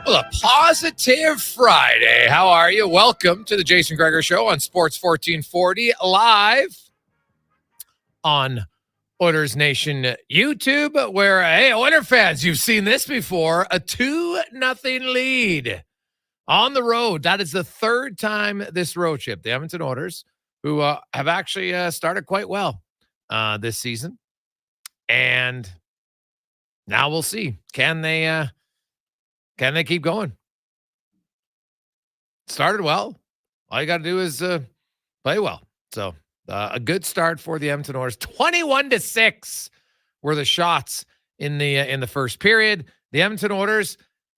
Well, a positive Friday. How are you? Welcome to the Jason Gregor Show on Sports 1440, live on Oilers Nation YouTube, where, hey, Oiler fans, you've seen this before, a 2-0 lead on the road. That is the third time this road trip. The Edmonton Oilers, who have actually started quite well this season. And now we'll see. Can they keep going? Started well. All you got to do is play well. So a good start for the Edmonton Oilers. 21-6 were the shots in the first period. The Edmonton Oilers,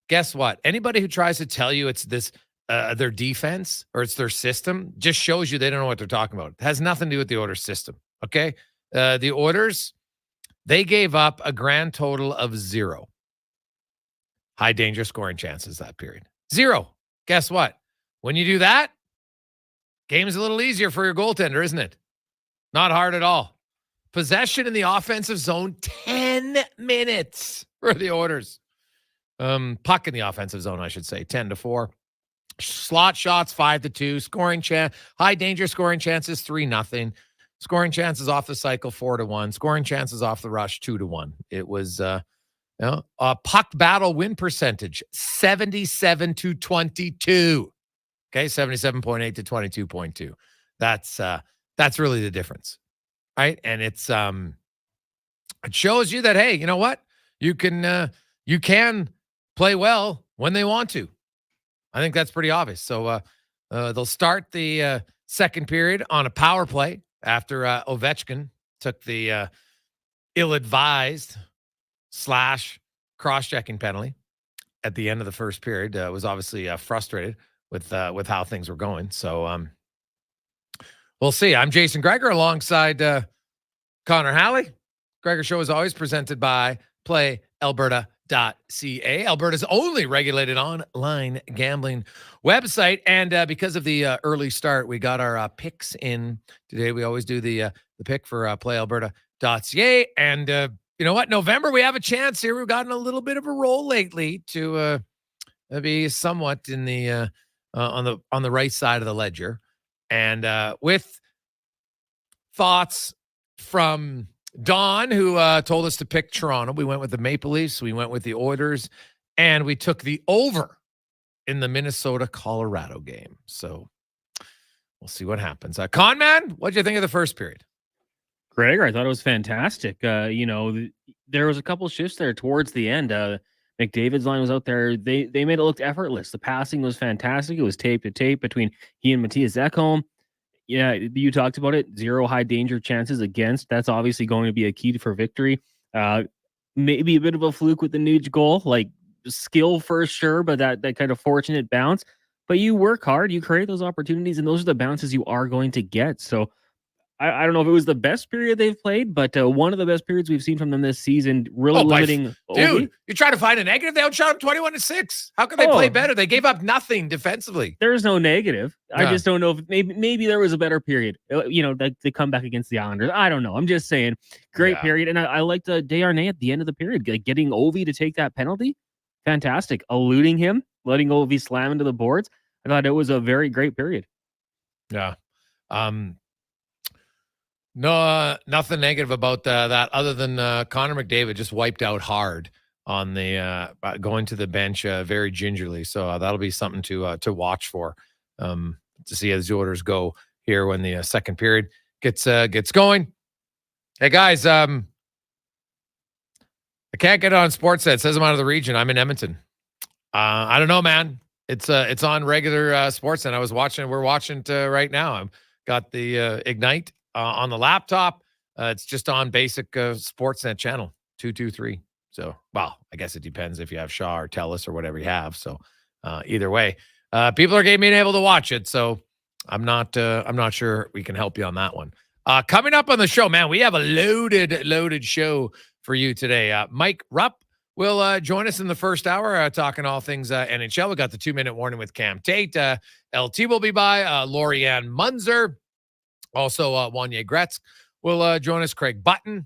guess what? Anybody who tries to tell you it's this their defense or it's their system just shows you they don't know what they're talking about. It has nothing to do with the Oilers system. Okay, the Oilers, they gave up a grand total of 0 high danger scoring chances that period. 0. Guess what? When you do that, game's a little easier for your goaltender, isn't it? Not hard at all. Possession in the offensive zone, 10 minutes for the Oilers. Puck in the offensive zone, I should say, 10-4. Slot shots, 5-2. Scoring chance, high danger scoring chances, 3-0. Scoring chances off the cycle, 4-1. Scoring chances off the rush, 2-1. It was puck battle win percentage, 77-22. Okay, 77.8 to 22.2. That's really the difference, right? And it's it shows you that, hey, you know what? You can play well when they want to. I think that's pretty obvious. So they'll start the second period on a power play after Ovechkin took the ill-advised / cross-checking penalty at the end of the first period. Was obviously frustrated with how things were going. So we'll see. I'm Jason Gregor alongside Connor Halley. Gregor Show is always presented by PlayAlberta.ca, Alberta's only regulated online gambling website. And because of the early start, we got our picks in today. We always do the pick for PlayAlberta.ca. And you know what? November, we have a chance here. We've gotten a little bit of a roll lately to be somewhat in the on the right side of the ledger. And with thoughts from Don, who told us to pick Toronto, we went with the Maple Leafs, we went with the Oilers, and we took the over in the Minnesota-Colorado game. So we'll see what happens. Conman, what did you think of the first period? Gregor, I thought it was fantastic. There was a couple shifts there towards the end. McDavid's line was out there. They made it look effortless. The passing was fantastic. It was tape to tape between he and Matthias Ekholm. Yeah, you talked about it. 0 high danger chances against. That's obviously going to be a key for victory. Maybe a bit of a fluke with the Nuge goal, like skill for sure, but that kind of fortunate bounce. But you work hard, you create those opportunities, and those are the bounces you are going to get. So I don't know if it was the best period they've played, but one of the best periods we've seen from them this season, really limiting. Dude, you try to find a negative? They outshot them 21-6. How can they play better? They gave up nothing defensively. There's no negative. Yeah. I just don't know if maybe there was a better period. Like the comeback against the Islanders. I don't know. I'm just saying, great period. And I liked Desharnais at the end of the period, like getting Ovi to take that penalty. Fantastic. Eluding him, letting Ovi slam into the boards. I thought it was a very great period. Yeah. No, nothing negative about that other than Connor McDavid just wiped out hard on the going to the bench very gingerly. So that'll be something to watch for, to see as the Oilers go here when the second period gets going. Hey guys, I can't get it on Sportsnet. It says I'm out of the region. I'm in Edmonton. I don't know, man. It's on regular Sportsnet. We're watching it right now. I've got the Ignite on the laptop. It's just on basic Sportsnet channel 223. So, well, I guess it depends if you have Shaw or Telus or whatever you have. So, either way, people are being able to watch it. So, I'm not sure we can help you on that one. Coming up on the show, man, we have a loaded show for you today. Mike Rup will join us in the first hour, talking all things NHL. We got the 2-minute warning with Cam Tate. LT will be by. Laurianne Munzer. Also, Wanye Gretz will join us. Craig Button,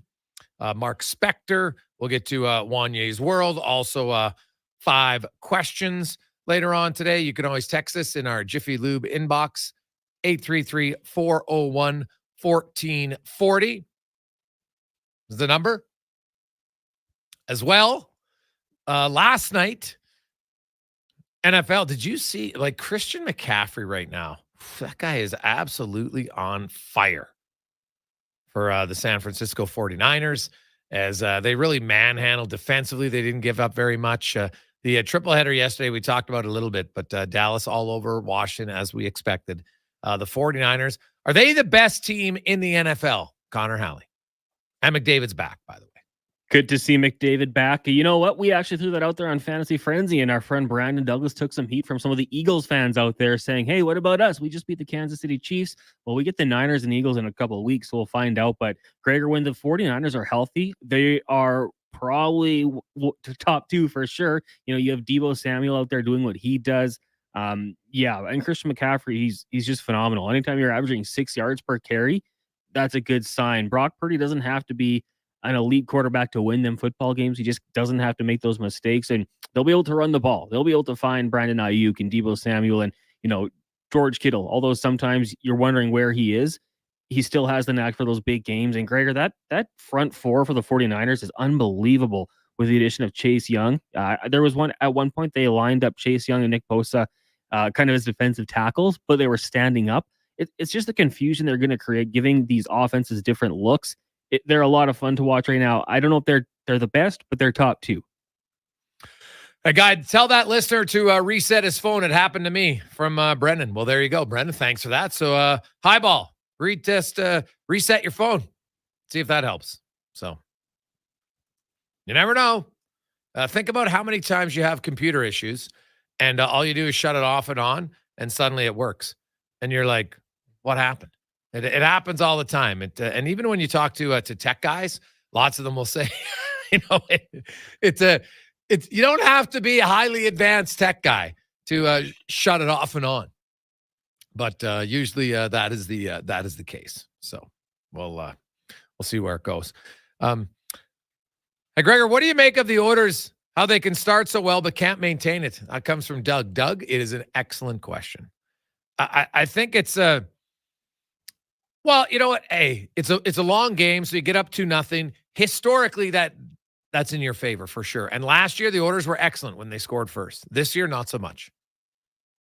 Mark Spectre. We'll get to Wanye's World. Also, 5 questions later on today. You can always text us in our Jiffy Lube inbox, 833-401-1440 is the number. As well, last night, NFL, did you see, like, Christian McCaffrey right now? That guy is absolutely on fire for the San Francisco 49ers as they really manhandled defensively. They didn't give up very much. The triple header yesterday, we talked about it a little bit, but Dallas all over Washington as we expected. The 49ers, are they the best team in the NFL, Connor Halley? And McDavid's back, by the way. Good to see McDavid back. You know what? We actually threw that out there on Fantasy Frenzy, and our friend Brandon Douglas took some heat from some of the Eagles fans out there saying, hey, what about us? We just beat the Kansas City Chiefs. Well, we get the Niners and Eagles in a couple of weeks, so we'll find out. But Gregor, when the 49ers are healthy, they are probably top 2 for sure. You know, you have Deebo Samuel out there doing what he does. Yeah, and Christian McCaffrey, he's just phenomenal. Anytime you're averaging 6 yards per carry, that's a good sign. Brock Purdy doesn't have to be an elite quarterback to win them football games. He just doesn't have to make those mistakes, and they'll be able to run the ball. They'll be able to find Brandon Ayuk and Deebo Samuel and, you know, George Kittle. Although sometimes you're wondering where he is, he still has the knack for those big games. And Gregor, that front 4 for the 49ers is unbelievable with the addition of Chase Young. There was at one point they lined up Chase Young and Nick Bosa kind of as defensive tackles, but they were standing up. It's just the confusion they're going to create, giving these offenses different looks. They're a lot of fun to watch right now. I don't know if they're the best, but they're top 2. Hey, guy, tell that listener to reset his phone. It happened to me from Brendan. Well, there you go, Brendan. Thanks for that. So, highball, reset your phone. See if that helps. So, you never know. Think about how many times you have computer issues, and all you do is shut it off and on, and suddenly it works. And you're like, what happened? It happens all the time. And even when you talk to tech guys, lots of them will say, you know, it's you don't have to be a highly advanced tech guy to shut it off and on. But usually that is the case. So we'll see where it goes. Hey, Gregor, what do you make of the Oilers? How they can start so well but can't maintain it? That comes from Doug. Doug, it is an excellent question. I think it's a. Well, you know what? Hey, it's a long game, so you get up 2-0. Historically, that's in your favor for sure. And last year, the Oilers were excellent when they scored first. This year, not so much.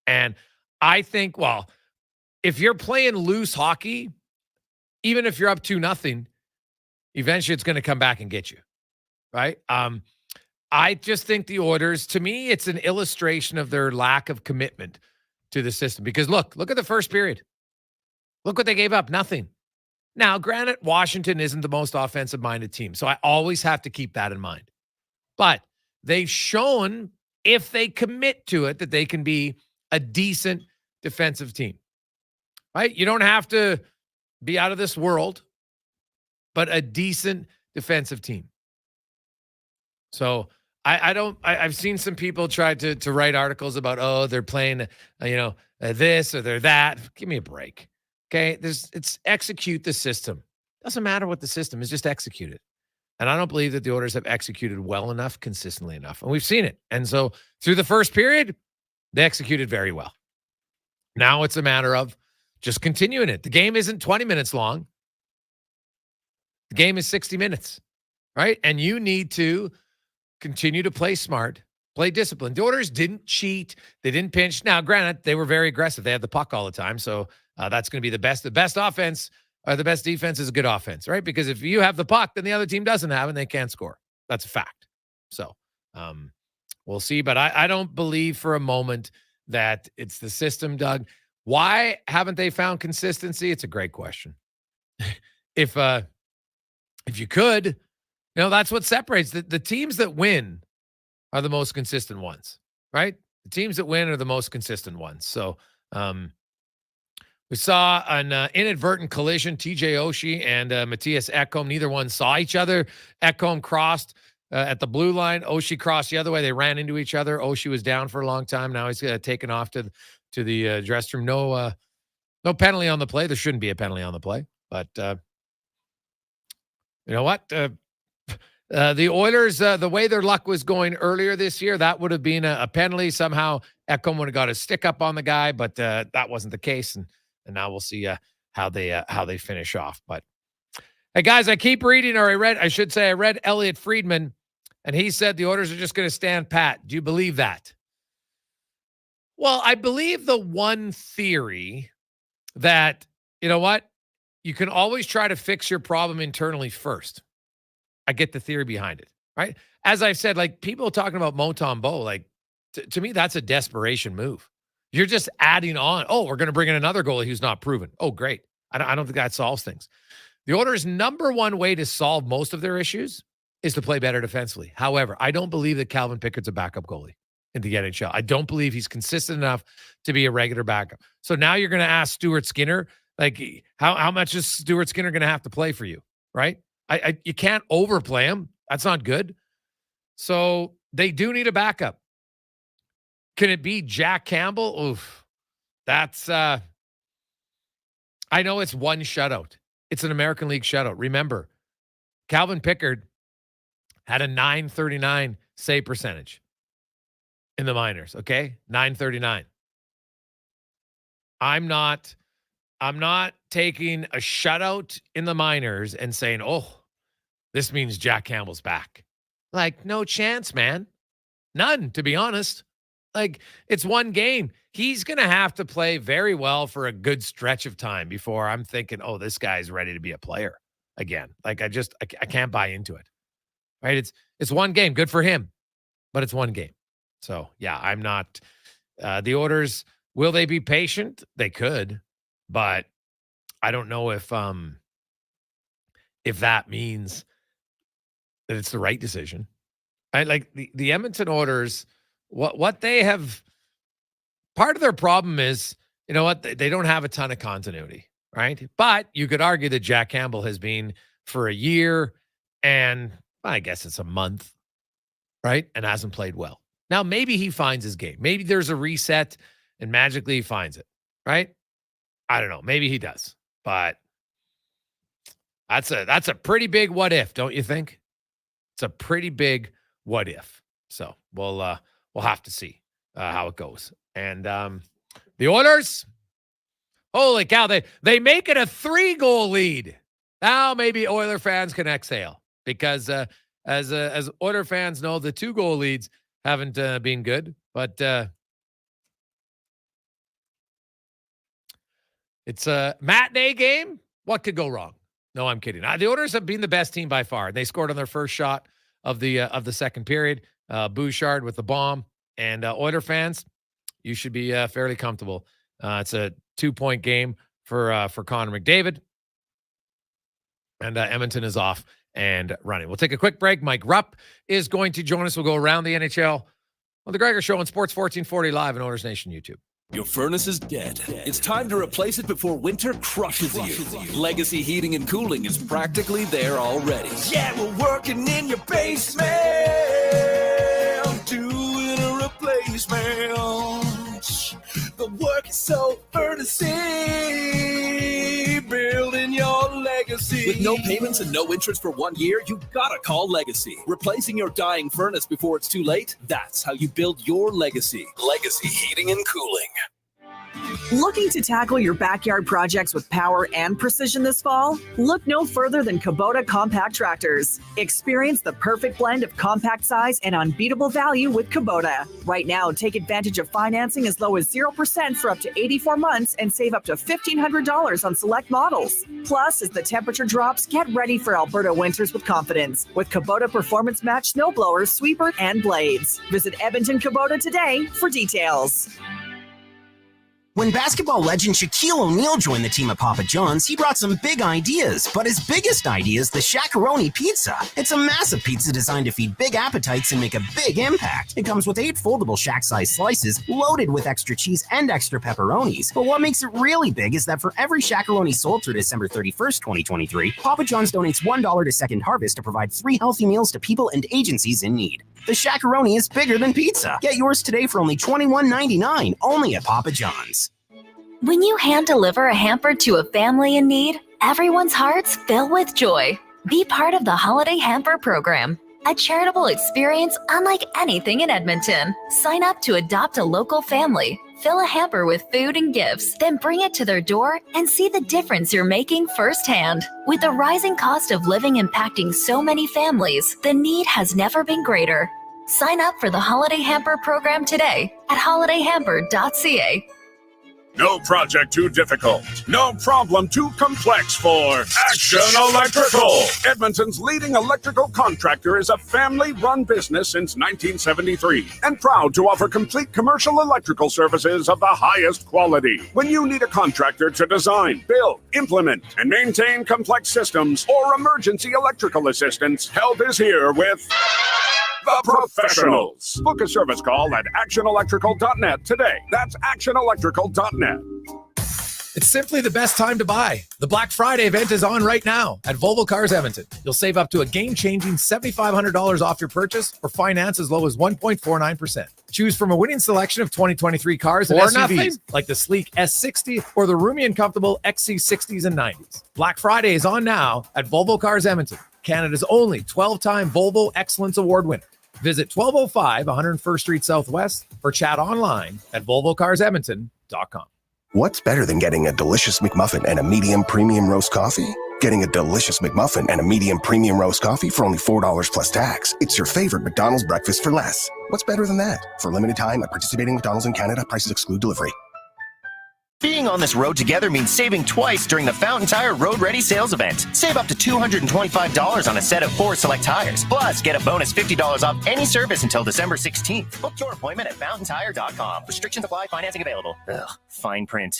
And I think, well, if you're playing loose hockey, even if you're up 2-0, eventually it's going to come back and get you, right? I just think the Oilers, to me, it's an illustration of their lack of commitment to the system. Because look at the first period. Look what they gave up. Nothing. Now, granted, Washington isn't the most offensive-minded team, so I always have to keep that in mind. But they've shown, if they commit to it, that they can be a decent defensive team. Right? You don't have to be out of this world, but a decent defensive team. So I've seen some people try to write articles about, oh, they're playing, this or they're that. Give me a break. Okay, it's execute the system. Doesn't matter what the system is, just execute it. And I don't believe that the Oilers have executed well enough, consistently enough. And we've seen it. And so through the first period, they executed very well. Now it's a matter of just continuing it. The game isn't 20 minutes long. The game is 60 minutes, right? And you need to continue to play smart, play disciplined. The Oilers didn't cheat. They didn't pinch. Now, granted, they were very aggressive. They had the puck all the time. So that's going to be the best. The best offense or the best defense is a good offense, right? Because if you have the puck, then the other team doesn't have and they can't score. That's a fact. So we'll see. But I don't believe for a moment that it's the system, Doug. Why haven't they found consistency? It's a great question. If you could, that's what separates the teams that win are the most consistent ones, right? The teams that win are the most consistent ones. So we saw an inadvertent collision. TJ Oshie and Matthias Ekholm, neither one saw each other. Ekholm crossed at the blue line. Oshie crossed the other way. They ran into each other. Oshie was down for a long time. Now he's taken off to the dressing room. No penalty on the play. There shouldn't be a penalty on the play. But you know what? The Oilers, the way their luck was going earlier this year, that would have been a penalty. Somehow Ekholm would have got a stick up on the guy, but that wasn't the case. And now we'll see how they finish off. But hey, guys, I keep reading, or I read Elliot Friedman, and he said the Oilers are just going to stand pat. Do you believe that? Well, I believe the one theory that, you know what, you can always try to fix your problem internally first. I get the theory behind it, right? As I've said, like people talking about Montembeault, like to me, that's a desperation move. You're just adding on. Oh, we're going to bring in another goalie who's not proven. Oh, great. I don't think that solves things. The Oilers' number one way to solve most of their issues is to play better defensively. However, I don't believe that Calvin Pickard's a backup goalie in the NHL. I don't believe he's consistent enough to be a regular backup. So now you're going to ask Stuart Skinner, like how much is Stuart Skinner going to have to play for you, right? You can't overplay him. That's not good. So they do need a backup. Can it be Jack Campbell? Oof. That's I know it's one shutout. It's an American League shutout. Remember, Calvin Pickard had a .939 save percentage in the minors, okay? .939. I'm not taking a shutout in the minors and saying, oh, this means Jack Campbell's back. Like, no chance, man. None, to be honest. Like, it's one game. He's going to have to play very well for a good stretch of time before I'm thinking, oh, this guy's ready to be a player again. Like, I can't buy into it. Right? It's one game. Good for him. But it's one game. So, yeah, I'm not. The Oilers, will they be patient? They could. But I don't know if that means that it's the right decision. I like the Edmonton Oilers. What they have, part of their problem is, you know what, they don't have a ton of continuity, right? But you could argue that Jack Campbell has been for a year and I guess it's a month, right? And hasn't played well. Now maybe he finds his game. Maybe there's a reset and magically he finds it, right? I don't know. Maybe he does, but that's a pretty big what if, don't you think? It's a pretty big what if. So we'll have to see how it goes. And the Oilers, holy cow, they make it a 3-goal lead. Now maybe Oiler fans can exhale because as Oiler fans know, the 2-goal leads haven't been good, but it's a matinee game. What could go wrong? No, I'm kidding. The Oilers have been the best team by far. They scored on their first shot of the second period. Bouchard with the bomb. And Oiler fans, you should be fairly comfortable. It's a 2-point game for Connor McDavid. And Edmonton is off and running. We'll take a quick break. Mike Rupp is going to join us. We'll go around the NHL on the Gregor Show on Sports 1440 live on Oilers Nation YouTube. Your furnace is dead. It's time to replace it before winter crushes you. Legacy Heating and Cooling is practically there already. Yeah, we're working in your basement, doing a replacement. The work is so earnestly building your legacy. With no payments and no interest for 1 year, you gotta call Legacy. Replacing your dying furnace before it's too late, that's how you build your legacy. Legacy Heating and Cooling. Looking to tackle your backyard projects with power and precision this fall? Look no further than Kubota compact tractors. Experience the perfect blend of compact size and unbeatable value with Kubota. Right now, take advantage of financing as low as 0% for up to 84 months and save up to $1,500 on select models. Plus, as the temperature drops, get ready for Alberta winters with confidence with Kubota Performance Match snowblowers, sweeper, and blades. Visit Edmonton Kubota today for details. When basketball legend Shaquille O'Neal joined the team at Papa John's, he brought some big ideas, but his biggest idea is the Shaq-a-Roni pizza. It's a massive pizza designed to feed big appetites and make a big impact. It comes with 8 foldable Shaq-sized slices, loaded with extra cheese and extra pepperonis. But what makes it really big is that for every Shaq-a-Roni sold through December 31st, 2023, Papa John's donates $1 to Second Harvest to provide 3 healthy meals to people and agencies in need. The Shaq-a-Roni is bigger than pizza. Get yours today for only $21.99, only at Papa John's. When you hand deliver a hamper to a family in need, everyone's hearts fill with joy. Be part of the Holiday Hamper program. A charitable experience unlike anything in Edmonton. Sign up to adopt a local family. Fill a hamper with food and gifts, then bring it to their door and see the difference you're making firsthand. With the rising cost of living impacting so many families, the need has never been greater. Sign up for the Holiday Hamper program today at holidayhamper.ca. No project too difficult. No problem too complex for Action Electrical. Edmonton's leading electrical contractor is a family-run business since 1973 and proud to offer complete commercial electrical services of the highest quality. When you need a contractor to design, build, implement, and maintain complex systems or emergency electrical assistance, help is here with the professionals. Book a service call at actionelectrical.net today. That's actionelectrical.net. It's simply the best time to buy. The Black Friday event is on right now at Volvo Cars Edmonton. You'll save up to a game-changing $7,500 off your purchase or finance as low as 1.49%. Choose from a winning selection of 2023 cars and SUVs like the sleek S60 or the roomy and comfortable XC60s and 90s. Black Friday is on now at Volvo Cars Edmonton, Canada's only 12-time Volvo Excellence Award winner. Visit 1205 101st Street Southwest or chat online at volvocarsedmonton.com. What's better than getting a delicious McMuffin and a medium premium roast coffee? Getting a delicious McMuffin and a medium premium roast coffee for only $4 plus tax. It's your favorite McDonald's breakfast for less. What's better than that? For a limited time at participating McDonald's in Canada, prices exclude delivery. Being on this road together means saving twice during the Fountain Tire Road Ready sales event. Save up to $225 on a set of 4 select tires. Plus, get a bonus $50 off any service until December 16th. Book your appointment at fountaintire.com. Restrictions apply. Financing available. Ugh, fine print.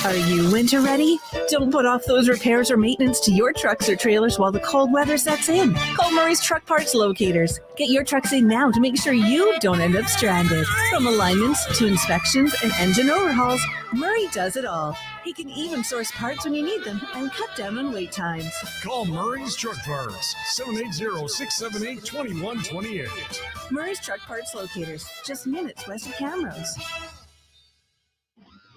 Are you winter ready? Don't put off those repairs or maintenance to your trucks or trailers while the cold weather sets in. Call Murray's Truck Parts Locators. Get your trucks in now to make sure you don't end up stranded. From alignments to inspections and engine overhauls, Murray does it all. He can even source parts when you need them and cut down on wait times. Call Murray's Truck Parts, 780-678-2128. Murray's Truck Parts Locators, just minutes west of Camrose.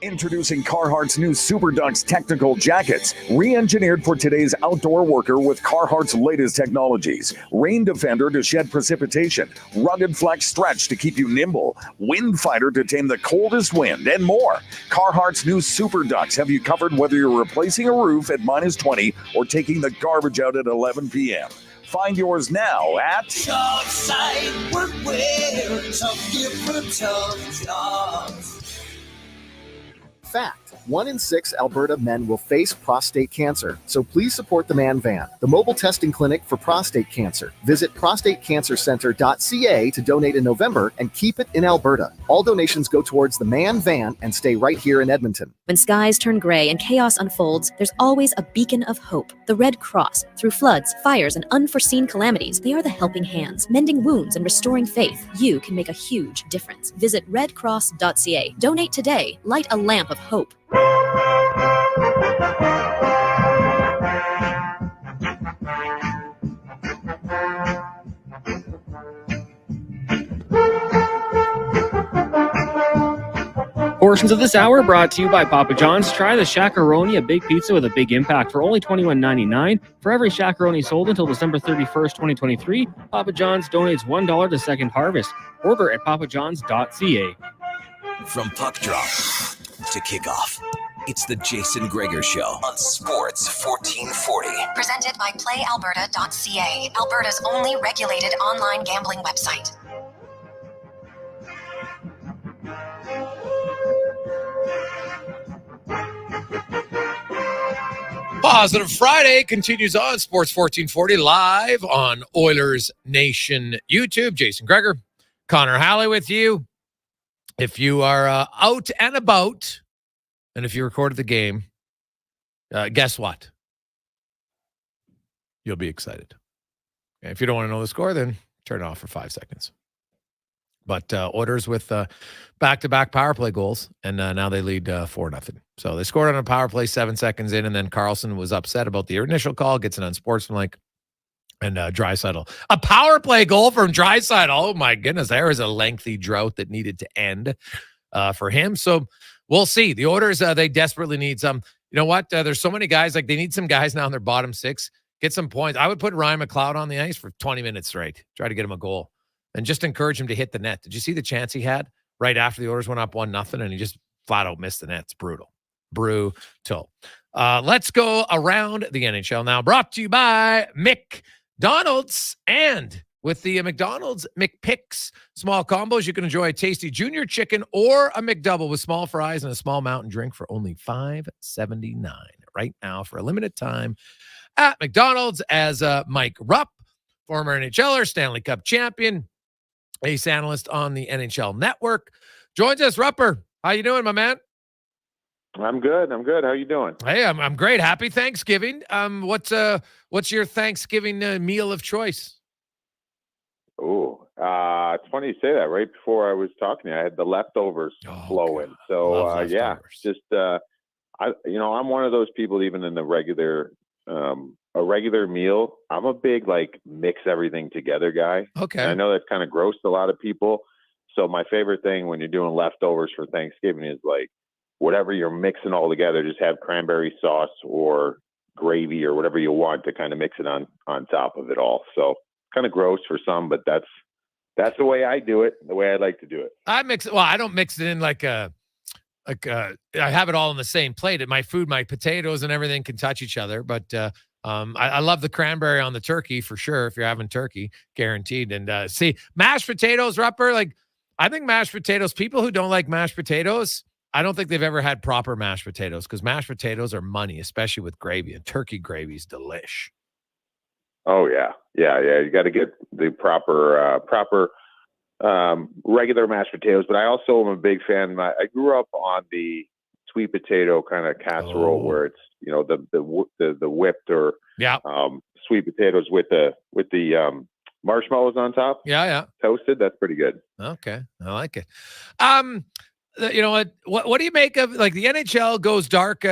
Introducing Carhartt's new Super Ducks technical jackets, re-engineered for today's outdoor worker with Carhartt's latest technologies. Rain Defender to shed precipitation, Rugged Flex Stretch to keep you nimble, Wind Fighter to tame the coldest wind, and more. Carhartt's new Super Ducks have you covered whether you're replacing a roof at -20 or taking the garbage out at 11 p.m. Find yours now at Shoreside Workwear. Tough gear for tough jobs. Fact: 1 in 6 Alberta men will face prostate cancer, so please support the Man Van, the mobile testing clinic for prostate cancer. Visit prostatecancercenter.ca to donate in November and keep it in Alberta. All donations go towards the Man Van and stay right here in Edmonton. When skies turn gray and chaos unfolds, there's always a beacon of hope. The Red Cross. Through floods, fires, and unforeseen calamities, they are the helping hands, mending wounds and restoring faith. You can make a huge difference. Visit redcross.ca. Donate today. Light a lamp of hope. Portions of this hour brought to you by Papa John's. Try the Shakaroni, a big pizza with a big impact for only $21.99. For every Shakaroni sold until December 31st, 2023, Papa John's donates $1 to Second Harvest. Order at papajohns.ca. From puck drop to kickoff, it's the Jason Gregor Show on Sports 1440. Presented by PlayAlberta.ca, Alberta's only regulated online gambling website. Positive Friday continues on Sports 1440 live on Oilers Nation YouTube. Jason Gregor, Connor Halley with you. If you are out and about, and if you recorded the game, guess what? You'll be excited. Okay, if you don't want to know the score, then turn it off for 5 seconds. But Oilers with back-to-back power play goals, and now they lead 4-0. So they scored on a power play 7 seconds in, and then Carlson was upset about the initial call, gets an unsportsmanlike, and Draisaitl. A power play goal from Draisaitl. Oh, my goodness. There is a lengthy drought that needed to end for him. So we'll see. The Oilers, they desperately need some. You know what? There's so many guys. Like, they need some guys now in their bottom six. Get some points. I would put Ryan McLeod on the ice for 20 minutes straight. Try to get him a goal. And just encourage him to hit the net. Did you see the chance he had right after the Oilers went up 1-0 and he just flat out missed the net? It's brutal. Let's go around the NHL now. Brought to you by McDonald's. And with the McDonald's McPicks small combos, you can enjoy a tasty junior chicken or a McDouble with small fries and a small mountain drink for only $5.79 right now for a limited time at McDonald's. As Mike Rupp, former NHLer, Stanley Cup champion, ace analyst on the NHL Network, joins us. Rupper, how you doing, my man? I'm good. How you doing? Hey, I'm great. Happy Thanksgiving. What's your Thanksgiving meal of choice? Oh, it's funny you say that. Right before I was talking to you, I had the leftovers flowing. So just I'm one of those people, even in the regular a regular meal, I'm a big mix everything together guy. Okay. And I know that's kind of gross to a lot of people. So my favorite thing when you're doing leftovers for Thanksgiving is whatever you're mixing all together, just have cranberry sauce or gravy or whatever you want to kind of mix it on top of it all. So kind of gross for some, but that's the way I do it, the way I like to do it. I don't mix it in I have it all on the same plate. And my potatoes and everything can touch each other. But I love the cranberry on the turkey for sure. If you're having turkey, guaranteed. And see, mashed potatoes, Rupper, I think mashed potatoes, people who don't like mashed potatoes, I don't think they've ever had proper mashed potatoes, because mashed potatoes are money, especially with gravy, and turkey gravy is delish. Oh yeah. You got to get the proper regular mashed potatoes, but I also am a big fan. I grew up on the sweet potato kind of casserole where it's the whipped or sweet potatoes with the marshmallows on top. Yeah. Toasted. That's pretty good. Okay. I like it. You know what do you make of the NHL goes dark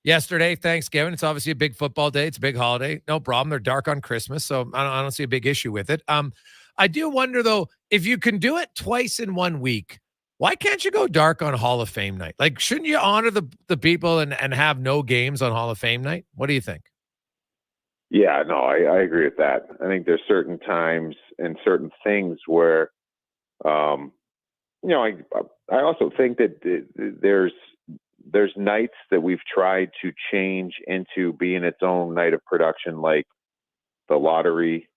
yesterday, Thanksgiving? It's obviously a big football day. It's a big holiday. No problem. They're dark on Christmas, so I don't see a big issue with it. I do wonder though, if you can do it twice in 1 week, why can't you go dark on Hall of Fame night? Shouldn't you honor the people and have no games on Hall of Fame night? What do you think? Yeah, no, I agree with that. I think there's certain times and certain things where, I also think that there's nights that we've tried to change into being its own night of production, like the lottery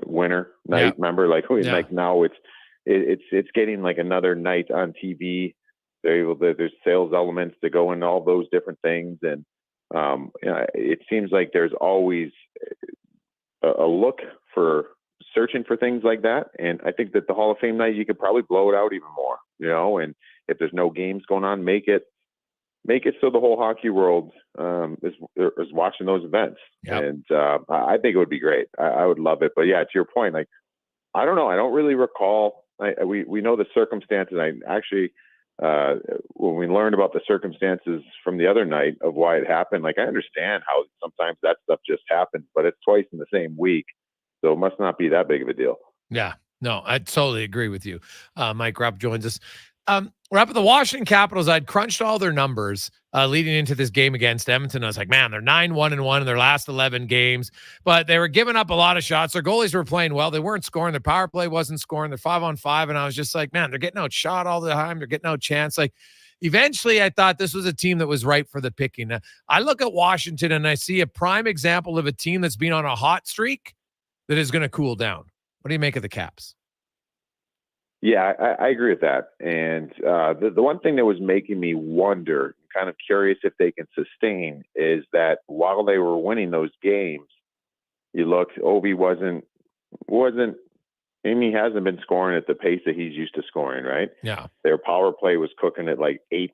winner night. Yeah. Remember, now it's getting another night on TV. There's sales elements to go in all those different things, and it seems like there's always a look for searching for things like that. And I think that the Hall of Fame night, you could probably blow it out even more, and if there's no games going on, make it so the whole hockey world is watching those events. Yep. And I think it would be great. I would love it. But yeah, to your point, I don't know. I don't really recall. We know the circumstances. I actually, when we learned about the circumstances from the other night of why it happened, I understand how sometimes that stuff just happens, but it's twice in the same week. So it must not be that big of a deal. Yeah, no, I totally agree with you. Mike Rupp joins us. Rupp, the Washington Capitals, I'd crunched all their numbers leading into this game against Edmonton. I was like, man, they're 9-1-1 in their last 11 games, but they were giving up a lot of shots. Their goalies were playing well. They weren't scoring. Their power play wasn't scoring. They're 5-on-5. And I was just like, man, they're getting outshot all the time. They're getting no chance. Eventually I thought this was a team that was ripe for the picking. I look at Washington and I see a prime example of a team that's been on a hot streak that is going to cool down. What do you make of the Caps? Yeah, I agree with that. And the one thing that was making me wonder, kind of curious if they can sustain, is that while they were winning those games, you look, Ovi Amy hasn't been scoring at the pace that he's used to scoring, right? Yeah. Their power play was cooking at 8%.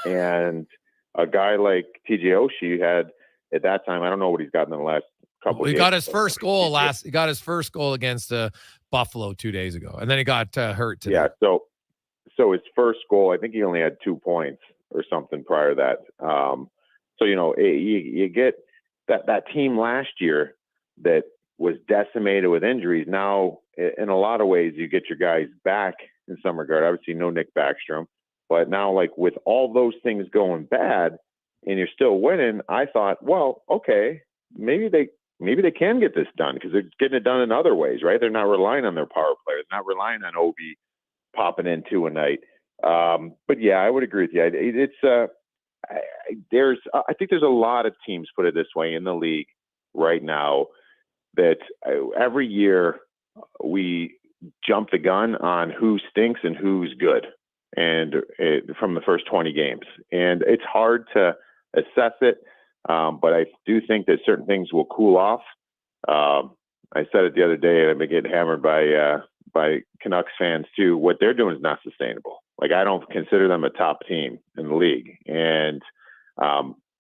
And a guy like TJ Oshie had, at that time, I don't know what he's gotten in the last couple. He got his first goal He got his first goal against Buffalo 2 days ago, and then he got hurt today. Yeah, so his first goal, I think he only had 2 points or something prior to that. So you get that team last year that was decimated with injuries. Now, in a lot of ways, you get your guys back in some regard. Obviously, no Nick Backstrom, but now, with all those things going bad, and you're still winning, I thought, well, okay, maybe maybe they can get this done because they're getting it done in other ways, right? They're not relying on their power players, not relying on Obi popping in 2 a night. But yeah, I would agree with you. I think there's a lot of teams, put it this way, in the league right now that every year we jump the gun on who stinks and who's good, and from the first 20 games, and it's hard to assess it. But I do think that certain things will cool off. I said it the other day, and I've been getting hammered by Canucks fans too. What they're doing is not sustainable. Like, I don't consider them a top team in the league, and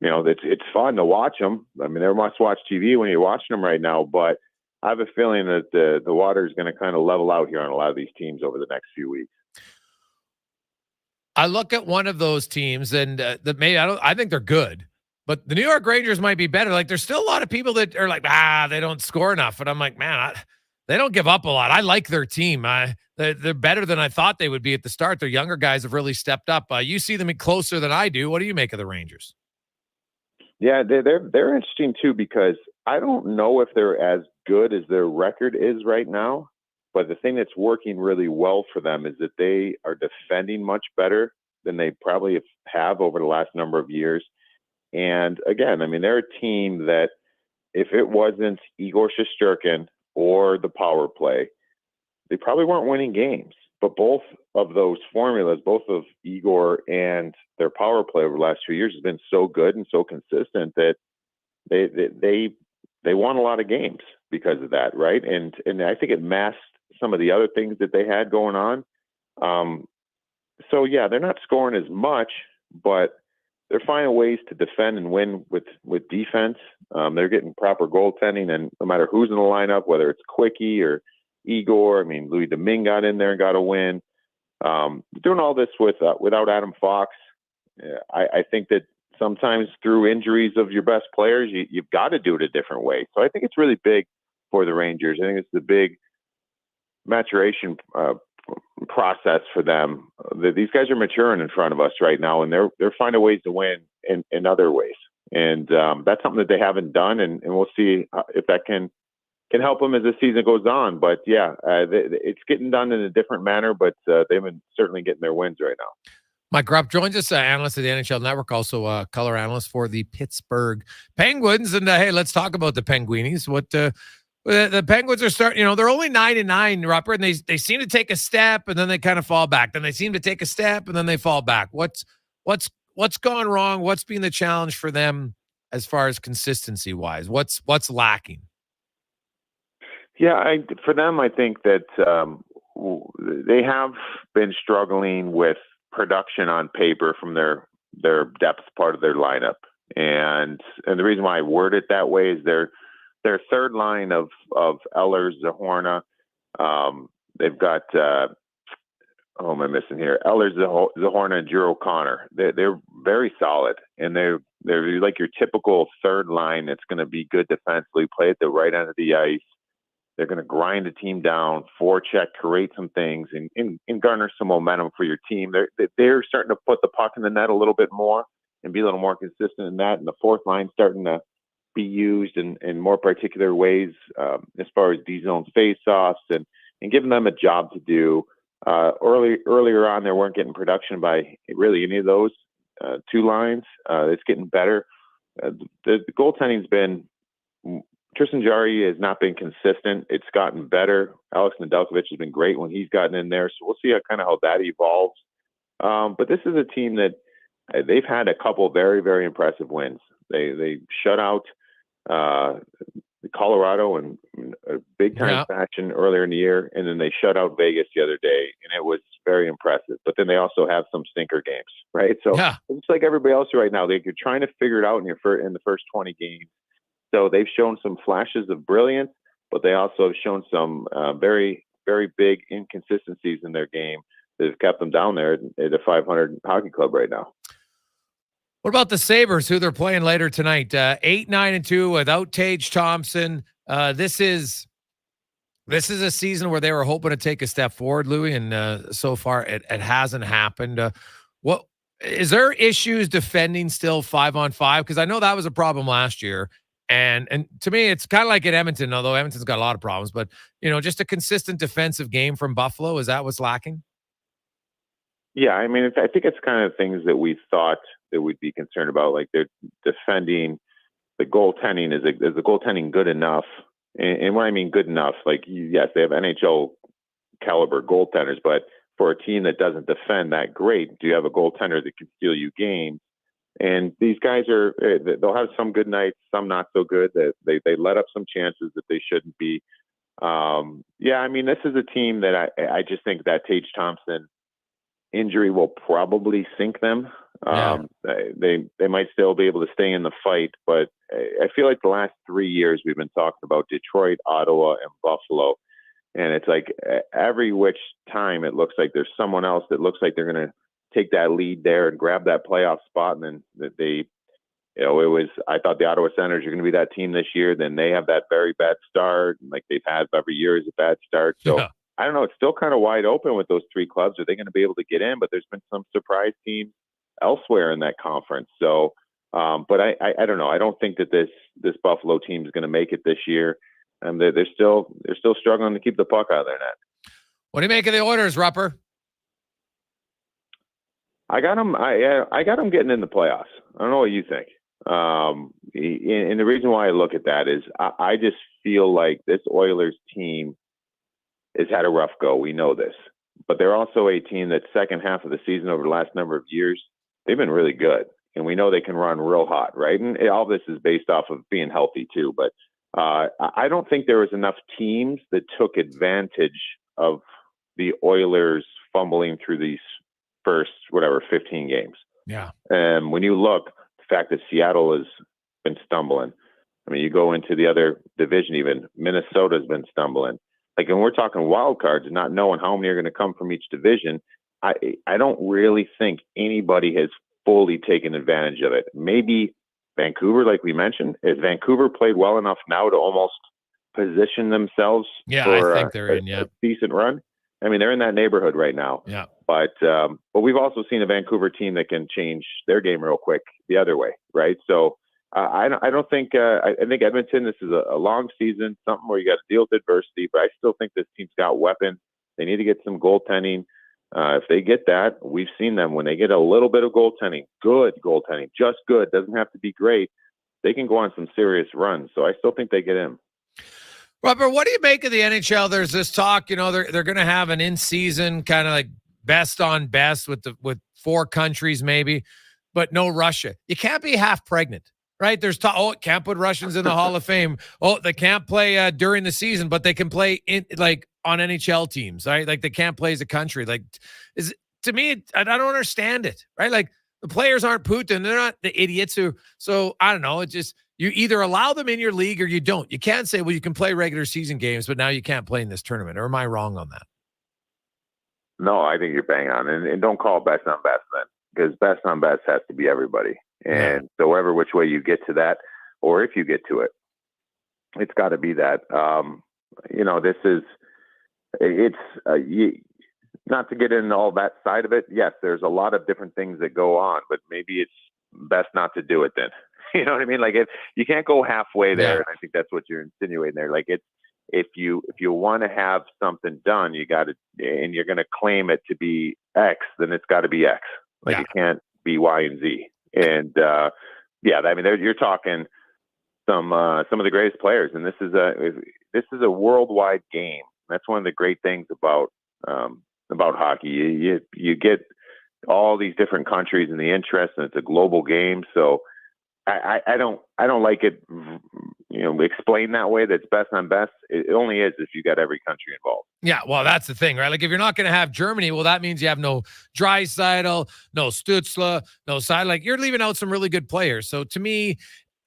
it's fun to watch them. I mean, they're must-watch TV when you're watching them right now. But I have a feeling that the water is going to kind of level out here on a lot of these teams over the next few weeks. I look at one of those teams, and I think they're good. But the New York Rangers might be better. Like, there's still a lot of people that are like, they don't score enough. And I'm like, man, they don't give up a lot. I like their team. They're better than I thought they would be at the start. Their younger guys have really stepped up. You see them closer than I do. What do you make of the Rangers? Yeah, they're interesting too, because I don't know if they're as good as their record is right now. But the thing that's working really well for them is that they are defending much better than they probably have over the last number of years. And again, I mean, they're a team that if it wasn't Igor Shesterkin or the power play, they probably weren't winning games. But both of those formulas, both of Igor and their power play over the last 2 years, has been so good and so consistent that they won a lot of games because of that, right? And I think it masked some of the other things that they had going on. So yeah, they're not scoring as much, but they're finding ways to defend and win with defense. They're getting proper goaltending, and no matter who's in the lineup, whether it's Quickie or Igor, I mean, Louis Domingue got in there and got a win. Doing all this without Adam Fox, I think that sometimes through injuries of your best players, you've got to do it a different way. So I think it's really big for the Rangers. I think it's the big maturation process for them. These guys are maturing in front of us right now, and they're finding ways to win in other ways. And that's something that they haven't done, and we'll see if that can help them as the season goes on. But yeah, it's getting done in a different manner, but they've been certainly getting their wins right now. Mike Rup joins us, analyst at the NHL Network, also a color analyst for the Pittsburgh Penguins. And hey, let's talk about the Penguinis. What the Penguins are starting, they're only 9-9, Rupper, and they seem to take a step and then they kind of fall back. Then they seem to take a step and then they fall back. What's gone wrong? What's been the challenge for them as far as consistency wise? What's lacking? Yeah, for them, I think that they have been struggling with production on paper from their depth part of their lineup, and the reason why I word it that way is their third line of Ehlers, Zahorna. They've got who am I missing here? Ehlers, Zahorna, and Drew O'Connor. They're very solid, and they're like your typical third line that's going to be good defensively, play at the right end of the ice. They're going to grind the team down, forecheck, create some things, and garner some momentum for your team. They're starting to put the puck in the net a little bit more and be a little more consistent in that. And the fourth line starting to be used in more particular ways as far as D-zone face-offs and giving them a job to do. Earlier on, they weren't getting production by really any of those two lines. It's getting better. The goaltending's been Tristan Jarry has not been consistent. It's gotten better. Alex Nedeljkovic has been great when he's gotten in there. So we'll see how that evolves. But this is a team that they've had a couple of very, very impressive wins. They shut out Colorado in a big-time fashion earlier in the year, and then they shut out Vegas the other day, and it was very impressive. But then they also have some stinker games, right? So it's like everybody else right now. You're trying to figure it out in the first 20 games. So they've shown some flashes of brilliance, but they also have shown some very, very big inconsistencies in their game that have kept them down there at a 500 hockey club right now. What about the Sabres, who they're playing later tonight? 8-9-2 without Tage Thompson. This is a season where they were hoping to take a step forward, Louis, and so far it hasn't happened. What is there issues defending still 5-on-5? Because I know that was a problem last year. And to me, it's kind of like at Edmonton, although Edmonton's got a lot of problems, but just a consistent defensive game from Buffalo. Is that what's lacking? Yeah, I mean, I think it's kind of things that we thought that we'd be concerned about, like they're defending. The goaltending is the goaltending good enough? And when I mean good enough, like yes, they have NHL caliber goaltenders, but for a team that doesn't defend that great, do you have a goaltender that can steal you games? And these guys they'll have some good nights, some not so good. That they let up some chances that they shouldn't be. Yeah, I mean, this is a team that I just think that Tage Thompson injury will probably sink them. They might still be able to stay in the fight, but I feel like the last 3 years we've been talking about Detroit, Ottawa, and Buffalo, and it's like every which time it looks like there's someone else that looks like they're going to take that lead there and grab that playoff spot, and then I thought the Ottawa Senators are going to be that team this year. Then they have that very bad start, like they've had every year is a bad start. So. Yeah. I don't know. It's still kind of wide open with those three clubs. Are they going to be able to get in? But there's been some surprise teams elsewhere in that conference. So, but I don't know. I don't think that this Buffalo team is going to make it this year, and they're still struggling to keep the puck out of their net. What do you make of the Oilers, Rupper? I got them. I got them getting in the playoffs. I don't know what you think. And the reason why I look at that is I just feel like this Oilers team has had a rough go. We know this, but they're also a team that second half of the season over the last number of years, they've been really good, and we know they can run real hot, right? And all this is based off of being healthy too. But I don't think there was enough teams that took advantage of the Oilers fumbling through these first 15 games. Yeah. And when you look, the fact that Seattle has been stumbling. I mean, you go into the other division, even Minnesota's been stumbling. Like, and we're talking wild cards and not knowing how many are going to come from each division. I don't really think anybody has fully taken advantage of it. Maybe Vancouver, like we mentioned, has Vancouver played well enough now to almost position themselves for I think they're in a decent run? I mean, they're in that neighborhood right now. Yeah. But we've also seen a Vancouver team that can change their game real quick the other way, right? So I don't think I think Edmonton, this is a long season, something where you got to deal with adversity, but I still think this team's got weapons. They need to get some goaltending. If they get that, we've seen them when they get a little bit of goaltending, good goaltending, just good, doesn't have to be great, they can go on some serious runs. So I still think they get in. Robert, what do you make of the NHL? There's this talk, they're going to have an in-season kind of like best on best with four countries maybe, but no Russia. You can't be half pregnant. Right? There's can't put Russians in the Hall of Fame. Oh, they can't play during the season, but they can play on NHL teams, right? Like they can't play as a country. Like, to me, I don't understand it, right? Like the players aren't Putin. They're not the idiots so I don't know. It just, you either allow them in your league or you don't. You can't say, well, you can play regular season games, but now you can't play in this tournament. Or am I wrong on that? No, I think you're bang on. And don't call best on best then, because best on best has to be everybody. And so whatever which way you get to that, or if you get to it, it's got to be that. Not to get into all that side of it. Yes, there's a lot of different things that go on, but maybe it's best not to do it then. You know what I mean? Like you can't go halfway there. And I think that's what you're insinuating there. Like if you want to have something done, you got to, and you're going to claim it to be X, then it's got to be X. Like it can't be Y and Z. And I mean, you're talking some of the greatest players, and this is a worldwide game. That's one of the great things about hockey. You get all these different countries in the interest, and it's a global game. So I don't like it, explained that way. That's best on best. It only is if you got every country involved. Yeah, well, that's the thing, right? Like if you're not going to have Germany, well, that means you have no Draisaitl, no Stützle, no side. Like you're leaving out some really good players. So to me,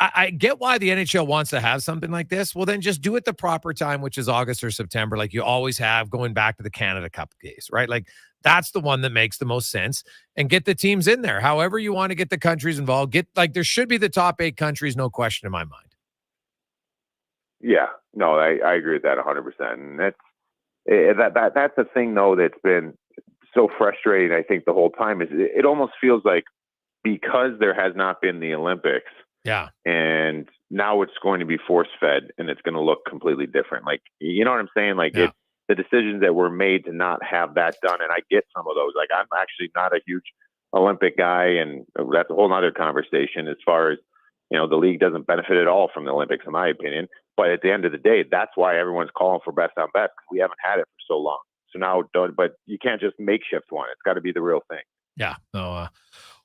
I get why the NHL wants to have something like this. Well, then just do it the proper time, which is August or September, like you always have going back to the Canada Cup days, right? Like that's the one that makes the most sense, and get the teams in there. However you want to get the countries involved, there should be the top 8 countries, no question in my mind. Yeah, no, I agree with that 100%. And that's the thing though, that's been so frustrating. I think the whole time is it almost feels like because there has not been the Olympics, Yeah. And now it's going to be force-fed, and it's going to look completely different. Like, you know what I'm saying? Like, the decisions that were made to not have that done, and I get some of those. Like, I'm actually not a huge Olympic guy, and that's a whole nother conversation as far as, you know, the league doesn't benefit at all from the Olympics, in my opinion. But at the end of the day, that's why everyone's calling for best on best, because we haven't had it for so long. So now, but you can't just makeshift one. It's got to be the real thing. Yeah. No,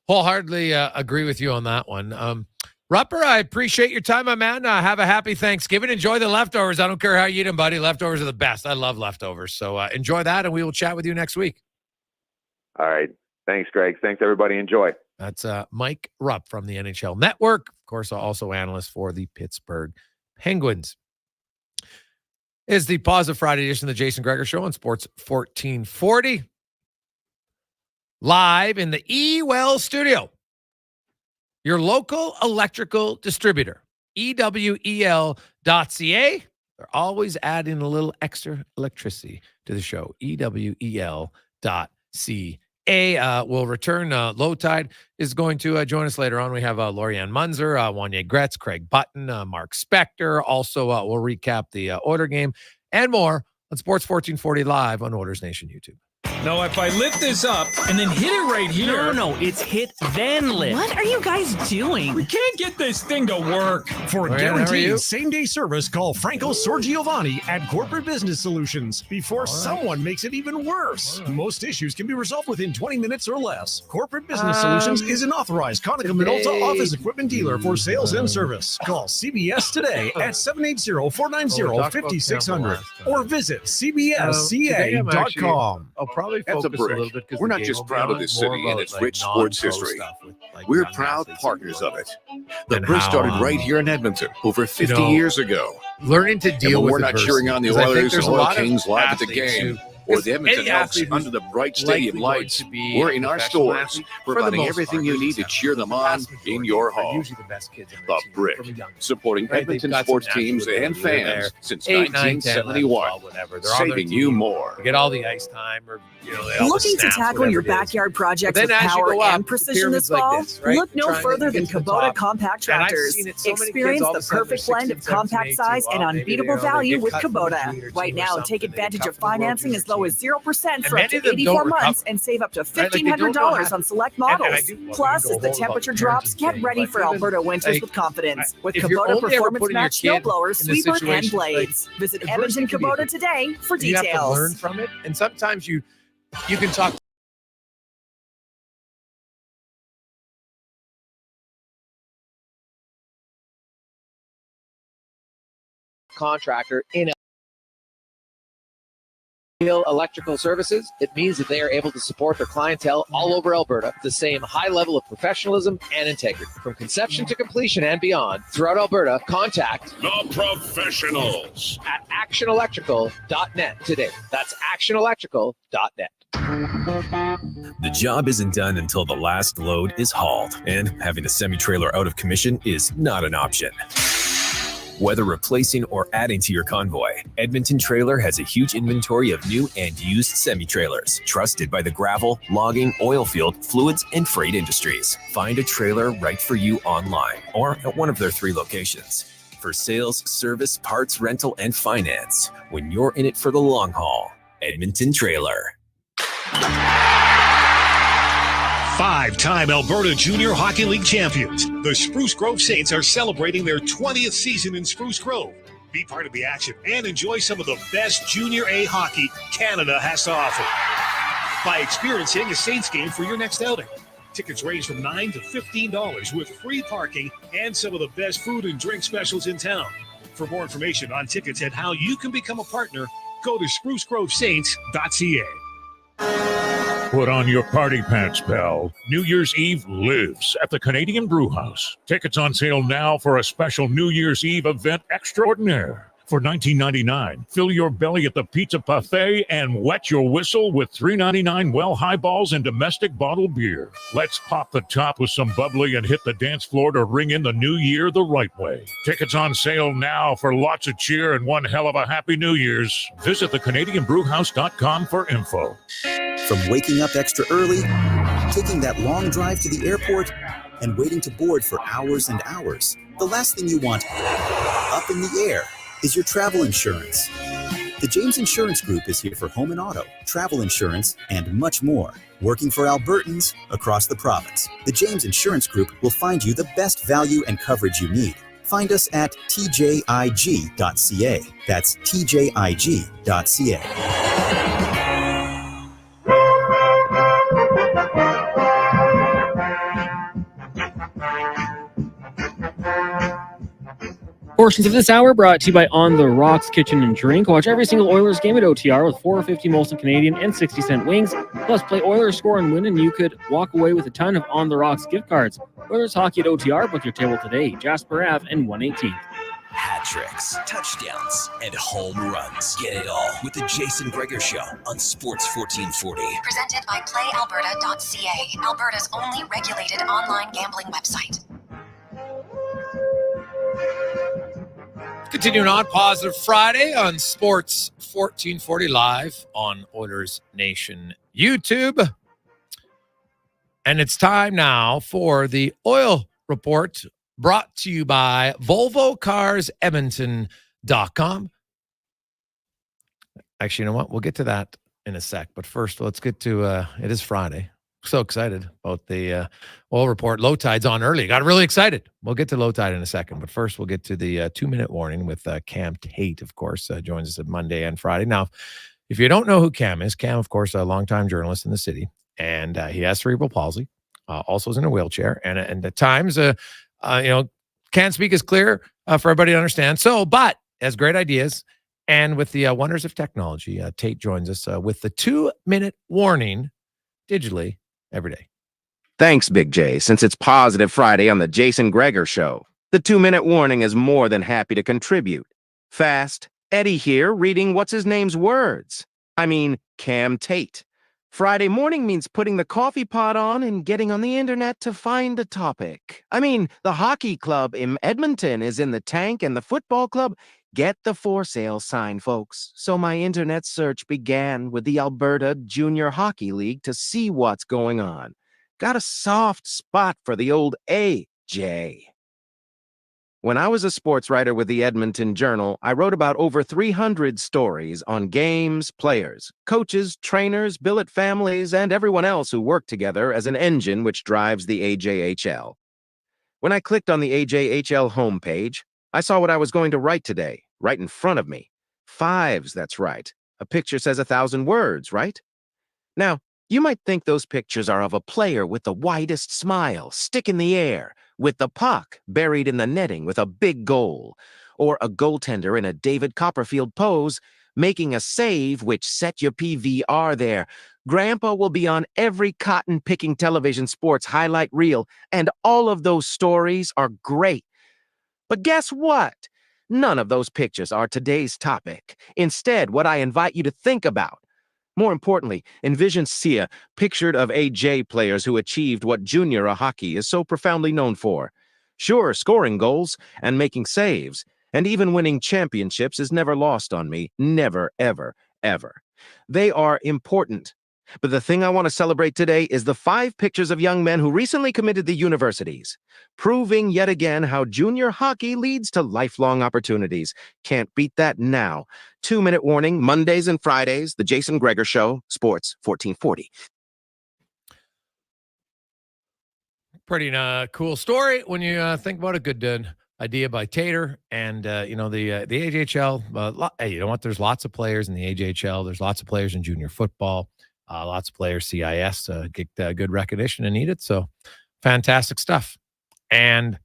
wholeheartedly agree with you on that one. Rupper, I appreciate your time, my man. Have a happy Thanksgiving. Enjoy the leftovers. I don't care how you eat them, buddy. Leftovers are the best. I love leftovers. So enjoy that, and we will chat with you next week. All right. Thanks, Greg. Thanks, everybody. Enjoy. That's Mike Rupp from the NHL Network. Of course, also analyst for the Pittsburgh Penguins. Is the Positive Friday edition of the Jason Gregor Show on Sports 1440. Live in the E-Well studio. Your local electrical distributor, ewel.ca. They're always adding a little extra electricity to the show, ewel.ca. Will return. Low Tide is going to join us later on. We have Laurianne Munzer, Wanye Gretz, Craig Button, Mark Spectre. Also, we'll recap the Order game and more on Sports 1440 live on Orders Nation YouTube. No, if I lift this up and then hit it right here. No, it's hit, then lift. What are you guys doing? We can't get this thing to work. For guaranteed same-day service, call Franco Sorgiovanni at Corporate Business Solutions before someone makes it even worse. Most issues can be resolved within 20 minutes or less. Corporate Business Solutions is an authorized Konica Minolta office equipment dealer for sales and service. Call CBS today at 780-490-5600 or visit cbsca.com. I'll probably At the Brick, we're not just proud of this city and its rich sports history. We're proud partners of it. The Brick started right here in Edmonton over 50 years ago. Learning to deal with we're not cheering on the Oilers or Oil Kings live at the game. Or the Edmonton Elks under the bright stadium lights. We're in our stores, providing everything you need to cheer them on in your home. The Brick, supporting Edmonton sports teams and fans since 1971, saving you more. Get all the ice time, or looking to tackle your backyard projects with power and precision this fall? Look no further than Kubota compact tractors. Experience the perfect blend of compact size and unbeatable value with Kubota. Right now, take advantage of financing as low as 0% for up to 84 months and save up to $1,500 on select models. Plus, as the temperature drops, get ready for Alberta winters with confidence with Kubota Performance Match snowblowers, sweeper, and blades. Visit Edmonton Kubota today for details. You have to learn from it, and sometimes you can talk. Contractor in electrical services. It means that they are able to support their clientele all over Alberta with the same high level of professionalism and integrity. From conception to completion and beyond, throughout Alberta, contact the professionals at actionelectrical.net today. That's actionelectrical.net. The job isn't done until the last load is hauled, and having a semi-trailer out of commission is not an option. Whether replacing or adding to your convoy, Edmonton Trailer has a huge inventory of new and used semi-trailers, trusted by the gravel, logging, oil field, fluids, and freight industries. Find a trailer right for you online or at one of their 3 locations. For sales, service, parts, rental, and finance, when you're in it for the long haul, Edmonton Trailer. 5-time Alberta Junior Hockey League champions, the Spruce Grove Saints are celebrating their 20th season in Spruce Grove. Be part of the action and enjoy some of the best Junior A hockey Canada has to offer by experiencing a Saints game for your next outing. Tickets range from $9 to $15 with free parking and some of the best food and drink specials in town. For more information on tickets and how you can become a partner, go to sprucegrovesaints.ca. Put on your party pants, pal. New Year's Eve lives at the Canadian Brewhouse. Tickets on sale now for a special New Year's Eve event extraordinaire. For $19.99, fill your belly at the pizza buffet and wet your whistle with $3.99 well highballs and domestic bottled beer. Let's pop the top with some bubbly and hit the dance floor to ring in the new year the right way. Tickets on sale now for lots of cheer and one hell of a happy New Year's. Visit thecanadianbrewhouse.com for info. From waking up extra early, taking that long drive to the airport, and waiting to board for hours and hours, the last thing you want up in the air is your travel insurance. The James Insurance Group is here for home and auto, travel insurance, and much more. Working for Albertans across the province, the James Insurance Group will find you the best value and coverage you need. Find us at tjig.ca. That's tjig.ca. Portions of this hour brought to you by On the Rocks Kitchen and Drink. Watch every single Oilers game at OTR with $4.50 Molson Canadian and 60-cent wings. Plus, play Oilers, score, and win, and you could walk away with a ton of On the Rocks gift cards. Oilers hockey at OTR. Book your table today. Jasper Ave and 118th. Hat tricks, touchdowns, and home runs. Get it all with the Jason Gregor Show on Sports 1440. Presented by PlayAlberta.ca, Alberta's only regulated online gambling website. Continuing on, Positive Friday on Sports 1440 live on Oilers Nation YouTube. And it's time now for the Oil Report, brought to you by VolvoCarsEdmonton.com. Actually, you know what? We'll get to that in a sec. But first, let's get to, it is Friday. So excited about the Oil Report. Low tide's on early. Got really excited. We'll get to low tide in a second. But first, we'll get to the 2-minute warning with Cam Tate, of course, joins us at Monday and Friday. Now, if you don't know who Cam is, Cam, of course, a longtime journalist in the city. And he has cerebral palsy, also is in a wheelchair. And at times, can't speak as clear for everybody to understand. So, but has great ideas. And with the wonders of technology, Tate joins us with the 2-minute warning digitally every day. Thanks, Big J. Since it's Positive Friday on the Jason Gregor Show, the 2-minute warning is more than happy to contribute. Fast, Eddie here reading what's-his-name's words. I mean, Cam Tate. Friday morning means putting the coffee pot on and getting on the internet to find a topic. I mean, the hockey club in Edmonton is in the tank and the football club. Get the for sale sign, folks. So my internet search began with the Alberta Junior Hockey League to see what's going on. Got a soft spot for the old AJ. When I was a sports writer with the Edmonton Journal, I wrote about over 300 stories on games, players, coaches, trainers, billet families, and everyone else who worked together as an engine which drives the AJHL. When I clicked on the AJHL homepage, I saw what I was going to write today, right in front of me. 5s, that's right. A picture says 1,000 words, right? Now, you might think those pictures are of a player with the widest smile, stick in the air, with the puck buried in the netting with a big goal, or a goaltender in a David Copperfield pose, making a save which set your PVR there. Grandpa will be on every cotton-picking television sports highlight reel, and all of those stories are great. But guess what? None of those pictures are today's topic. Instead, what I invite you to think about. More importantly, envision Sia, pictured of AJ players who achieved what junior hockey is so profoundly known for. Sure, scoring goals and making saves, and even winning championships is never lost on me. Never, ever, ever. They are important. But the thing I want to celebrate today is the 5 pictures of young men who recently committed to universities, proving yet again how junior hockey leads to lifelong opportunities. Can't beat that now. 2-minute warning, Mondays and Fridays, The Jason Gregor Show, Sports 1440. Pretty cool story when you think about a good idea by Tater. And, the AJHL, hey, you know what? There's lots of players in the AJHL. There's lots of players in junior football. Lots of players, CIS, get good recognition and need it. So fantastic stuff. And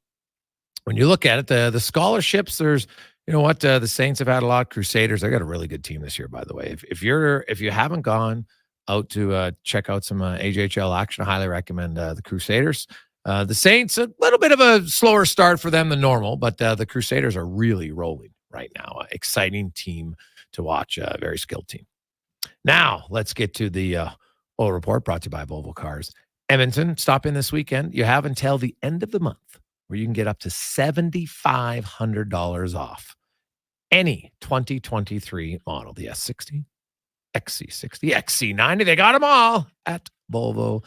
when you look at it, the scholarships, there's, the Saints have had a lot. Crusaders, they got a really good team this year, by the way. If you haven't gone out to check out some AJHL action, I highly recommend the Crusaders. The Saints, a little bit of a slower start for them than normal, but the Crusaders are really rolling right now. Exciting team to watch, a very skilled team. Now, let's get to the Oil Report, brought to you by Volvo Cars. Edmonton, stop in this weekend. You have until the end of the month where you can get up to $7,500 off any 2023 model. The S60, XC60, XC90. They got them all at Volvo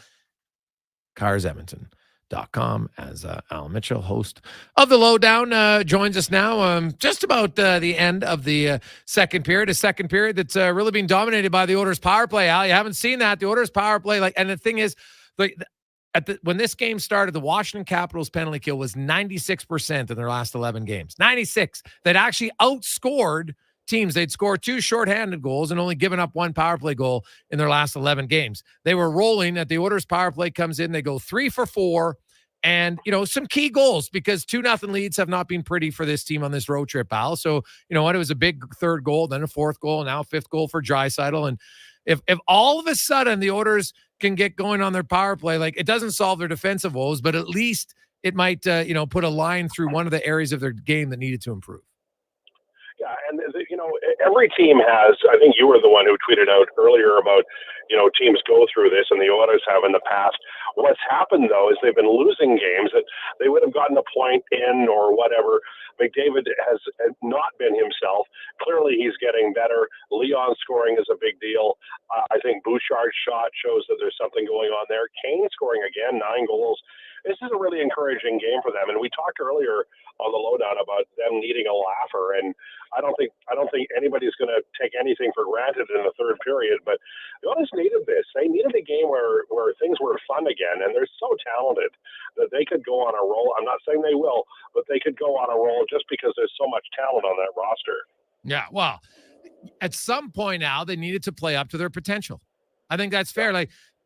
Cars Edmonton. .com as Al Mitchell, host of The Lowdown, joins us now. Just about the end of the second period, a second period that's really been dominated by the Oilers' power play. Al, you haven't seen that. The Oilers' power play, and the thing is, when this game started, the Washington Capitals penalty kill was 96% in their last 11 games. 96. They'd actually outscored teams. They'd scored 2 shorthanded goals and only given up 1 power play goal in their last 11 games. They were rolling. At the Oilers' power play comes in, they go 3 for 4, and some key goals, because 2-0 leads have not been pretty for this team on this road trip, Al. So it was a big third goal, then a fourth goal, now 5th goal for Draisaitl. And if all of a sudden the Oilers can get going on their power play, it doesn't solve their defensive woes, but at least it might put a line through one of the areas of their game that needed to improve. Yeah, and every team has. I think you were the one who tweeted out earlier about teams go through this, and the Oilers have in the past. What's happened though is they've been losing games that they would have gotten a point in or whatever. McDavid has not been himself. Clearly, he's getting better. Leon scoring is a big deal. I think Bouchard's shot shows that there's something going on there. Kane scoring again, 9 goals. This is a really encouraging game for them. And we talked earlier on the Lowdown about them needing a laugher, and I don't think anybody's going to take anything for granted in the third period. But the Oilers needed this. They needed a game where things were fun again, and they're so talented that they could go on a roll. I'm not saying they will, but they could go on a roll just because there's so much talent on that roster. Yeah, well, at some point now they needed to play up to their potential. I think that's fair.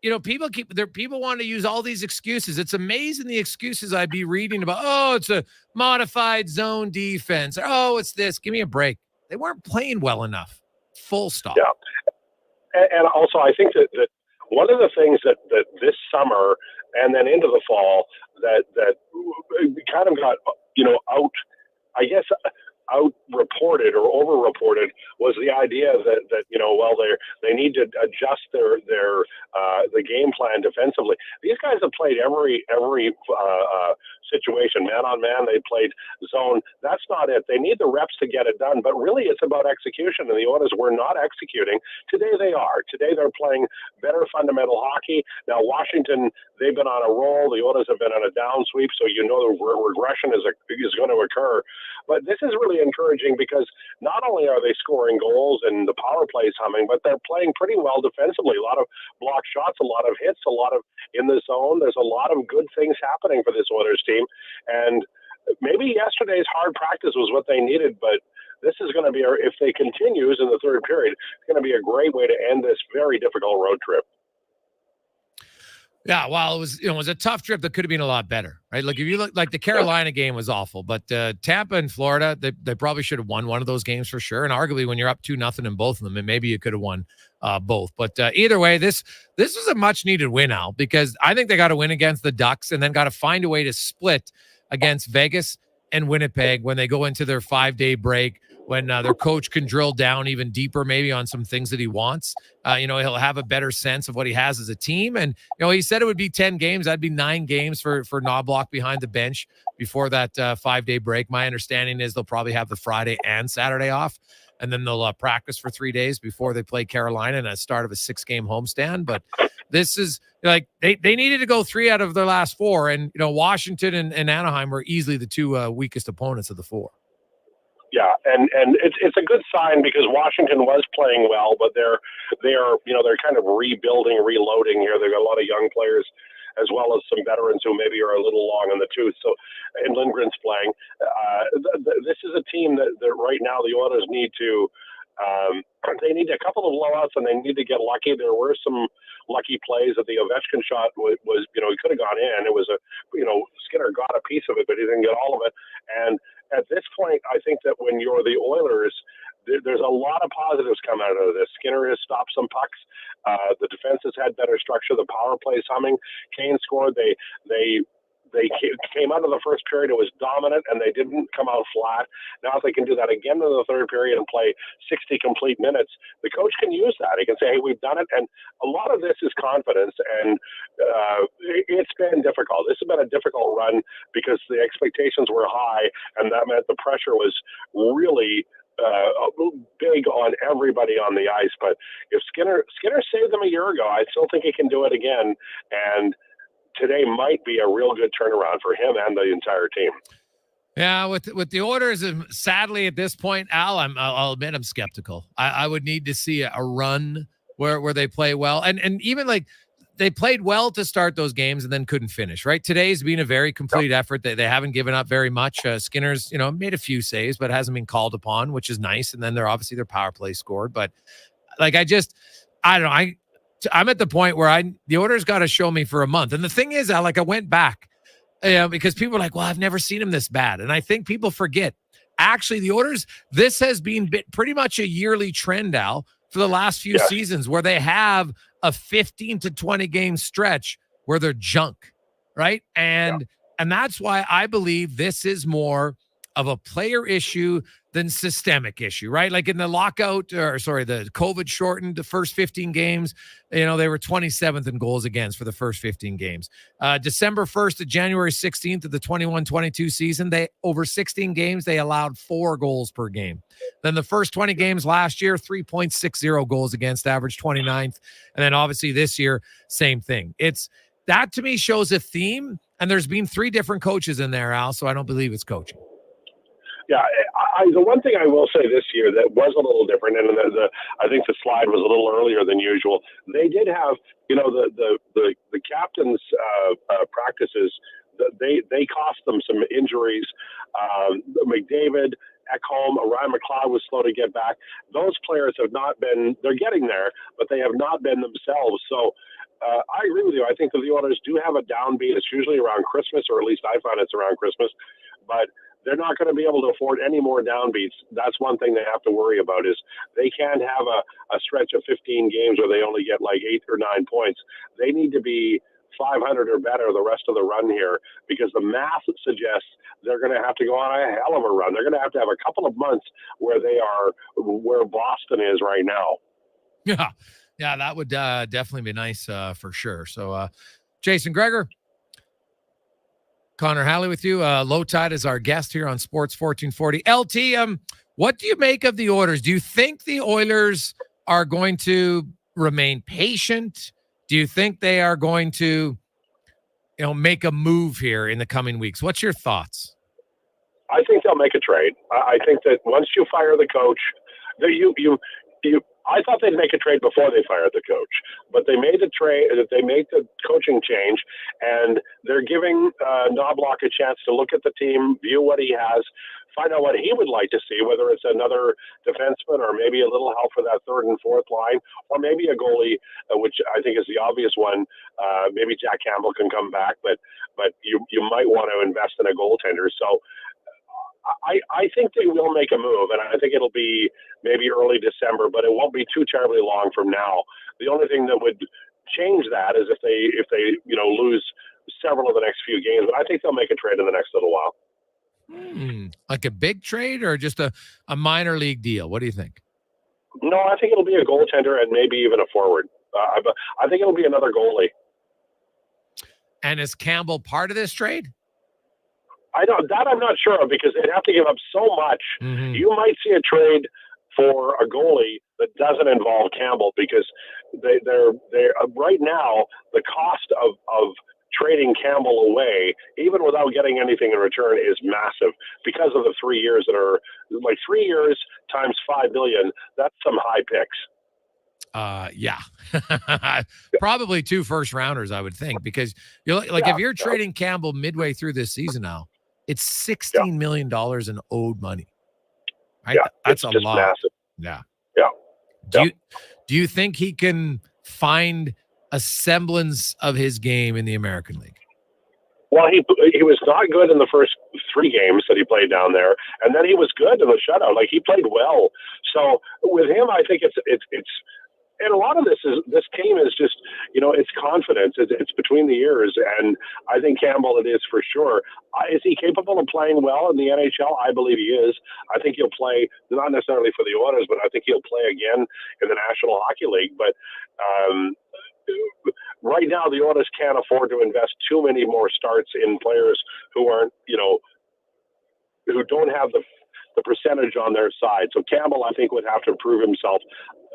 People want to use all these excuses. It's amazing the excuses I'd be reading about. Oh, it's a modified zone defense. Oh, it's this. Give me a break. They weren't playing well enough. Full stop. Yeah. And also, I think that one of the things that this summer and then into the fall that kind of got out-reported or over-reported was the idea that they need to adjust their the game plan defensively. These guys have played every situation, man on man. They played zone. That's not it. They need the reps to get it done, but really it's about execution, and the Oilers were not executing. Today they are. Today they're playing better fundamental hockey. Now Washington, they've been on a roll. The Oilers have been on a down sweep, so the regression is going to occur. But this is really encouraging because not only are they scoring goals and the power play's humming, but they're playing pretty well defensively. A lot of block shots, a lot of hits, a lot of in the zone. There's a lot of good things happening for this Oilers team. And maybe yesterday's hard practice was what they needed, but this is going to be, if they continues in the third period, it's going to be a great way to end this very difficult road trip. Yeah, well, it was a tough trip that could have been a lot better, right? If you look, the Carolina game was awful, but Tampa and Florida, they probably should have won one of those games for sure. And arguably, when you're up 2-0 in both of them, and maybe you could have won both. But either way, this was a much needed win, Al, because I think they got to win against the Ducks and then got to find a way to split against Vegas and Winnipeg when they go into their 5-day break, when their coach can drill down even deeper, maybe on some things that he wants. He'll have a better sense of what he has as a team. And, he said it would be 10 games. That'd be 9 games for Knobloch behind the bench before that 5-day break. My understanding is they'll probably have the Friday and Saturday off, and then they'll practice for 3 days before they play Carolina in a start of a 6-game homestand. But this is they needed to go 3 out of their last 4. And, Washington and Anaheim were easily the 2 weakest opponents of the 4. Yeah, and it's a good sign because Washington was playing well, but they're kind of rebuilding, reloading here. They've got a lot of young players as well as some veterans who maybe are a little long in the tooth. So, and Lindgren's playing. This is a team that right now the Oilers need to. They need a couple of blowouts and they need to get lucky. There were some lucky plays that the Ovechkin shot was he could have gone in. It was Skinner got a piece of it, but he didn't get all of it. And at this point, I think that when you're the Oilers, there's a lot of positives coming out of this. Skinner has stopped some pucks. The defense has had better structure. The power play's humming. Kane scored. They came out of the first period. It was dominant, and they didn't come out flat. Now, if they can do that again in the third period and play 60 complete minutes, the coach can use that. He can say, hey, we've done it. And a lot of this is confidence, and it's been difficult. This has been a difficult run because the expectations were high, and that meant the pressure was really big on everybody on the ice. But if Skinner saved them a year ago, I still think he can do it again. And today might be a real good turnaround for him and the entire team. Yeah, with the Oilers, sadly at this point, Al, I'll admit I'm skeptical. I would need to see a run where they play well, and even like they played well to start those games and then couldn't finish. Right, today's been a very complete effort. They haven't given up very much. Skinner's made a few saves, but hasn't been called upon, which is nice. And then they're obviously their power play scored, but like I don't know. I'm at the point where the Oilers got to show me for a month. And the thing is, I went back. Because people are like, well, I've never seen him this bad. And I think people forget. Actually, the Oilers, this has been pretty much a yearly trend, Al, for the last few seasons where they have a 15 to 20 game stretch where they're junk, right? And that's why I believe this is more of a player issue than systemic issue, right? Like in the the COVID shortened the first 15 games, they were 27th in goals against for the first 15 games. December 1st to January 16th of the 21-22 season, over 16 games, they allowed 4 goals per game. Then the first 20 games last year, 3.60 goals against, average 29th. And then obviously this year, same thing. That to me shows a theme, and there's been 3 different coaches in there, Al, so I don't believe it's coaching. Yeah, the one thing I will say this year that was a little different, and I think the slide was a little earlier than usual. They did have, the captains' practices. They cost them some injuries. McDavid, Ekholm, Ryan McLeod was slow to get back. Those players have not been. They're getting there, but they have not been themselves. So. I agree with you. I think that the Oilers do have a downbeat. It's usually around Christmas, or at least I find it's around Christmas. But they're not going to be able to afford any more downbeats. That's one thing they have to worry about is they can't have a stretch of 15 games where they only get like 8 or 9 points. They need to be 500 or better the rest of the run here, because the math suggests they're going to have to go on a hell of a run. They're going to have a couple of months where they are where Boston is right now. Yeah, that would definitely be nice for sure. So, Jason Gregor, Connor Halley with you. Low Tide is our guest here on Sports 1440. LT, what do you make of the Oilers? Do you think the Oilers are going to remain patient? Do you think they are going to, make a move here in the coming weeks? What's your thoughts? I think they'll make a trade. I think that once you fire the coach, I thought they'd make a trade before they fired the coach, but they made the trade. They made the coaching change, and they're giving Knobloch a chance to look at the team, view what he has, find out what he would like to see, whether it's another defenseman or maybe a little help for that third and fourth line, or maybe a goalie, which I think is the obvious one. Maybe Jack Campbell can come back, but you might want to invest in a goaltender. So. I think they will make a move, and I think it'll be maybe early December, but it won't be too terribly long from now. The only thing that would change that is if they lose several of the next few games, but I think they'll make a trade in the next little while. Like a big trade or just a minor league deal? What do you think? No, I think it'll be a goaltender and maybe even a forward. I think it'll be another goalie. And is Campbell part of this trade? I'm not sure of, because they'd have to give up so much. Mm-hmm. You might see a trade for a goalie that doesn't involve Campbell, because they're right now the cost of trading Campbell away, even without getting anything in return, is massive because of the 3 years that are like 3 years times $5 billion. That's some high picks. Probably 2 first rounders, I would think, because if you're trading Campbell midway through this season now, it's $16 million in owed money. Right? Yeah, that's a lot. Massive. Yeah. Do you think he can find a semblance of his game in the American League? Well, he was not good in the first 3 games that he played down there, and then he was good in the shutout. Like, he played well. So with him, I think it's and a lot of this team is just, it's confidence. It's between the ears, and I think Campbell it is for sure. Is he capable of playing well in the NHL? I believe he is. I think he'll play, not necessarily for the Oilers, but I think he'll play again in the National Hockey League. But right now, the Oilers can't afford to invest too many more starts in players who aren't, who don't have the percentage on their side. So Campbell, I think, would have to prove himself.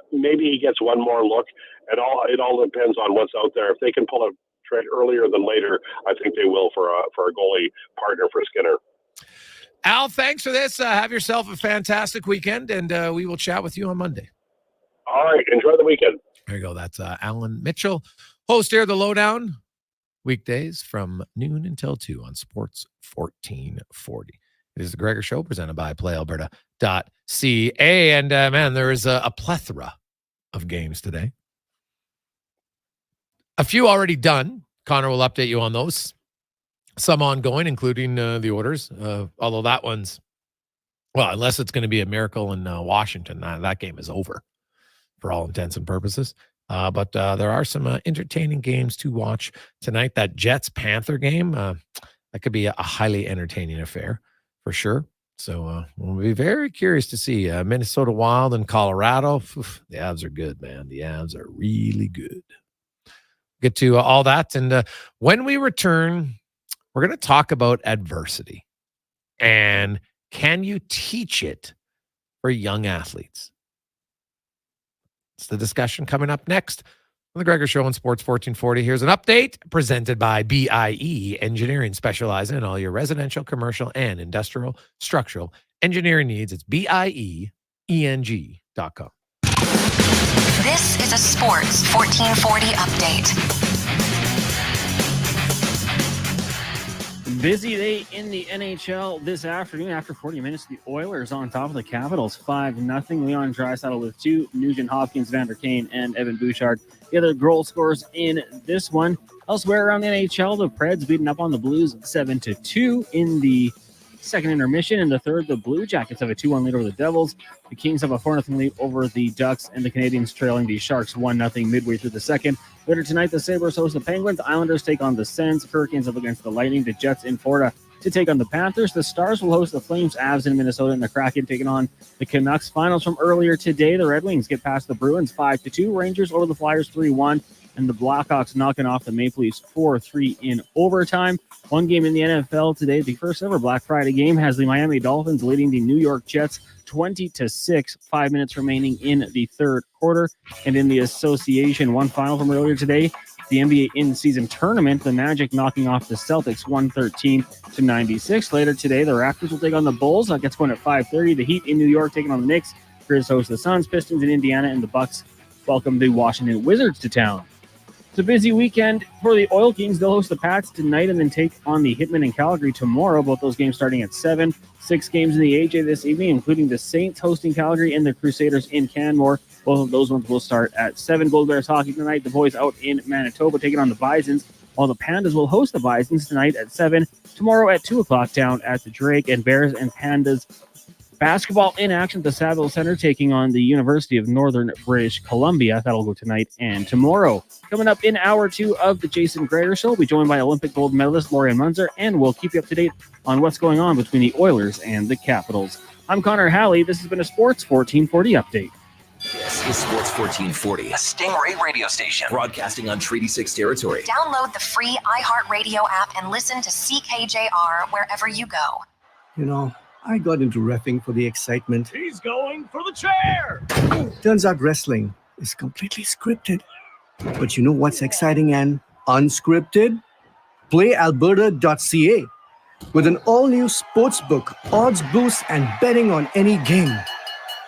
Maybe he gets one more look, and it all depends on what's out there. If they can pull a trade earlier than later. I think they will for a goalie partner for Skinner. Al, thanks for this. Have yourself a fantastic weekend, and we will chat with you on Monday. All right. Enjoy the weekend. There you go. That's Alan Mitchell, host here of The Lowdown, weekdays from noon until 2 on Sports 1440. It is the Gregor Show presented by PlayAlberta.ca. And, man, there is a plethora of games today. A few already done. Connor will update you on those. Some ongoing, including the orders. Although that one's, well, unless it's going to be a miracle in Washington, that game is over for all intents and purposes. But there are some entertaining games to watch tonight. That Jets-Panther game, that could be a highly entertaining affair for sure. So we'll be very curious to see Minnesota Wild and Colorado. Oof, the Avs are good, man. The Avs are really good. Get to all that. And when we return, we're going to talk about adversity. And can you teach it for young athletes? It's the discussion coming up next on the Gregor Show on Sports 1440. Here's an update presented by BIE Engineering, specializing in all your residential, commercial, and industrial structural engineering needs. It's BIEENG.com. This is a Sports 1440 update. Busy day in the NHL this afternoon. After 40 minutes, the Oilers on top of the Capitals, 5-0. Leon Draisaitl with 2. Nugent Hopkins, Vander Kane, and Evan Bouchard, the other goal scorers in this one. Elsewhere around the NHL, the Preds beating up on the Blues 7-2 in the second intermission. In the third, the Blue Jackets have a 2-1 lead over the Devils. The Kings have a 4-0 lead over the Ducks, and the Canadians trailing the Sharks 1-0 midway through the second. Later tonight, the Sabres host the Penguins. Islanders take on the Sens. Hurricanes up against the Lightning. The Jets in Florida to take on the Panthers. The Stars will host the Flames, Avs in Minnesota, and the Kraken taking on the Canucks. Finals from earlier today, the Red Wings get past the Bruins 5-2. Rangers over the Flyers 3-1. And the Blackhawks knocking off the Maple Leafs 4-3 in overtime. One game in the NFL today, the first ever Black Friday game, has the Miami Dolphins leading the New York Jets 20-6. 5 minutes remaining in the third quarter. And in the association, one final from earlier today, the NBA in-season tournament, the Magic knocking off the Celtics 113-96. Later today, the Raptors will take on the Bulls. That gets going at 5:30. The Heat in New York taking on the Knicks. Grizz host the Suns. Pistons in Indiana, and the Bucks welcome the Washington Wizards to town. It's a busy weekend for the Oil Kings. They'll host the Pats tonight and then take on the Hitmen in Calgary tomorrow. Both those games starting at 7. 6 games in the AJ this evening, including the Saints hosting Calgary and the Crusaders in Canmore. Both of those ones will start at 7. Gold Bears hockey tonight. The boys out in Manitoba taking on the Bisons, while the Pandas will host the Bisons tonight at 7. Tomorrow at 2 o'clock down at the Drake. And Bears and Pandas basketball in action at the Saville Center, taking on the University of Northern British Columbia. That'll go tonight and tomorrow. Coming up in hour 2 of the Jason Gregor Show, we'll be joined by Olympic gold medalist Laurianne Munzer, and we'll keep you up to date on what's going on between the Oilers and the Capitals. I'm Connor Halley. This has been a Sports 1440 update. This is Sports 1440, a Stingray radio station broadcasting on Treaty 6 territory. Download the free iHeartRadio app and listen to CKJR wherever you go. You know, I got into reffing for the excitement. He's going for the chair! Turns out wrestling is completely scripted. But you know what's exciting and unscripted? PlayAlberta.ca. With an all-new sportsbook, odds boosts, and betting on any game.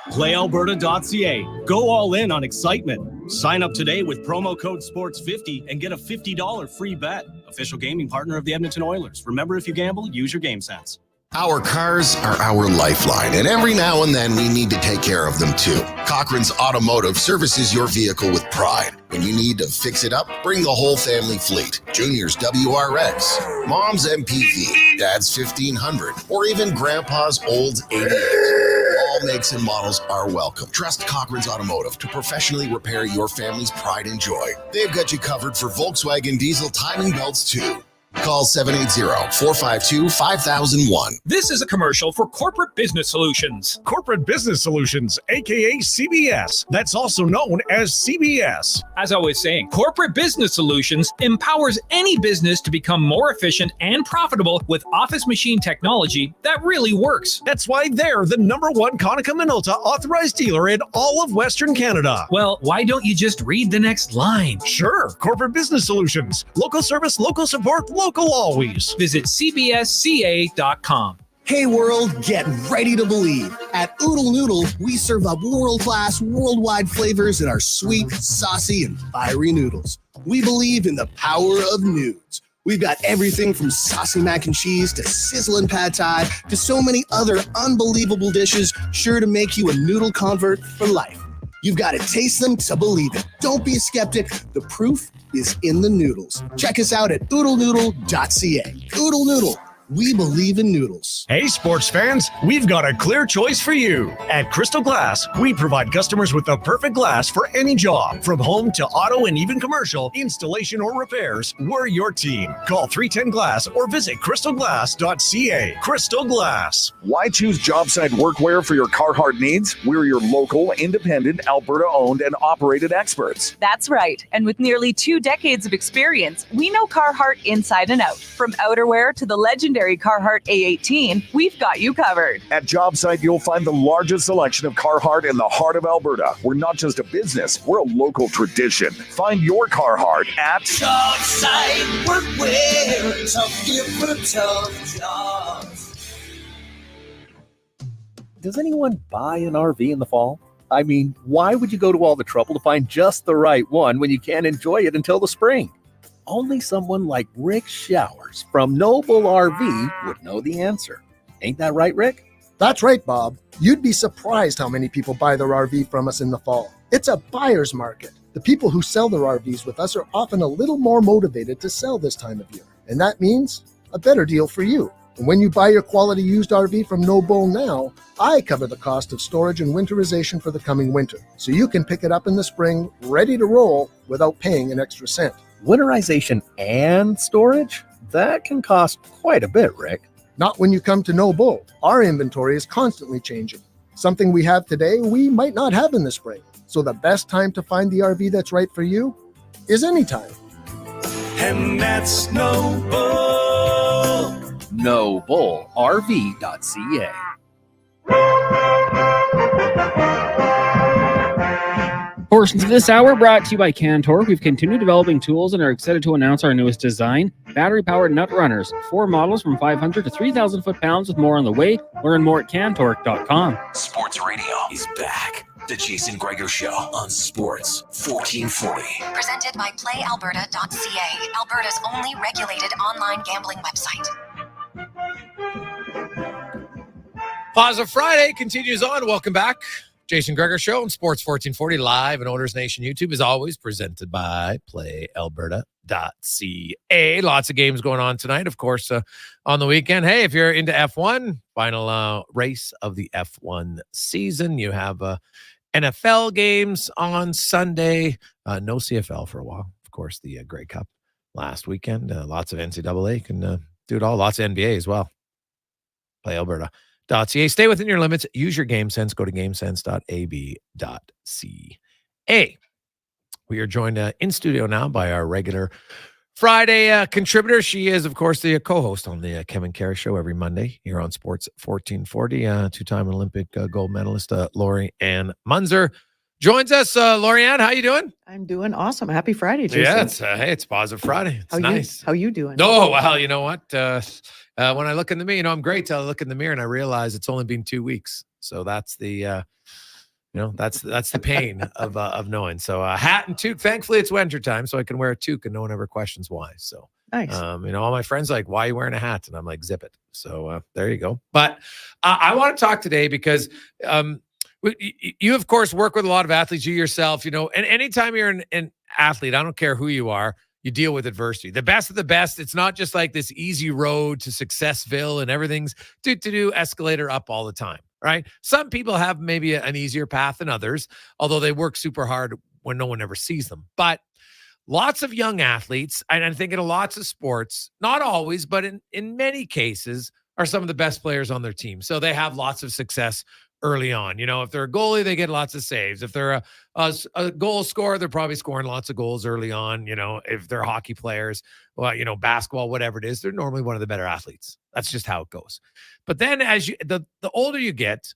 PlayAlberta.ca. Go all in on excitement. Sign up today with promo code SPORTS50 and get a $50 free bet. Official gaming partner of the Edmonton Oilers. Remember, if you gamble, use your game sense. Our cars are our lifeline, and every now and then we need to take care of them too. Cochran's Automotive services your vehicle with pride. When you need to fix it up, bring the whole family fleet. Junior's WRX, Mom's MPV, Dad's 1500, or even Grandpa's old 88. All makes and models are welcome. Trust Cochran's Automotive to professionally repair your family's pride and joy. They've got you covered for Volkswagen diesel timing belts too. Call 780-452-5001. This is a commercial for Corporate Business Solutions. Corporate Business Solutions, aka CBS. That's also known as CBS. As I was saying, Corporate Business Solutions empowers any business to become more efficient and profitable with office machine technology that really works. That's why they're the #1 Konica Minolta authorized dealer in all of Western Canada. Well, why don't you just read the next line? Sure. Corporate Business Solutions. Local service, local support, local always. Visit cbsca.com. Hey world, get ready to believe. At Oodle Noodle, we serve up world-class, worldwide flavors in our sweet, saucy, and fiery noodles. We believe in the power of nudes. We've got everything from saucy mac and cheese to sizzling pad thai to so many other unbelievable dishes sure to make you a noodle convert for life. You've got to taste them to believe it. Don't be a skeptic. The proof is in the noodles. Check us out at oodlenoodle.ca. Oodle Noodle. We believe in noodles. Hey, sports fans, we've got a clear choice for you. At Crystal Glass, we provide customers with the perfect glass for any job. From home to auto and even commercial, installation or repairs, we're your team. Call 310 Glass or visit crystalglass.ca. Crystal Glass. Why choose Jobsite Workwear for your Carhartt needs? We're your local, independent, Alberta-owned and operated experts. That's right. And with nearly 2 decades of experience, we know Carhartt inside and out. From outerwear to the legendary Carhartt A18, we've got you covered. At Jobsite, you'll find the largest selection of Carhartt in the heart of Alberta. We're not just a business, we're a local tradition. Find your Carhartt at Jobsite Workwear. Tough gear for tough jobs. Does anyone buy an RV in the fall? I mean, why would you go to all the trouble to find just the right one when you can't enjoy it until the spring? Only someone like Rick Showers from Noble RV would know the answer. Ain't that right, Rick? That's right, Bob. You'd be surprised how many people buy their RV from us in the fall. It's a buyer's market. The people who sell their RVs with us are often a little more motivated to sell this time of year. And that means a better deal for you. And when you buy your quality used RV from Noble now, I cover the cost of storage and winterization for the coming winter. So you can pick it up in the spring, ready to roll without paying an extra cent. Winterization and storage? That can cost quite a bit, Rick. Not when you come to No Bull. Our inventory is constantly changing. Something we have today, we might not have in the spring. So the best time to find the RV that's right for you is anytime. And that's No Bull. NoBullRV.ca. Portions of this hour brought to you by Cantor. We've continued developing tools and are excited to announce our newest design, battery-powered nut runners. 4 models from 500 to 3,000 foot-pounds with more on the way. Learn more at cantor.com. Sports Radio is back. The Jason Gregor Show on Sports 1440. Presented by PlayAlberta.ca, Alberta's only regulated online gambling website. Positive Friday continues on. Welcome back. Jason Gregor Show on Sports 1440 live on Owners Nation YouTube, as always, presented by PlayAlberta.ca. Lots of games going on tonight, of course, on the weekend. Hey, if you're into F1, final race of the F1 season, you have NFL games on Sunday. No CFL for a while. Of course, the Grey Cup last weekend. Lots of NCAA. Can do it all. Lots of NBA as well. PlayAlberta.ca. Stay within your limits. Use your game sense. Go to gamesense.ab.ca. We are joined in studio now by our regular Friday contributor. She is, of course, the co-host on the Kevin Kara Show every Monday here on Sports 1440. Two-time Olympic gold medalist Laurianne Munzer joins us. Laurianne, how you doing? I'm doing awesome. Happy Friday, Jason. Yeah, it's Positive Friday. It's nice. How you doing? Oh, well, you know what? When I look in the mirror, I'm great till I look in the mirror and I realize it's only been 2 weeks. So that's the, that's the pain of knowing. So hat and toque. Thankfully, it's winter time, so I can wear a toque and no one ever questions why. So nice. All my friends are like, why are you wearing a hat? And I'm like, zip it. So there you go. But I want to talk today because you, of course, work with a lot of athletes. You yourself, and anytime you're an athlete, I don't care who you are, you deal with adversity. The best of the best. It's not just like this easy road to Successville and everything's do escalator up all the time, right? Some people have maybe an easier path than others, although they work super hard when no one ever sees them. But lots of young athletes, and I think in lots of sports, not always, but in many cases, are some of the best players on their team. So they have lots of success early on. You know, if they're a goalie, they get lots of saves. If they're a goal scorer, they're probably scoring lots of goals early on. You know, if they're hockey players, well, you know, basketball, whatever it is, they're normally one of the better athletes. That's just how it goes. But then as the older you get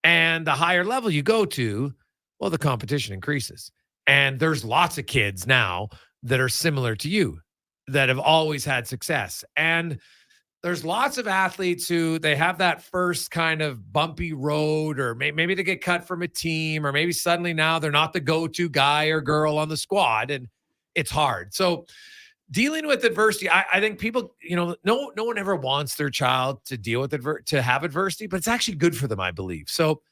and the higher level you go to, well, the competition increases. And there's lots of kids now that are similar to you that have always had success. And there's lots of athletes who they have that first kind of bumpy road, or maybe they get cut from a team, or maybe suddenly now they're not the go-to guy or girl on the squad, and it's hard. So dealing with adversity, I think people, you know, no one ever wants their child to deal with to have adversity, but it's actually good for them, I believe. So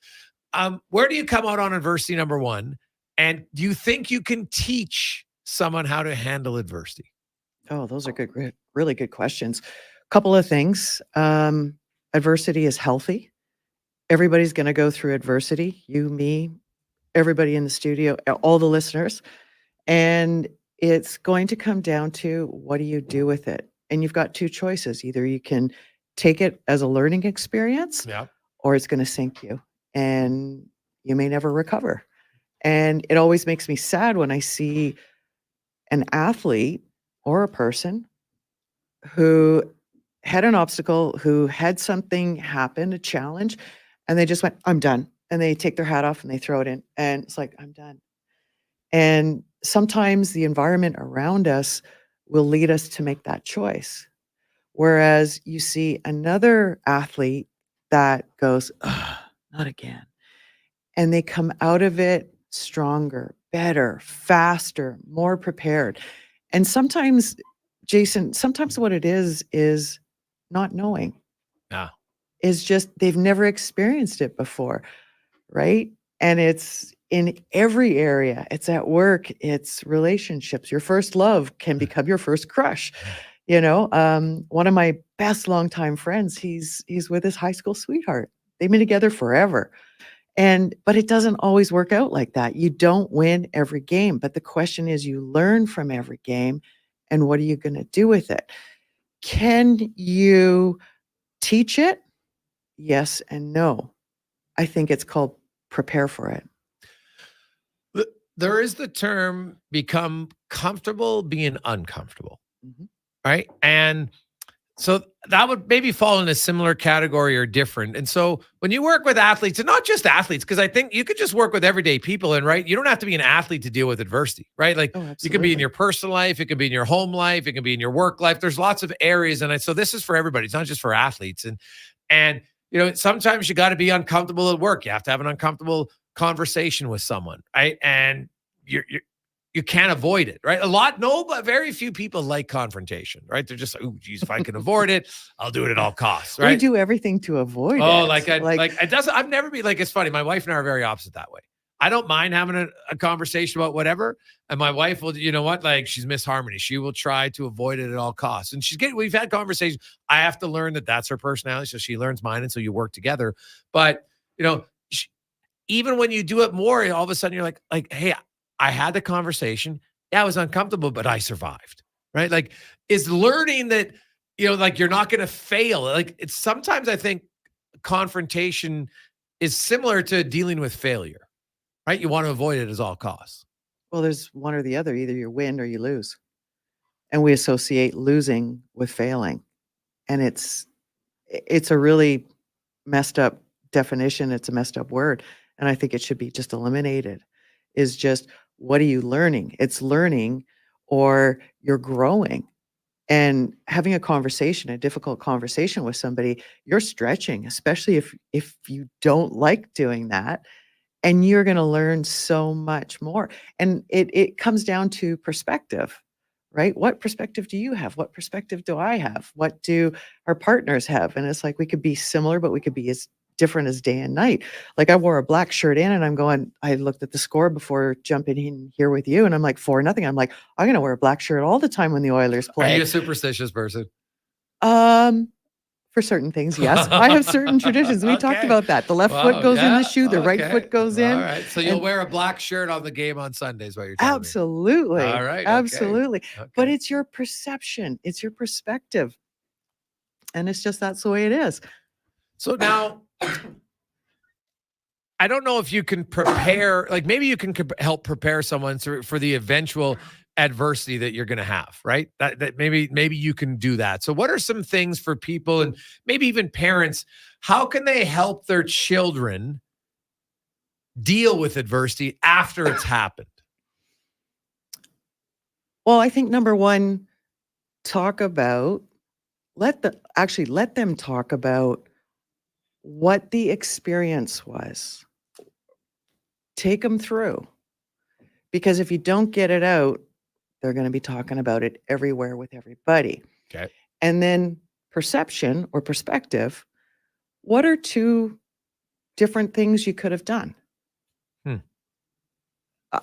where do you come out on adversity, number one? And do you think you can teach someone how to handle adversity? Oh, those are good, really good questions. Couple of things. Adversity is healthy. Everybody's going to go through adversity. You, me, everybody in the studio, all the listeners. And it's going to come down to what do you do with it? And you've got two choices. Either you can take it as a learning experience, or it's going to sink you and you may never recover. And it always makes me sad when I see an athlete or a person who had an obstacle, who had something happen, a challenge, and they just went, I'm done. And they take their hat off and they throw it in. And it's like, I'm done. And sometimes the environment around us will lead us to make that choice. Whereas you see another athlete that goes, not again. And they come out of it stronger, better, faster, more prepared. And sometimes, Jason, sometimes what it is not knowing. Yeah. Is just they've never experienced it before, right? And it's in every area. It's at work, it's relationships. Your first love can become your first crush. You know, one of my best longtime friends, he's with his high school sweetheart. They've been together forever. But it doesn't always work out like that. You don't win every game, but the question is you learn from every game, and what are you going to do with it? Can you teach it? Yes and no. I think it's called prepare for it. There is the term become comfortable being uncomfortable, right? And so that would maybe fall in a similar category or different. And so when you work with athletes, and not just athletes, because I think you could just work with everyday people, and right, you don't have to be an athlete to deal with adversity, right? Like you could be in your personal life, it could be in your home life, it could be in your work life. There's lots of areas. And so this is for everybody. It's not just for athletes. And you know, sometimes you got to be uncomfortable at work. You have to have an uncomfortable conversation with someone, right? And you can't avoid it, right? But very few people like confrontation, right? They're just like, oh, geez, if I can avoid it, I'll do it at all costs, right? We do everything to avoid it. Oh, it doesn't. I've never been like. It's funny. My wife and I are very opposite that way. I don't mind having a conversation about whatever, and my wife will. You know what? Like she's Miss Harmony. She will try to avoid it at all costs, and we've had conversations. I have to learn that that's her personality, so she learns mine, and so you work together. But you know, even when you do it more, all of a sudden you're like, hey. I had the conversation. Yeah, I was uncomfortable, but I survived, right? Like, is learning that, you know, like you're not going to fail. Like it's sometimes I think confrontation is similar to dealing with failure, right? You want to avoid it at all costs. Well, there's one or the other. Either you win or you lose. And we associate losing with failing. And it's a really messed up definition. It's a messed up word. And I think it should be just eliminated. Is just, what are you learning? It's learning, or you're growing. And having a conversation, a difficult conversation with somebody, you're stretching, especially if you don't like doing that. And you're going to learn so much more. And it comes down to perspective, right? What perspective do you have? What perspective do I have? What do our partners have? And it's like we could be similar, but we could be as different as day and night. Like I wore a black shirt in, and I looked at the score before jumping in here with you, and I'm like 4-0. I'm like, I'm going to wear a black shirt all the time when the Oilers play. Are you a superstitious person? For For certain things, yes. I have certain traditions. We talked about that. The left foot goes in the shoe, the right foot goes in. All right. So you'll wear a black shirt on the game on Sundays, what you're telling me. Absolutely. All right. Absolutely. Okay. But it's your perception. It's your perspective. And it's just, that's the way it is. So now, I don't know if you can prepare, like maybe you can help prepare someone for the eventual adversity that you're going to have, right? That maybe you can do that. So what are some things for people and maybe even parents, how can they help their children deal with adversity after it's happened? Well, I think number one, let them talk about what the experience was. Take them through. Because if you don't get it out, they're going to be talking about it everywhere with everybody. Okay. And then perception or perspective. What are 2 different things you could have done?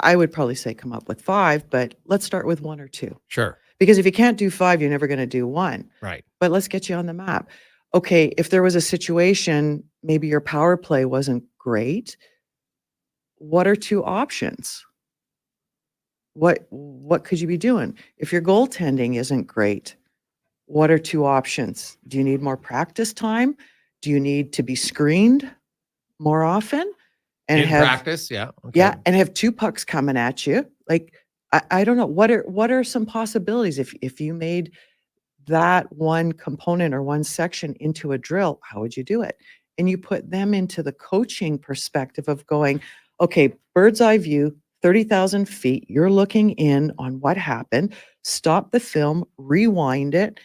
I would probably say come up with 5, but let's start with 1 or 2. Sure. Because if you can't do 5, you're never going to do 1. Right. But let's get you on the map. Okay, if there was a situation, maybe your power play wasn't great, what are 2 options? What could you be doing? If your goaltending isn't great, what are 2 options? Do you need more practice time? Do you need to be screened more often? And in practice, yeah. Okay. Yeah, and have 2 pucks coming at you. Like, I don't know. What are some possibilities if you made that one component or one section into a drill, how would you do it? And you put them into the coaching perspective of going, okay, bird's eye view, 30,000 feet, you're looking in on what happened, stop the film, rewind it,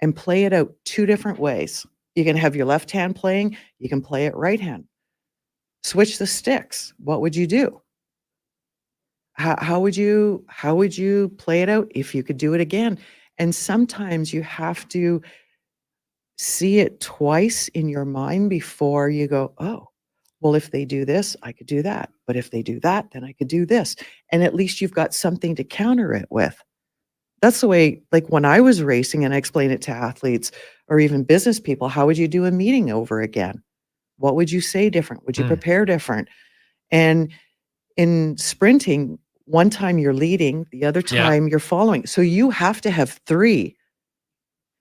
and play it out 2 different ways. You can have your left hand playing, you can play it right hand. Switch the sticks. What would you do? How would you play it out if you could do it again? And sometimes you have to see it twice in your mind before you go, oh, well, if they do this, I could do that. But if they do that, then I could do this. And at least you've got something to counter it with. That's the way, like when I was racing and I explain it to athletes or even business people, how would you do a meeting over again? What would you say different? Would you prepare different? And in sprinting, one time you're leading, the other time you're following. So you have to have 3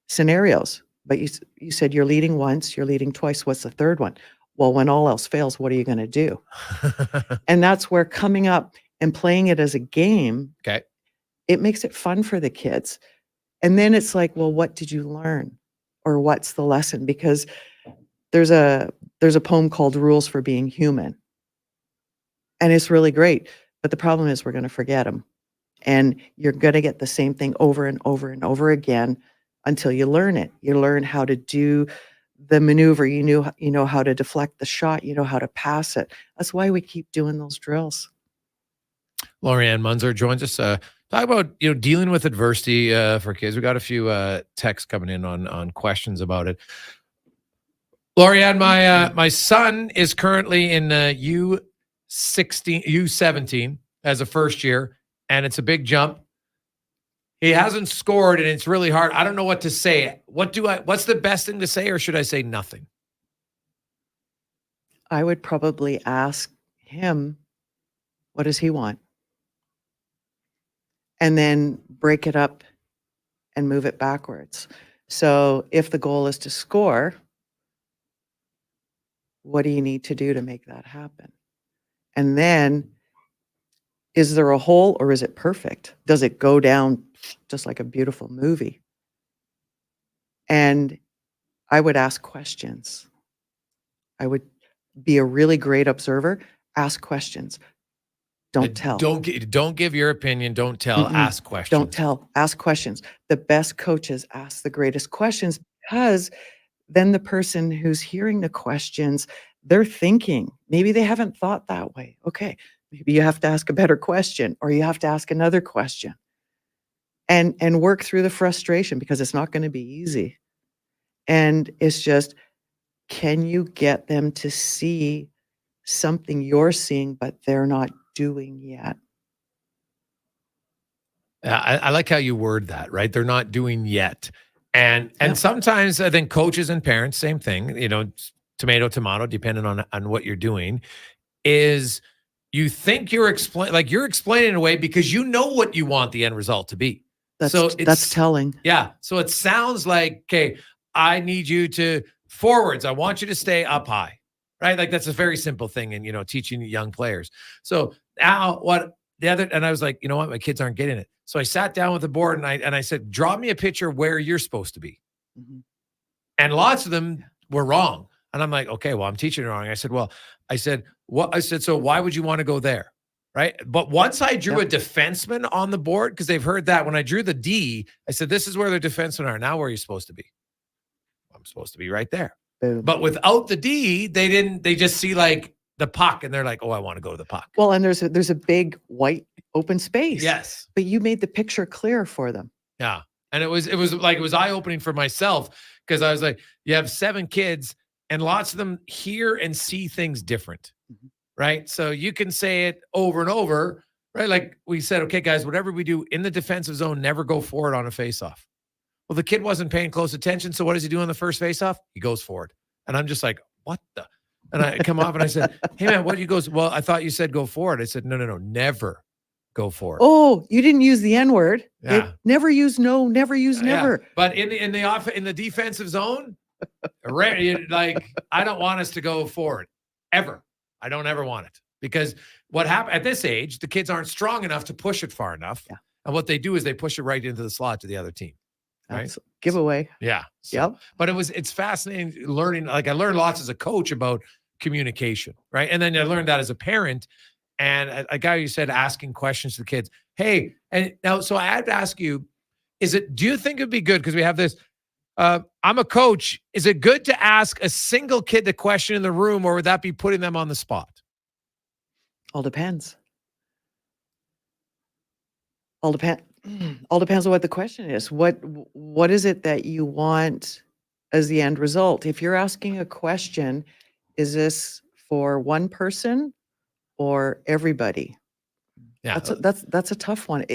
scenarios. But you said you're leading once, you're leading twice. What's the third one? Well, when all else fails, what are you going to do? And that's where coming up and playing it as a game, it makes it fun for the kids. And then it's like, well, what did you learn? Or what's the lesson? Because there's a poem called Rules for Being Human. And it's really great. But the problem is we're going to forget them. And you're going to get the same thing over and over and over again until you learn it. You learn how to do the maneuver. You know how to deflect the shot. You know how to pass it. That's why we keep doing those drills. Laurianne Munzer joins us. Talk about dealing with adversity for kids. We got a few texts coming in on questions about it. Laurianne, my son is currently in U17 as a first year, and it's a big jump. He hasn't scored, and it's really hard. I don't know what to say. What's the best thing to say, or should I say nothing? I would probably ask him, what does he want? And then break it up and move it backwards. So if the goal is to score, what do you need to do to make that happen? And then, is there a hole or is it perfect? Does it go down just like a beautiful movie? And I would ask questions. I would be a really great observer, ask questions. Don't tell. Don't give your opinion. Don't tell. Ask questions. Don't tell. Ask questions. The best coaches ask the greatest questions, because then the person who's hearing the questions, they're thinking. Maybe they haven't thought that way. Okay, maybe you have to ask a better question, or you have to ask another question, and work through the frustration, because it's not going to be easy. And it's just, can you get them to see something you're seeing, but they're not doing yet? I like how you word that, right? They're not doing yet. And sometimes I think coaches and parents, same thing, tomato, depending on what you're doing, is you think you're explaining in a way because you know what you want the end result to be. That's telling. Yeah. So it sounds like, okay, I need you to forwards. I want you to stay up high, right? Like that's a very simple thing in, teaching young players. So now and I was like, you know what? My kids aren't getting it. So I sat down with the board and I said, draw me a picture where you're supposed to be. Mm-hmm. And lots of them were wrong. And I'm like, okay, well, I'm teaching it wrong. I said, so why would you want to go there? Right. But once I drew a defenseman on the board, because they've heard that when I drew the D, I said, this is where the defensemen are. Now where are you supposed to be? I'm supposed to be right there. Boom. But without the D, they just see like the puck and they're like, oh, I want to go to the puck. Well, and there's a big white open space. Yes. But you made the picture clear for them. Yeah. And it was eye-opening for myself because I was like, you have 7 kids and lots of them hear and see things different. Mm-hmm. Right. So you can say it over and over, right? Like we said, okay, guys, whatever we do in the defensive zone, never go forward on a faceoff. Well, the kid wasn't paying close attention. So what does he do on the first faceoff? He goes forward. And I'm just like, what the? And I come off and I said, hey man, what? He goes, well, I thought you said go forward. I said, no, never go forward. Oh, you didn't use the N word. Yeah. Never use no, never use never. Yeah. But in the defensive zone, like I don't want us to go forward ever. I don't ever want it because what happened at this age, the kids aren't strong enough to push it far enough. Yeah. And what they do is they push it right into the slot to the other team. Right. Giveaway. Yeah. So, yep. But it's fascinating learning. Like I learned lots as a coach about communication. Right. And then I learned that as a parent and a guy who said asking questions to the kids. Hey, and now, so I had to ask you, do you think it'd be good? Because we have this, I'm a coach. Is it good to ask a single kid the question in the room, or would that be putting them on the spot? All depends. All depends on what the question is. What is it that you want as the end result? If you're asking a question, is this for one person or everybody? Yeah, that's a tough one.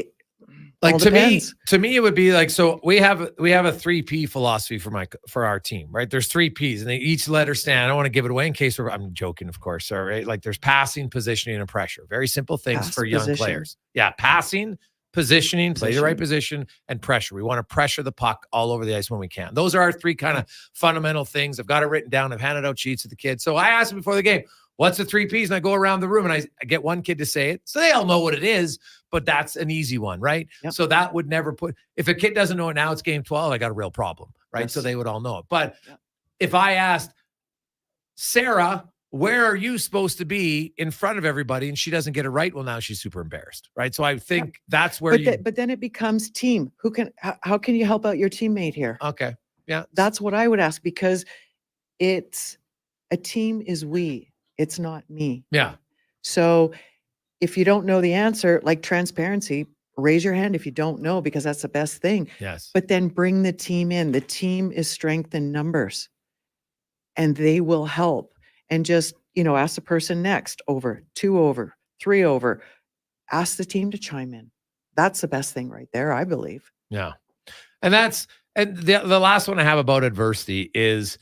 Like to me, it would be like, so we have a 3P philosophy for our team, right? There's 3 Ps and they each letter stand. I don't want to give it away in case I'm joking, of course. All right. Like there's passing, positioning, and pressure. Very simple things for young players. Yeah. Passing, positioning, play the right position, and pressure. We want to pressure the puck all over the ice when we can. Those are our 3 kind of fundamental things. I've got it written down. I've handed out sheets to the kids. So I asked them before the game, what's the 3 Ps? And I go around the room and I get one kid to say it. So they all know what it is, but that's an easy one, right? Yep. So that would never if a kid doesn't know it now, it's game 12, I got a real problem, right? Yes. So they would all know it. But if I asked Sarah, where are you supposed to be in front of everybody? And she doesn't get it right. Well, now she's super embarrassed, right? So I think that's where but then it becomes team. How can you help out your teammate here? Okay. Yeah. That's what I would ask because it's a team is we. It's not me. Yeah. So if you don't know the answer, like transparency, raise your hand if you don't know, because that's the best thing. Yes. But then bring the team in. The team is strength in numbers and they will help. And just, ask the person next, over, 2 over, 3 over. Ask the team to chime in. That's the best thing right there, I believe. Yeah. And the last one I have about adversity is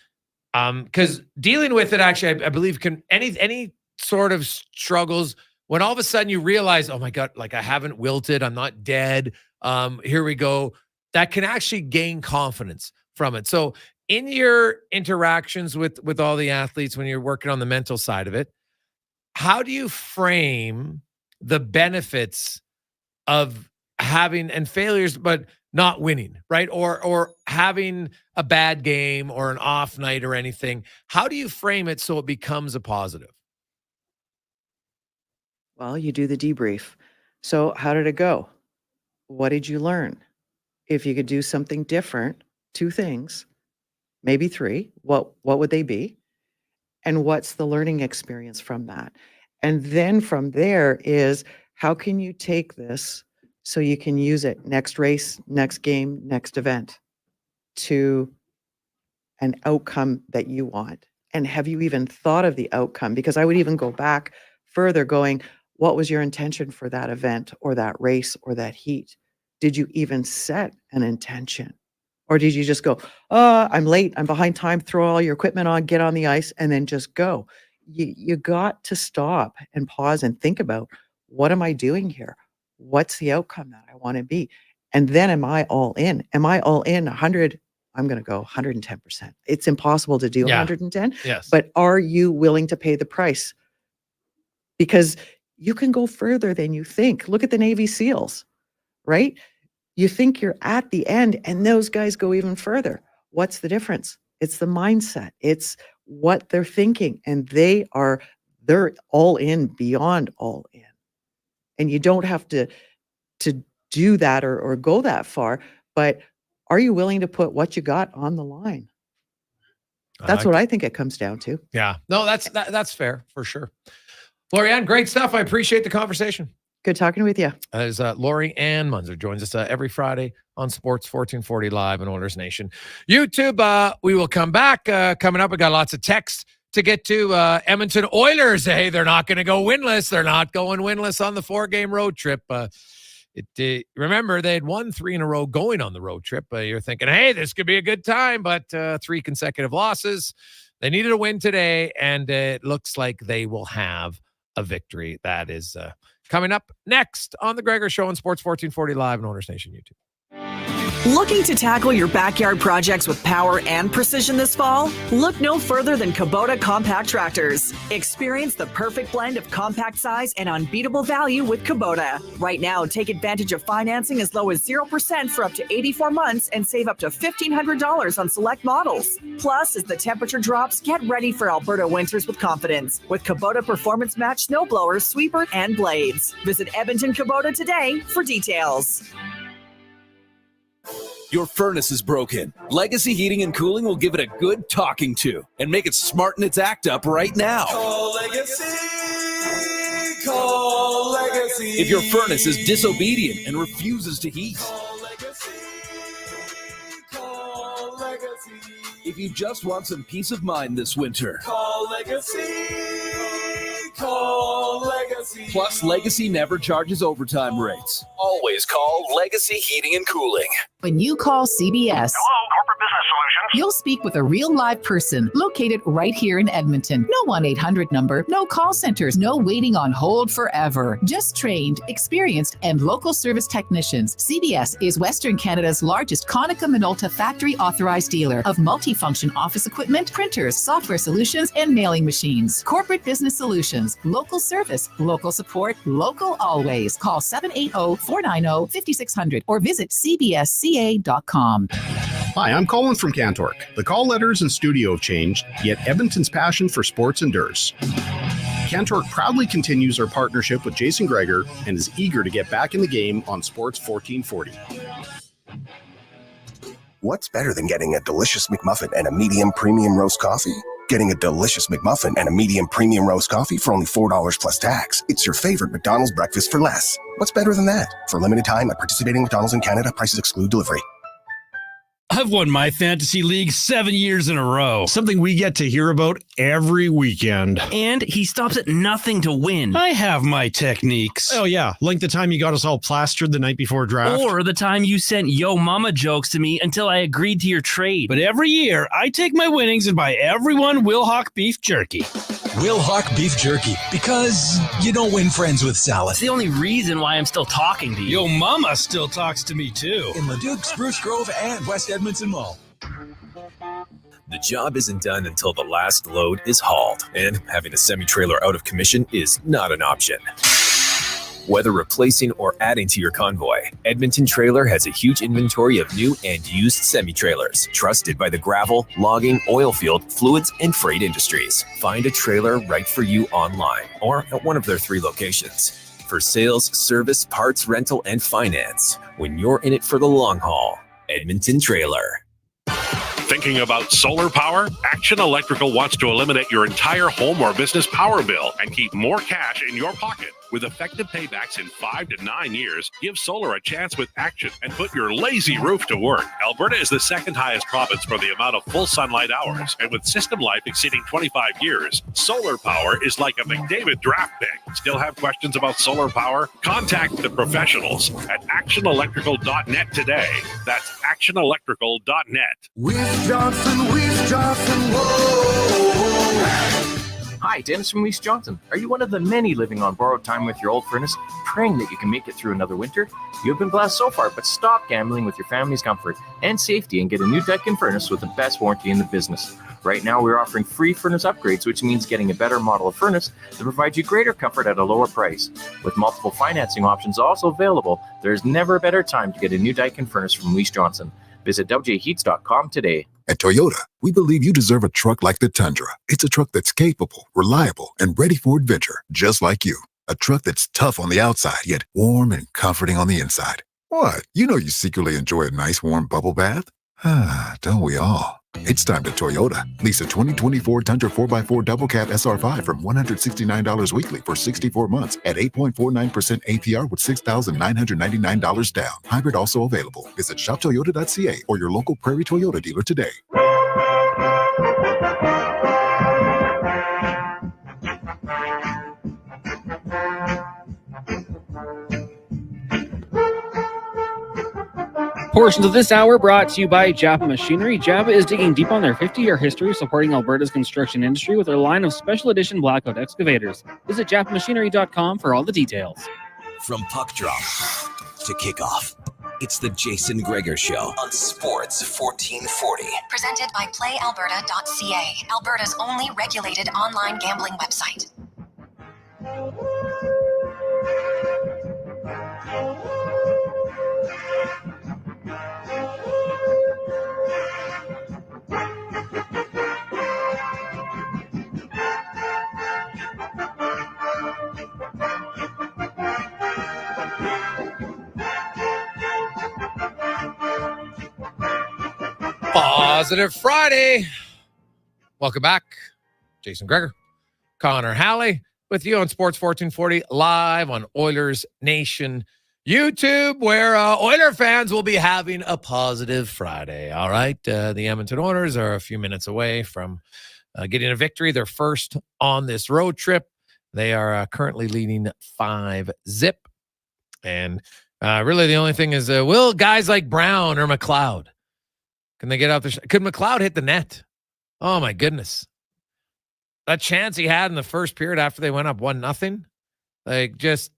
because dealing with it actually, I believe can any sort of struggles when all of a sudden you realize, oh my God, like I haven't wilted, I'm not dead. Here we go. That can actually gain confidence from it. So in your interactions with all the athletes, when you're working on the mental side of it, how do you frame the benefits of having and failures, but not winning, right? Or having a bad game or an off night or anything? How do you frame it so it becomes a positive? Well, you do the debrief. So how did it go? What did you learn? If you could do something different, 2 things, maybe 3, what would they be? And what's the learning experience from that? And then from there is, how can you take this so you can use it next race, next game, next event to an outcome that you want? And have you even thought of the outcome? Because I would even go back further going, what was your intention for that event or that race or that heat? Did you even set an intention? Or did you just go, I'm late, I'm behind time, throw all your equipment on, get on the ice, and then just go? You got to stop and pause and think about, what am I doing here? What's the outcome that I want to be? And then am I all in? Am I all in 100? I'm going to go 110%. It's impossible to do 110. Yes. But are you willing to pay the price? Because you can go further than you think. Look at the Navy SEALs, right? You think you're at the end and those guys go even further. What's the difference? It's the mindset. It's what they're thinking. And they're all in, beyond all in. And you don't have to do that or go that far, but are you willing to put what you got on the line? That's what I think it comes down to. Yeah. No, that's fair for sure. Laurianne, great stuff. I appreciate the conversation. Good talking with you. As Laurianne Munzer joins us every Friday on Sports 1440 Live and Oilers Nation YouTube. We will come back. Coming up, we got lots of text to get to. Edmonton Oilers, hey, they're not going to go winless. They're not going winless on the 4-game road trip. Remember, they had won 3 in a row going on the road trip. You're thinking, hey, this could be a good time, but 3 consecutive losses. They needed a win today, and it looks like they will have a victory. That is coming up next on The Gregor Show on Sports 1440 Live and Oilers Nation YouTube. Looking to tackle your backyard projects with power and precision this fall? Look no further than Kubota compact tractors. Experience the perfect blend of compact size and unbeatable value with Kubota. Right now, take advantage of financing as low as 0% for up to 84 months and save up to $1,500 on select models. Plus, as the temperature drops, get ready for Alberta winters with confidence with Kubota Performance Match snowblowers, sweeper, and blades. Visit Edmonton Kubota today for details. Your furnace is broken. Legacy Heating and Cooling will give it a good talking to and make it smarten its act up right now. Call Legacy. Call Legacy. If your furnace is disobedient and refuses to heat. Call Legacy. Call Legacy. If you just want some peace of mind this winter. Call Legacy. Call Legacy. Plus, Legacy never charges overtime rates. Always call Legacy Heating and Cooling. When you call CBS, Hello, Corporate Business Solutions. you'll speak with a real live person located right here in Edmonton. No 1-800 number, no call centers, no waiting on hold forever. Just trained, experienced, and local service technicians. CBS is Western Canada's largest Konica Minolta factory authorized dealer of multifunction office equipment, printers, software solutions, and mailing machines. Corporate Business Solutions, local service, local support, local always. Call 780-490-5600 or visit cbsca.com. Hi, I'm Colin from Cantork. The call letters and studio have changed, yet Edmonton's passion for sports endures. Cantork proudly continues our partnership with Jason Gregor and is eager to get back in the game on Sports 1440. What's better than getting a delicious McMuffin and a medium premium roast coffee? Getting a delicious McMuffin and a medium premium roast coffee for only $4 plus tax. It's your favorite McDonald's breakfast for less. What's better than that? For a limited time at participating McDonald's in Canada, prices exclude delivery. I've won my fantasy league 7 years in a row. Something we get to hear about every weekend. And he stops at nothing to win. I have my techniques. Oh, yeah. Like the time you got us all plastered the night before draft. Or the time you sent yo mama jokes to me until I agreed to your trade. But every year, I take my winnings and buy everyone Wilhauk beef jerky. Wilhauk beef jerky. Because you don't win friends with salad. It's the only reason why I'm still talking to you. Yo mama still talks to me, too. In Leduc, Spruce Grove, and West Edmonton Mall. The job isn't done until the last load is hauled, and having a semi-trailer out of commission is not an option. Whether replacing or adding to your convoy, Edmonton Trailer has a huge inventory of new and used semi-trailers, trusted by the gravel, logging, oil field, fluids, and freight industries. Find a trailer right for you online or at one of their 3 locations. For sales, service, parts, rental, and finance, when you're in it for the long haul, Edmonton Trailer. Thinking Thinking about solar power? Action Electrical wants to eliminate your entire home or business power bill and keep more cash in your pocket. With effective paybacks in 5 to 9 years, give solar a chance with Action and put your lazy roof to work. Alberta is the second highest province for the amount of full sunlight hours, and with system life exceeding 25 years, solar power is like a McDavid draft pick. Still have questions about solar power? Contact the professionals at actionelectrical.net today. That's actionelectrical.net. Weiss Johnson, whoa. Hi, Dennis from Weiss Johnson. Are you one of the many living on borrowed time with your old furnace, praying that you can make it through another winter? You have been blessed so far, but stop gambling with your family's comfort and safety and get a new Daikin furnace with the best warranty in the business. Right now, we're offering free furnace upgrades, which means getting a better model of furnace that provides you greater comfort at a lower price. With multiple financing options also available, there's never a better time to get a new Daikin furnace from Weiss Johnson. Visit wjheats.com today. At Toyota, we believe you deserve a truck like the Tundra. It's a truck that's capable, reliable, and ready for adventure, just like you. A truck that's tough on the outside, yet warm and comforting on the inside. What? You know you secretly enjoy a nice warm bubble bath? Don't we all? It's time to Toyota. Lease a 2024 Tundra 4x4 Double Cab SR5 from $169 weekly for 64 months at 8.49% APR with $6,999 down. Hybrid also available. Visit shoptoyota.ca or your local Prairie Toyota dealer today. Portions of this hour brought to you by Japa Machinery. Japa is digging deep on their 50-year history, supporting Alberta's construction industry with their line of special edition blackout excavators. Visit japamachinery.com for all the details. From puck drop to kickoff, it's the Jason Gregor Show on Sports 1440. Presented by PlayAlberta.ca, Alberta's only regulated online gambling website. Positive Friday. Welcome back. Jason Gregor, Connor Halley with you on Sports 1440 live on Oilers Nation YouTube, where Oiler fans will be having a positive Friday. All right. The Edmonton Oilers are a few minutes away from getting a victory, their first on this road trip. They are currently leading 5-0. And really the only thing is, will guys like Brown or McLeod, can they get out there? Could McLeod hit the net? Oh, my goodness. That chance he had in the first period after they went up 1-0, like, just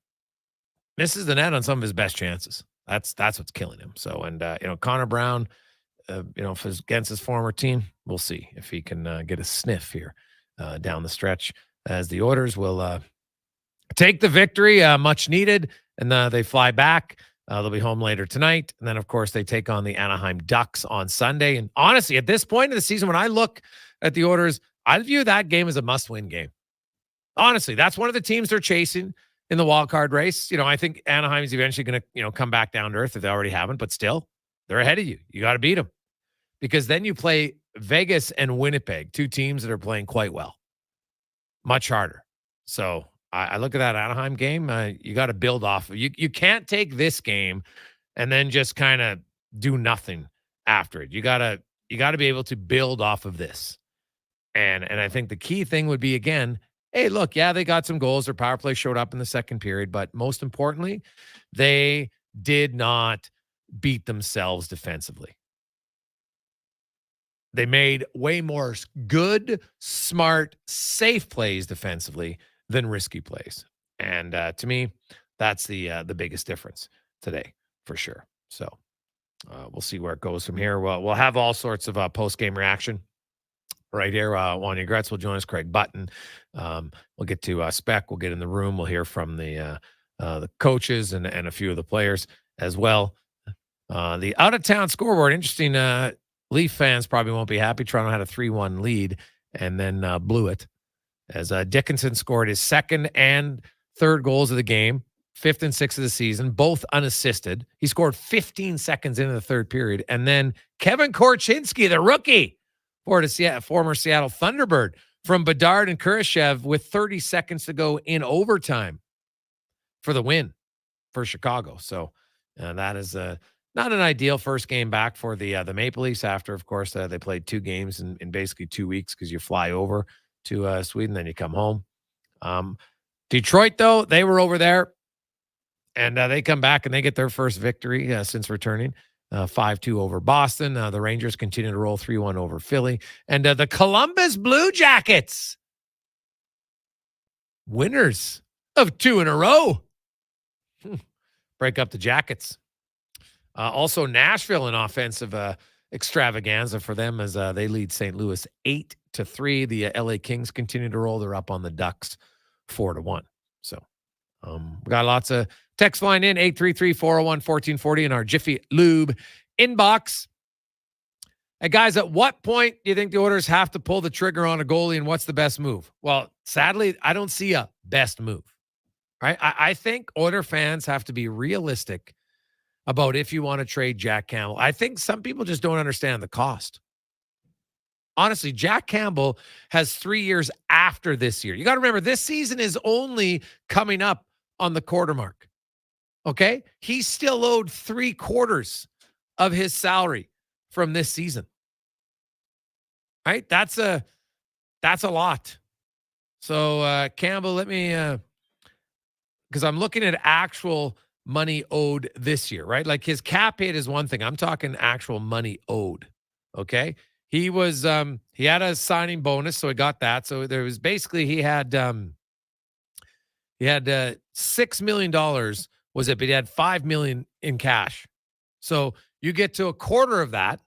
misses the net on some of his best chances. That's what's killing him. So, and, Connor Brown, if it's against his former team, we'll see if he can get a sniff here down the stretch as the Oilers will take the victory, much needed, and they fly back. They'll be home later tonight. And then, of course, they take on the Anaheim Ducks on Sunday. And honestly, at this point of the season, when I look at the Oilers, I view that game as a must-win game. Honestly, that's one of the teams they're chasing in the wild card race. I think Anaheim is eventually going to, come back down to earth if they already haven't. But still, they're ahead of you. You got to beat them. Because then you play Vegas and Winnipeg, two teams that are playing quite well. Much harder. So I look at that Anaheim game. You got to build off of. You can't take this game and then just kind of do nothing after it. You gotta be able to build off of this. And I think the key thing would be, again, hey, look, yeah, they got some goals. Their power play showed up in the second period, but most importantly, they did not beat themselves defensively. They made way more good, smart, safe plays defensively than risky plays. And to me, that's the biggest difference today, for sure. So we'll see where it goes from here. We'll have all sorts of post-game reaction right here. Wanye Gretz will join us, Craig Button. We'll get to Spec. We'll get in the room. We'll hear from the coaches and a few of the players as well. The out-of-town scoreboard, interesting. Leaf fans probably won't be happy. Toronto had a 3-1 lead and then blew it, as Dickinson scored his second and third goals of the game, 5th and 6th of the season, both unassisted. He scored 15 seconds into the third period. And then Kevin Korchinski, the rookie, for the former Seattle Thunderbird from Bedard and Kurashev with 30 seconds to go in overtime for the win for Chicago. So that is not an ideal first game back for the Maple Leafs after, of course, they played 2 games in basically 2 weeks because you fly over to Sweden, then you come home. Detroit, though, they were over there, and they come back and they get their first victory since returning. 5-2 over Boston. The Rangers continue to roll 3-1 over Philly. And the Columbus Blue Jackets, winners of 2 in a row. Break up the Jackets. Also, Nashville, an offensive extravaganza for them as they lead St. Louis 8-3. The LA Kings continue to roll. They're up on the Ducks 4-1. So we got lots of text line in 833-401-1440 in our Jiffy Lube inbox. Hey guys, at what point do you think the Oilers have to pull the trigger on a goalie, and what's the best move? Well, sadly, I don't see a best move. Right? I think Oiler fans have to be realistic about if you want to trade Jack Campbell. I think some people just don't understand the cost. Honestly, Jack Campbell has 3 years after this year. You got to remember, this season is only coming up on the quarter mark. Okay? He's still owed 3/4 of his salary from this season. Right? That's a lot. So, Campbell, let me, because I'm looking at actual money owed this year, right? Like his cap hit is one thing. I'm talking actual money owed. Okay? He was he had a signing bonus, so he got that. So there was basically he had $6 million was it, but he had $5 million in cash. So you get to a quarter of that.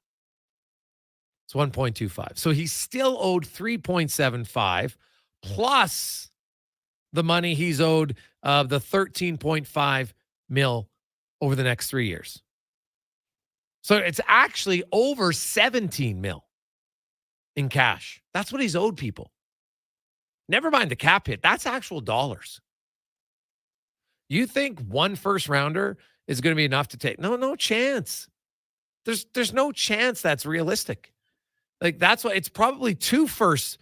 It's 1.25. So he's still owed 3.75 plus the money he's owed of the 13.5 mil over the next 3 years. So it's actually over 17 mil in cash. That's what he's owed people. Never mind the cap hit. That's actual dollars. You think one first rounder is going to be enough to take? No chance. There's no chance that's realistic. Like that's why it's probably 2 firsts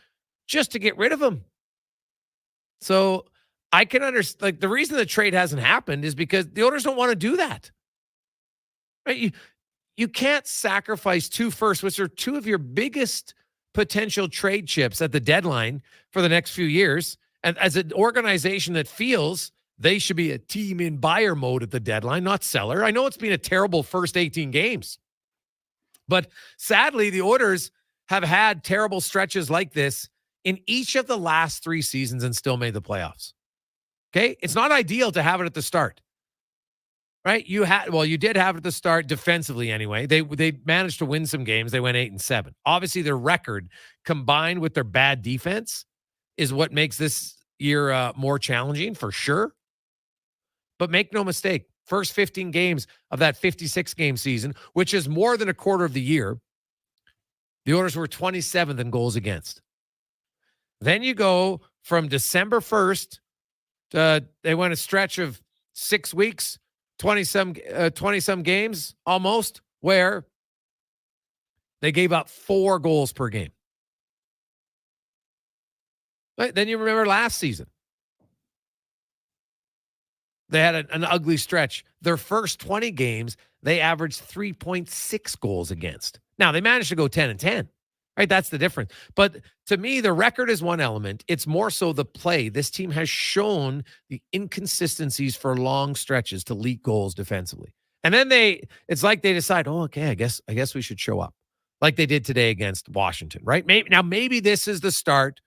just to get rid of him. So I can understand, like the reason the trade hasn't happened is because the owners don't want to do that. Right? You can't sacrifice 2 firsts, which are 2 of your biggest potential trade chips at the deadline for the next few years. And as an organization that feels they should be a team in buyer mode at the deadline, not seller. I know it's been a terrible first 18 games, but sadly, the Oilers have had terrible stretches like this in each of the last 3 seasons and still made the playoffs. Okay? It's not ideal to have it at the start. Right? You did have it at the start defensively anyway. They managed to win some games. They went 8-7. Obviously, their record combined with their bad defense is what makes this year more challenging for sure. But make no mistake, first 15 games of that 56-game season, which is more than a quarter of the year, the Oilers were 27th in goals against. Then you go from December 1st to they went a stretch of 6 weeks, 20-some games almost, where they gave up 4 goals per game. Right? Then you remember last season. They had an ugly stretch. Their first 20 games, they averaged 3.6 goals against. Now, they managed to go 10-10. Right? That's the difference. But to me, the record is one element. It's more so the play. This team has shown the inconsistencies for long stretches to leak goals defensively. And then it's like they decide, oh, okay, I guess we should show up. Like they did today against Washington, right? Maybe this is the start.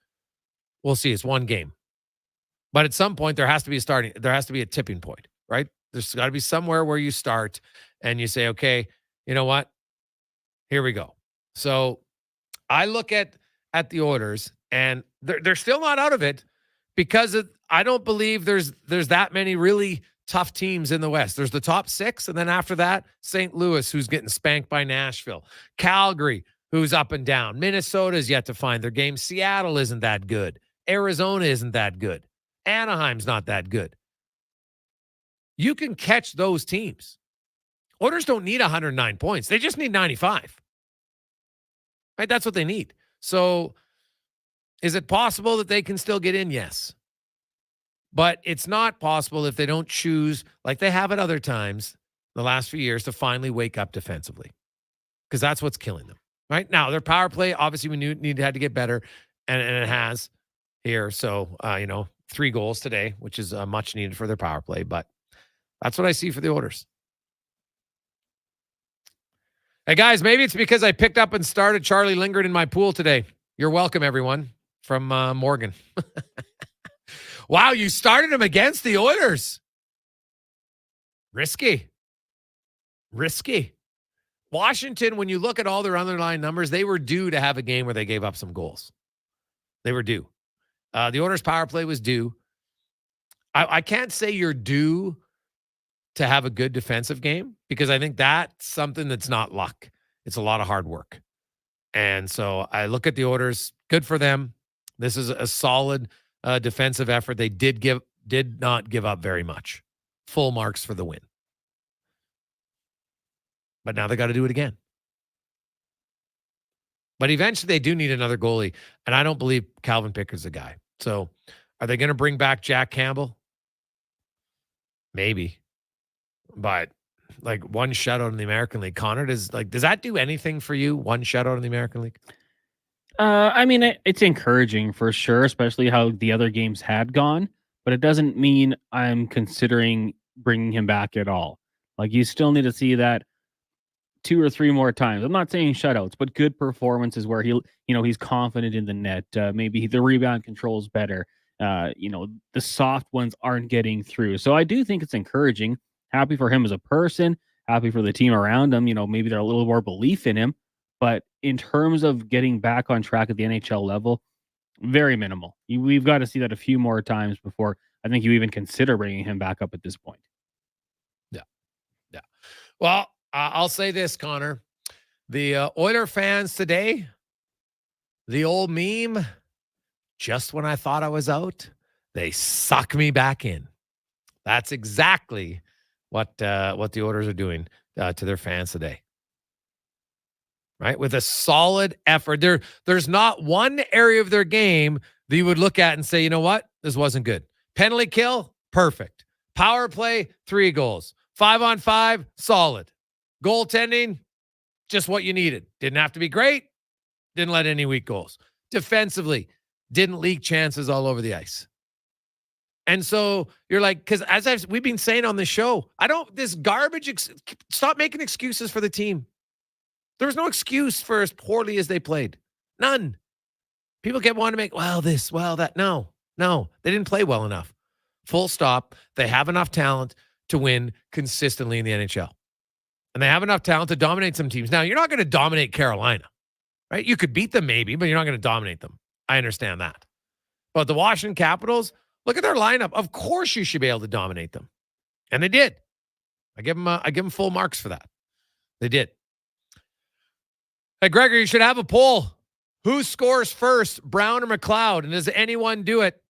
We'll see. It's one game. But at some point, there has to be a tipping point, right? There's got to be somewhere where you start and you say, okay, you know what? Here we go. So I look at the Oilers, and they're still not out of it because I don't believe there's that many really tough teams in the West. There's the top 6, and then after that, St. Louis, who's getting spanked by Nashville. Calgary, who's up and down. Minnesota's yet to find their game. Seattle isn't that good. Arizona isn't that good. Anaheim's not that good. You can catch those teams. Oilers don't need 109 points. They just need 95. right? That's what they need. So is it possible that they can still get in? Yes. But it's not possible if they don't choose, like they have at other times the last few years, to finally wake up defensively, because that's what's killing them. Right now, their power play, obviously, we had to get better, and it has here. So, 3 goals today, which is much needed for their power play. But that's what I see for the Oilers. Hey, guys, maybe it's because I picked up and started Charlie Lindgren in my pool today. You're welcome, everyone, from Morgan. Wow, you started him against the Oilers. Risky. Washington, when you look at all their underlying numbers, they were due to have a game where they gave up some goals. They were due. The Oilers' power play was due. I can't say you're due to have a good defensive game, because I think that's something that's not luck. It's a lot of hard work. And so I look at the Oilers, good for them. This is a solid defensive effort. They did not give up very much. Full marks for the win. But now they got to do it again. But eventually they do need another goalie, and I don't believe Calvin Pickard's the guy. So are they going to bring back Jack Campbell? Maybe. But like one shutout in the American League, Connor, does that do anything for you? One shutout in the American League? I mean, it's encouraging for sure, especially how the other games had gone, but it doesn't mean I'm considering bringing him back at all. Like, you still need to see that 2 or 3 more times. I'm not saying shutouts, but good performances where he's confident in the net. Maybe the rebound control's better. The soft ones aren't getting through. So I do think it's encouraging. Happy for him as a person, happy for the team around him. Maybe there's a little more belief in him, but in terms of getting back on track at the NHL level, very minimal. We've got to see that a few more times before I think you even consider bringing him back up at this point. Yeah. Well, I'll say this, Connor. The Oiler fans today, the old meme, just when I thought I was out, they suck me back in. That's exactly what the Oilers are doing to their fans today. Right? With a solid effort. There's not one area of their game that you would look at and say, you know what? This wasn't good. Penalty kill, perfect. Power play, 3 goals. 5-on-5, solid. Goaltending, just what you needed. Didn't have to be great. Didn't let any weak goals. Defensively, didn't leak chances all over the ice. And so you're like, because we've been saying on the show, this garbage, stop making excuses for the team. There was no excuse for as poorly as they played. None. People kept wanting to make, this, that. No, they didn't play well enough. Full stop. They have enough talent to win consistently in the NHL. And they have enough talent to dominate some teams. Now, you're not going to dominate Carolina, right? You could beat them maybe, but you're not going to dominate them. I understand that. But the Washington Capitals, look at their lineup. Of course you should be able to dominate them. And they did. I give them full marks for that. They did. Hey, Gregor, you should have a poll. Who scores first, Brown or McLeod? And does anyone do it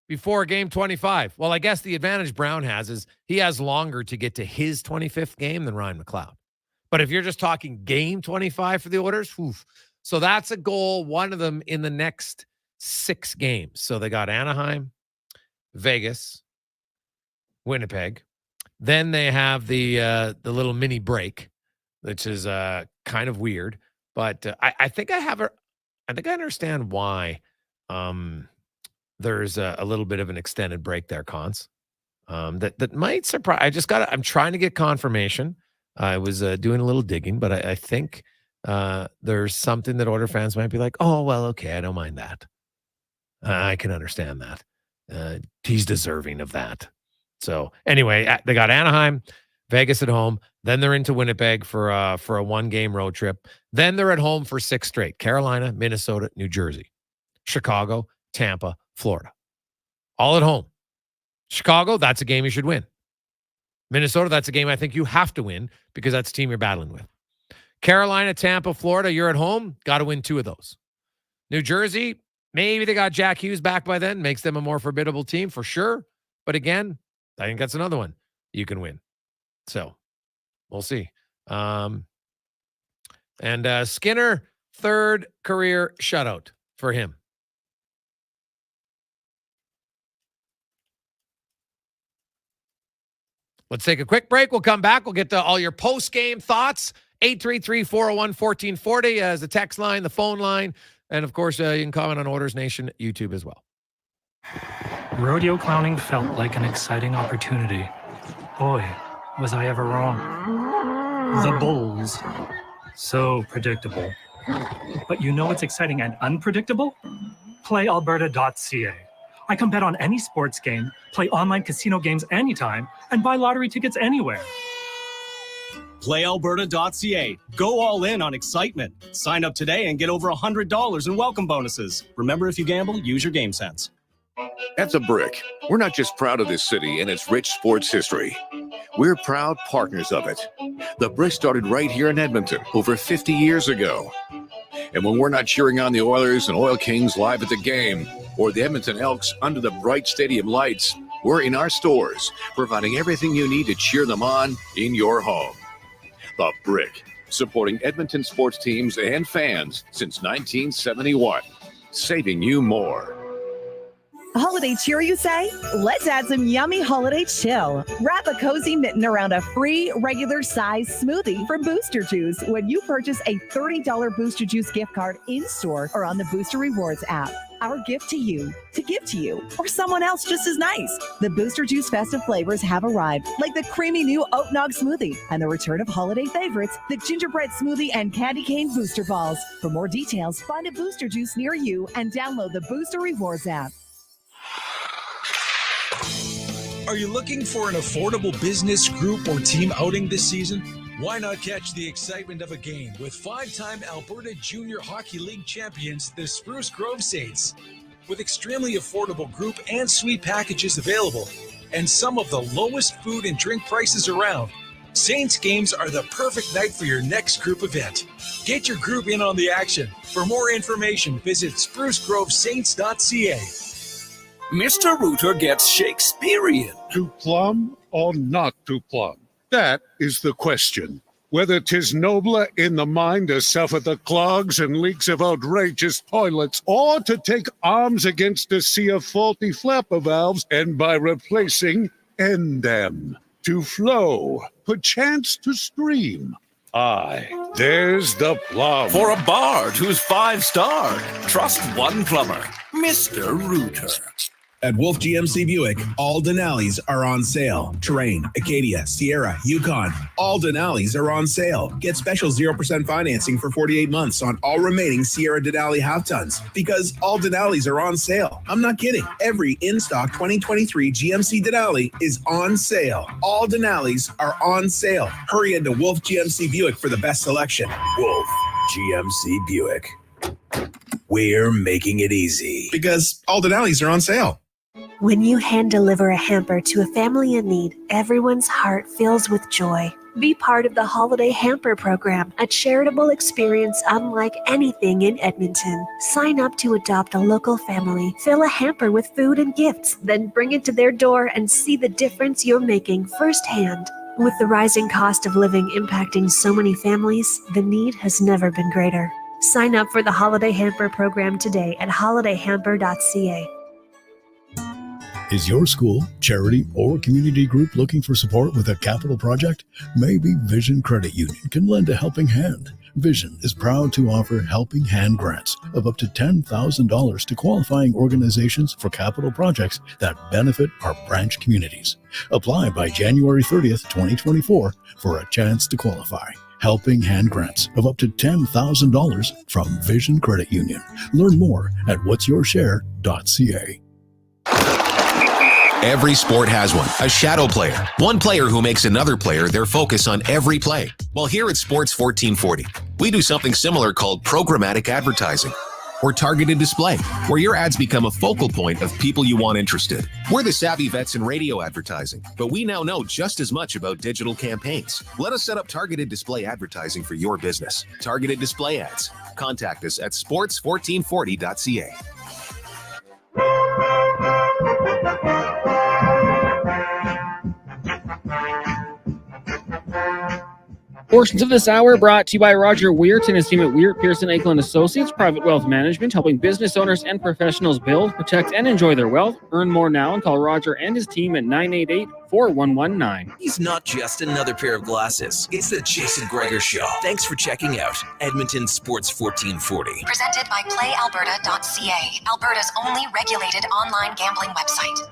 before game 25? Well, I guess the advantage Brown has is he has longer to get to his 25th game than Ryan McLeod. But if you're just talking game 25 for the Oilers, so that's a goal, one of them in the next 6 games. So they got Anaheim, Vegas, Winnipeg. Then they have the little mini break, which is kind of weird. But I think I understand why there's a little bit of an extended break there, Cons. That might surprise. I'm trying to get confirmation. I was doing a little digging, but I think there's something that Oilers fans might be like, oh, well, okay, I don't mind that. I can understand that. He's deserving of that. So anyway, they got Anaheim, Vegas at home. Then they're into Winnipeg for a 1-game road trip. Then they're at home for 6 straight: Carolina, Minnesota, New Jersey, Chicago, Tampa, Florida. All at home. Chicago, that's a game you should win. Minnesota, that's a game I think you have to win because that's the team you're battling with. Carolina, Tampa, Florida, you're at home. Got to win 2 of those. New Jersey, maybe they got Jack Hughes back by then. Makes them a more formidable team for sure. But again, I think that's another one you can win. So we'll see. And Skinner, third career shutout for him. Let's take a quick break. We'll come back. We'll get to all your post-game thoughts. 833-401-1440 as the text line, the phone line, and of course, you can comment on Orders Nation YouTube as well. Rodeo clowning felt like an exciting opportunity. Boy, was I ever wrong. The Bulls. So predictable. But you know what's exciting and unpredictable? PlayAlberta.ca. I can bet on any sports game, play online casino games anytime, and buy lottery tickets anywhere. PlayAlberta.ca. Go all in on excitement. Sign up today and get over $100 in welcome bonuses. Remember, if you gamble, use your game sense. At The Brick, we're not just proud of this city and its rich sports history. We're proud partners of it. The Brick started right here in Edmonton over 50 years ago. And when we're not cheering on the Oilers and Oil Kings live at the game, or the Edmonton Elks under the bright stadium lights, we're in our stores, providing everything you need to cheer them on in your home. The Brick, supporting Edmonton sports teams and fans since 1971, saving you more. Holiday cheer, you say? Let's add some yummy holiday chill. Wrap a cozy mitten around a free regular size smoothie from Booster Juice when you purchase a $30 Booster Juice gift card in-store or on the Booster Rewards app. Our gift to you, to give to you, or someone else just as nice. The Booster Juice festive flavors have arrived, like the creamy new Oat Nog Smoothie and the return of holiday favorites, the Gingerbread Smoothie and Candy Cane Booster Balls. For more details, find a Booster Juice near you and download the Booster Rewards app. Are you looking for an affordable business, group, or team outing this season? Why not catch the excitement of a game with five-time Alberta Junior Hockey League champions, the Spruce Grove Saints? With extremely affordable group and suite packages available, and some of the lowest food and drink prices around, Saints games are the perfect night for your next group event. Get your group in on the action. For more information, visit sprucegrovesaints.ca. Mr. Rooter gets Shakespearean. To plumb or not to plumb? That is the question. Whether 'tis nobler in the mind to suffer the clogs and leaks of outrageous toilets, or to take arms against a sea of faulty flapper valves, and by replacing, end them. To flow, perchance to stream. Aye, there's the plum. For a bard who's 5-starred, trust one plumber, Mr. Rooter. At Wolf GMC Buick, all Denali's are on sale. Terrain, Acadia, Sierra, Yukon, all Denali's are on sale. Get special 0% financing for 48 months on all remaining Sierra Denali half-tons because all Denali's are on sale. I'm not kidding. Every in-stock 2023 GMC Denali is on sale. All Denali's are on sale. Hurry into Wolf GMC Buick for the best selection. Wolf GMC Buick. We're making it easy because all Denali's are on sale. When you hand deliver a hamper to a family in need, everyone's heart fills with joy. Be part of the Holiday Hamper Program, a charitable experience unlike anything in Edmonton. Sign up to adopt a local family, fill a hamper with food and gifts, then bring it to their door and see the difference you're making firsthand. With the rising cost of living impacting so many families, the need has never been greater. Sign up for the Holiday Hamper Program today at holidayhamper.ca. Is your school, charity, or community group looking for support with a capital project? Maybe Vision Credit Union can lend a helping hand. Vision is proud to offer helping hand grants of up to $10,000 to qualifying organizations for capital projects that benefit our branch communities. Apply by January 30th, 2024 for a chance to qualify. Helping hand grants of up to $10,000 from Vision Credit Union. Learn more at whatsyourshare.ca. Every sport has one, a shadow player. One player who makes another player their focus on every play. Well, here at Sports 1440, we do something similar called programmatic advertising, or targeted display, where your ads become a focal point of people you want interested. We're the savvy vets in radio advertising, but we now know just as much about digital campaigns. Let us set up targeted display advertising for your business. Targeted display ads. Contact us at sports1440.ca. Portions of this hour brought to you by Roger Weert and his team at Weert, Pearson, Akel & Associates, Private Wealth Management, helping business owners and professionals build, protect, and enjoy their wealth. Earn more now and call Roger and his team at 988-4119. He's not just another pair of glasses. It's the Jason Gregor Show. Thanks for checking out Edmonton Sports 1440. Presented by PlayAlberta.ca, Alberta's only regulated online gambling website.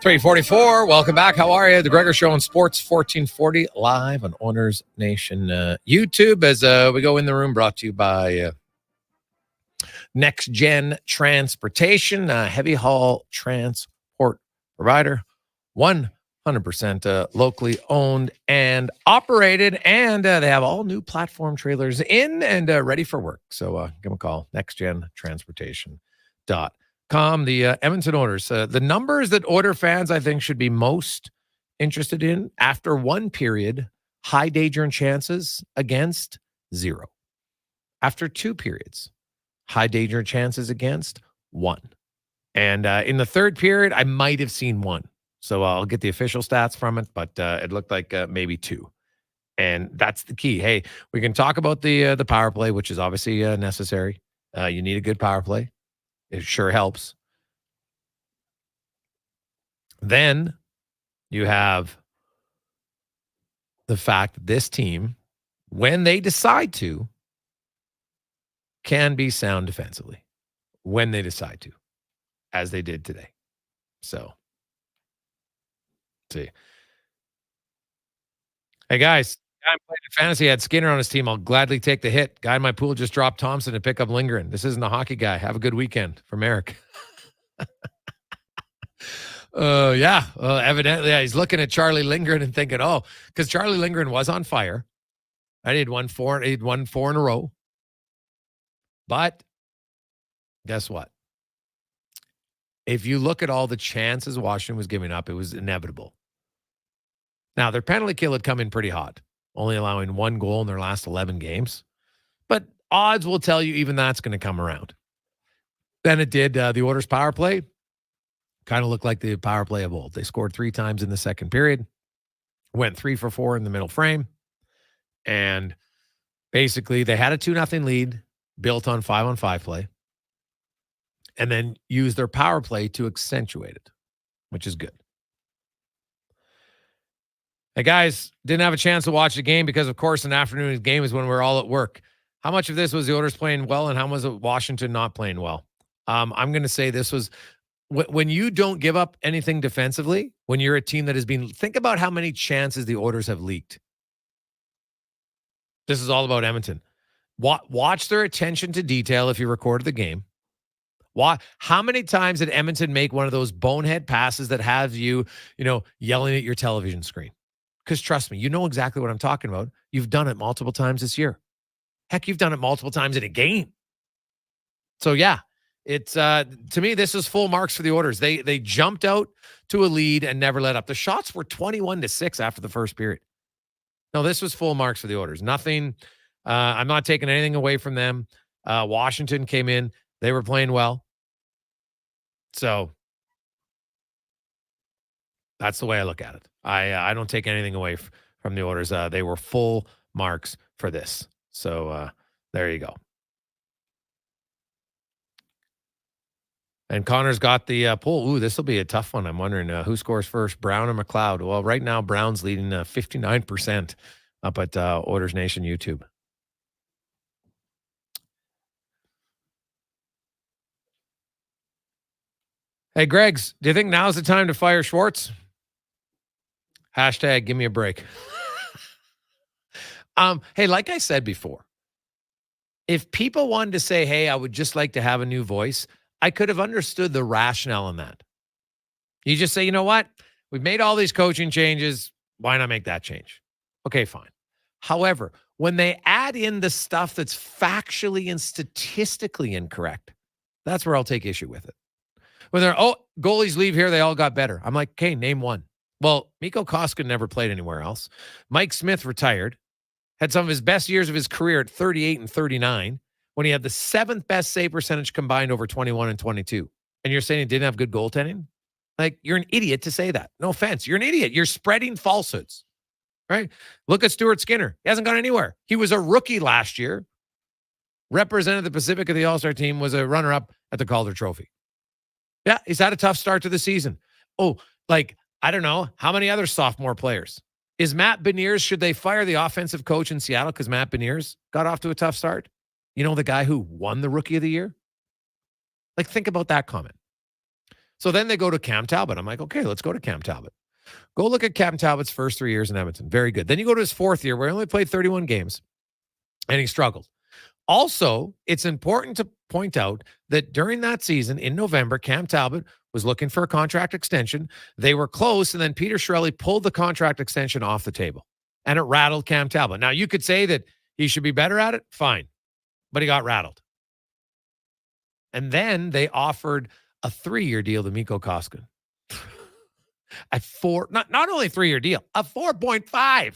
344. Welcome back. How are you? The Gregor Show on Sports 1440 live on Owners Nation YouTube as we go in the room, brought to you by Next Gen Transportation, heavy haul transport provider, 100% locally owned and operated, and they have all new platform trailers in and ready for work. So give them a call, nextgentransportation.com. The Edmonton Oilers, the numbers that Oiler fans, I think, should be most interested in after one period, high danger and chances against 0. After 2 periods, high danger and chances against 1. And in the third period, I might have seen 1. So I'll get the official stats from it, but it looked like maybe 2. And that's the key. Hey, we can talk about the power play, which is obviously necessary. You need a good power play. It sure helps. Then you have the fact that this team, when they decide to, can be sound defensively. When they decide to, as they did today. So, see. Hey, guys. Guy playing fantasy had Skinner on his team. I'll gladly take the hit. Guy in my pool just dropped Thompson to pick up Lindgren. This isn't a hockey guy. Have a good weekend. From Eric. Evidently, he's looking at Charlie Lindgren and thinking, oh, because Charlie Lindgren was on fire. He'd won 4 in a row. But guess what? If you look at all the chances Washington was giving up, it was inevitable. Now, their penalty kill had come in pretty hot, only allowing 1 goal in their last 11 games. But odds will tell you even that's going to come around. Then it did. The Oilers' power play kind of looked like the power play of old. They scored 3 times in the second period, went 3 for 4 in the middle frame, and basically they had a 2-0 lead built on 5-on-5 play, and then used their power play to accentuate it, which is good. Hey, guys, didn't have a chance to watch the game because, of course, an afternoon game is when we're all at work. How much of this was the Oilers playing well and how much was it Washington not playing well? I'm going to say this was when you don't give up anything defensively, when you're a team that has been, think about how many chances the Oilers have leaked. This is all about Edmonton. Watch their attention to detail if you recorded the game. How many times did Edmonton make one of those bonehead passes that have you, yelling at your television screen? Because trust me, you know exactly what I'm talking about. You've done it multiple times this year. Heck, you've done it multiple times in a game. So yeah, it's to me, this is full marks for the Oilers. They jumped out to a lead and never let up. The shots were 21-6 after the first period. No, this was full marks for the Oilers. Nothing. I'm not taking anything away from them. Washington came in. They were playing well. So that's the way I look at it. I don't take anything away from the Oilers. They were full marks for this. So there you go. And Connor's got the poll. Ooh, this will be a tough one. I'm wondering who scores first, Brown or McLeod? Well, right now, Brown's leading 59% up at Oilers Nation YouTube. Hey, Greggs, do you think now's the time to fire Schwartz? Hashtag give me a break. Hey, like I said before, if people wanted to say, hey, I would just like to have a new voice, I could have understood the rationale in that. You just say, you know what? We've made all these coaching changes. Why not make that change? Okay, fine. However, when they add in the stuff that's factually and statistically incorrect, that's where I'll take issue with it. When they're, goalies leave here, they all got better. I'm like, okay, name one. Well, Mikko Koskinen never played anywhere else. Mike Smith retired, had some of his best years of his career at 38 and 39 when he had the 7th best save percentage combined over 21 and 22. And you're saying he didn't have good goaltending? Like, you're an idiot to say that. No offense. You're an idiot. You're spreading falsehoods, right? Look at Stuart Skinner. He hasn't gone anywhere. He was a rookie last year, represented the Pacific of the All-Star team, was a runner-up at the Calder Trophy. Yeah, he's had a tough start to the season. Oh, like, I don't know. How many other sophomore players? Is Matt Beniers, should they fire the offensive coach in Seattle because Matt Beniers got off to a tough start? You know, the guy who won the Rookie of the Year? Like, think about that comment. So then they go to Cam Talbot. I'm like, okay, let's go to Cam Talbot. Go look at Cam Talbot's first 3 years in Edmonton. Very good. Then you go to his 4th year where he only played 31 games and he struggled. Also, it's important to point out that during that season in November, Cam Talbot was looking for a contract extension. They were close, and then Peter Chiarelli pulled the contract extension off the table, and it rattled Cam Talbot. Now, you could say that he should be better at it. Fine. But he got rattled. And then they offered a 3-year deal to Mikko Koskinen. Not only a 3-year deal, a $4.5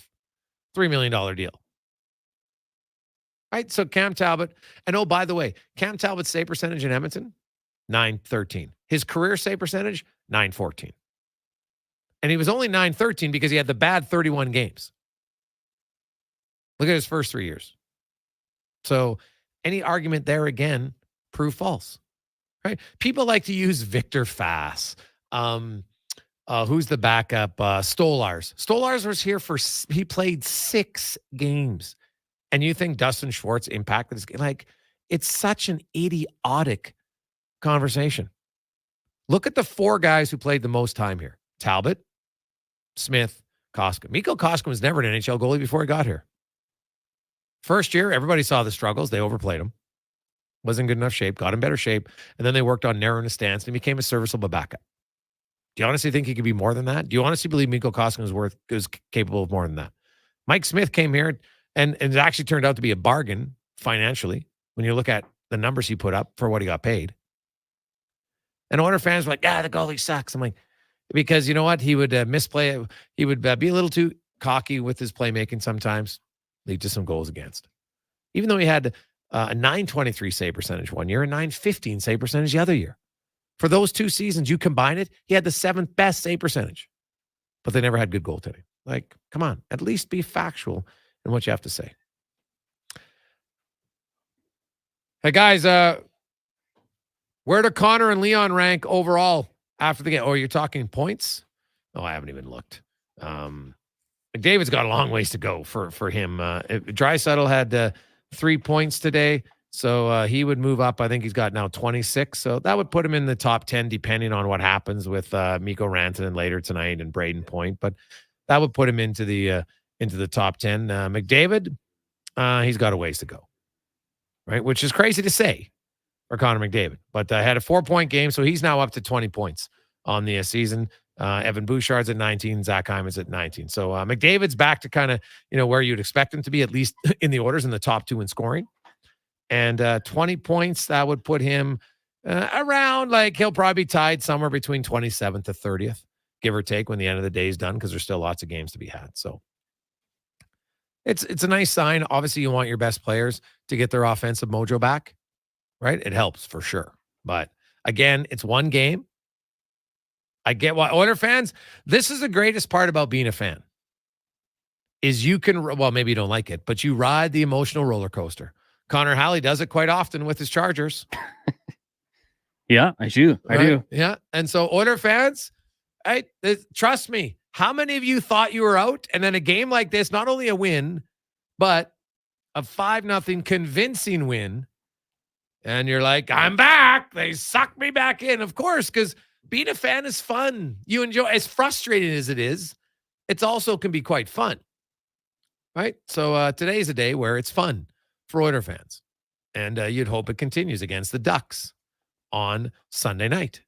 $3 million deal. Right? So Cam Talbot, and oh, by the way, Cam Talbot's save percentage in Edmonton, .913. His career save percentage, .914. And he was only .913 because he had the bad 31 games. Look at his first 3 years. So any argument there, again, prove false. Right? People like to use Victor Fass. Who's the backup? Stolars. Stolars was here he played 6 games. And you think Dustin Schwartz impacted his game? Like, it's such an idiotic conversation. Look at the 4 guys who played the most time here. Talbot, Smith, Koskinen. Mikko Koskinen was never an NHL goalie before he got here. First year, everybody saw the struggles. They overplayed him. Wasn't in good enough shape. Got in better shape. And then they worked on narrowing his stance, and he became a serviceable backup. Do you honestly think he could be more than that? Do you honestly believe Mikko Koskinen is capable of more than that? Mike Smith came here, and it actually turned out to be a bargain financially when you look at the numbers he put up for what he got paid. And Oilers fans were like, the goalie sucks. I'm like, because you know what? He would misplay. He would be a little too cocky with his playmaking sometimes, lead to some goals against. Even though he had a .923 save percentage one year, a .915 save percentage the other year. For those 2 seasons, you combine it, he had the 7th best save percentage. But they never had good goaltending. Like, come on, at least be factual in what you have to say. Hey, guys, where do Connor and Leon rank overall after the game? Oh, you're talking points? Oh, I haven't even looked. McDavid's got a long ways to go for him. Draisaitl had 3 points today, so he would move up. I think he's got now 26, so that would put him in the top 10, depending on what happens with Mikko Rantanen later tonight and Braden Point. But that would put him into the top 10. McDavid, he's got a ways to go, right? Which is crazy to say for Connor McDavid, but had a 4-point game, so he's now up to 20 points on the season. Evan Bouchard's at 19, Zach Hyman's at 19. So McDavid's back to kind of, where you'd expect him to be, at least in the orders, in the top 2 in scoring. And 20 points, that would put him around, like, he'll probably be tied somewhere between 27th to 30th, give or take, when the end of the day is done, because there's still lots of games to be had. So it's a nice sign. Obviously, you want your best players to get their offensive mojo back, right? It helps for sure. But again, it's one game. I get why Oilers fans, this is the greatest part about being a fan, is you can, well, maybe you don't like it, but you ride the emotional roller coaster. Connor Halley does it quite often with his Chargers. Yeah, I do. Right? I do. Yeah. And so Oilers fans, trust me, how many of you thought you were out? And then a game like this, not only a win, but a 5-0 convincing win. And you're like, I'm back. They sucked me back in. Of course, because being a fan is fun. You enjoy, as frustrating as it is, it's also can be quite fun. Right? So today's a day where it's fun for Oilers fans. And you'd hope it continues against the Ducks on Sunday night.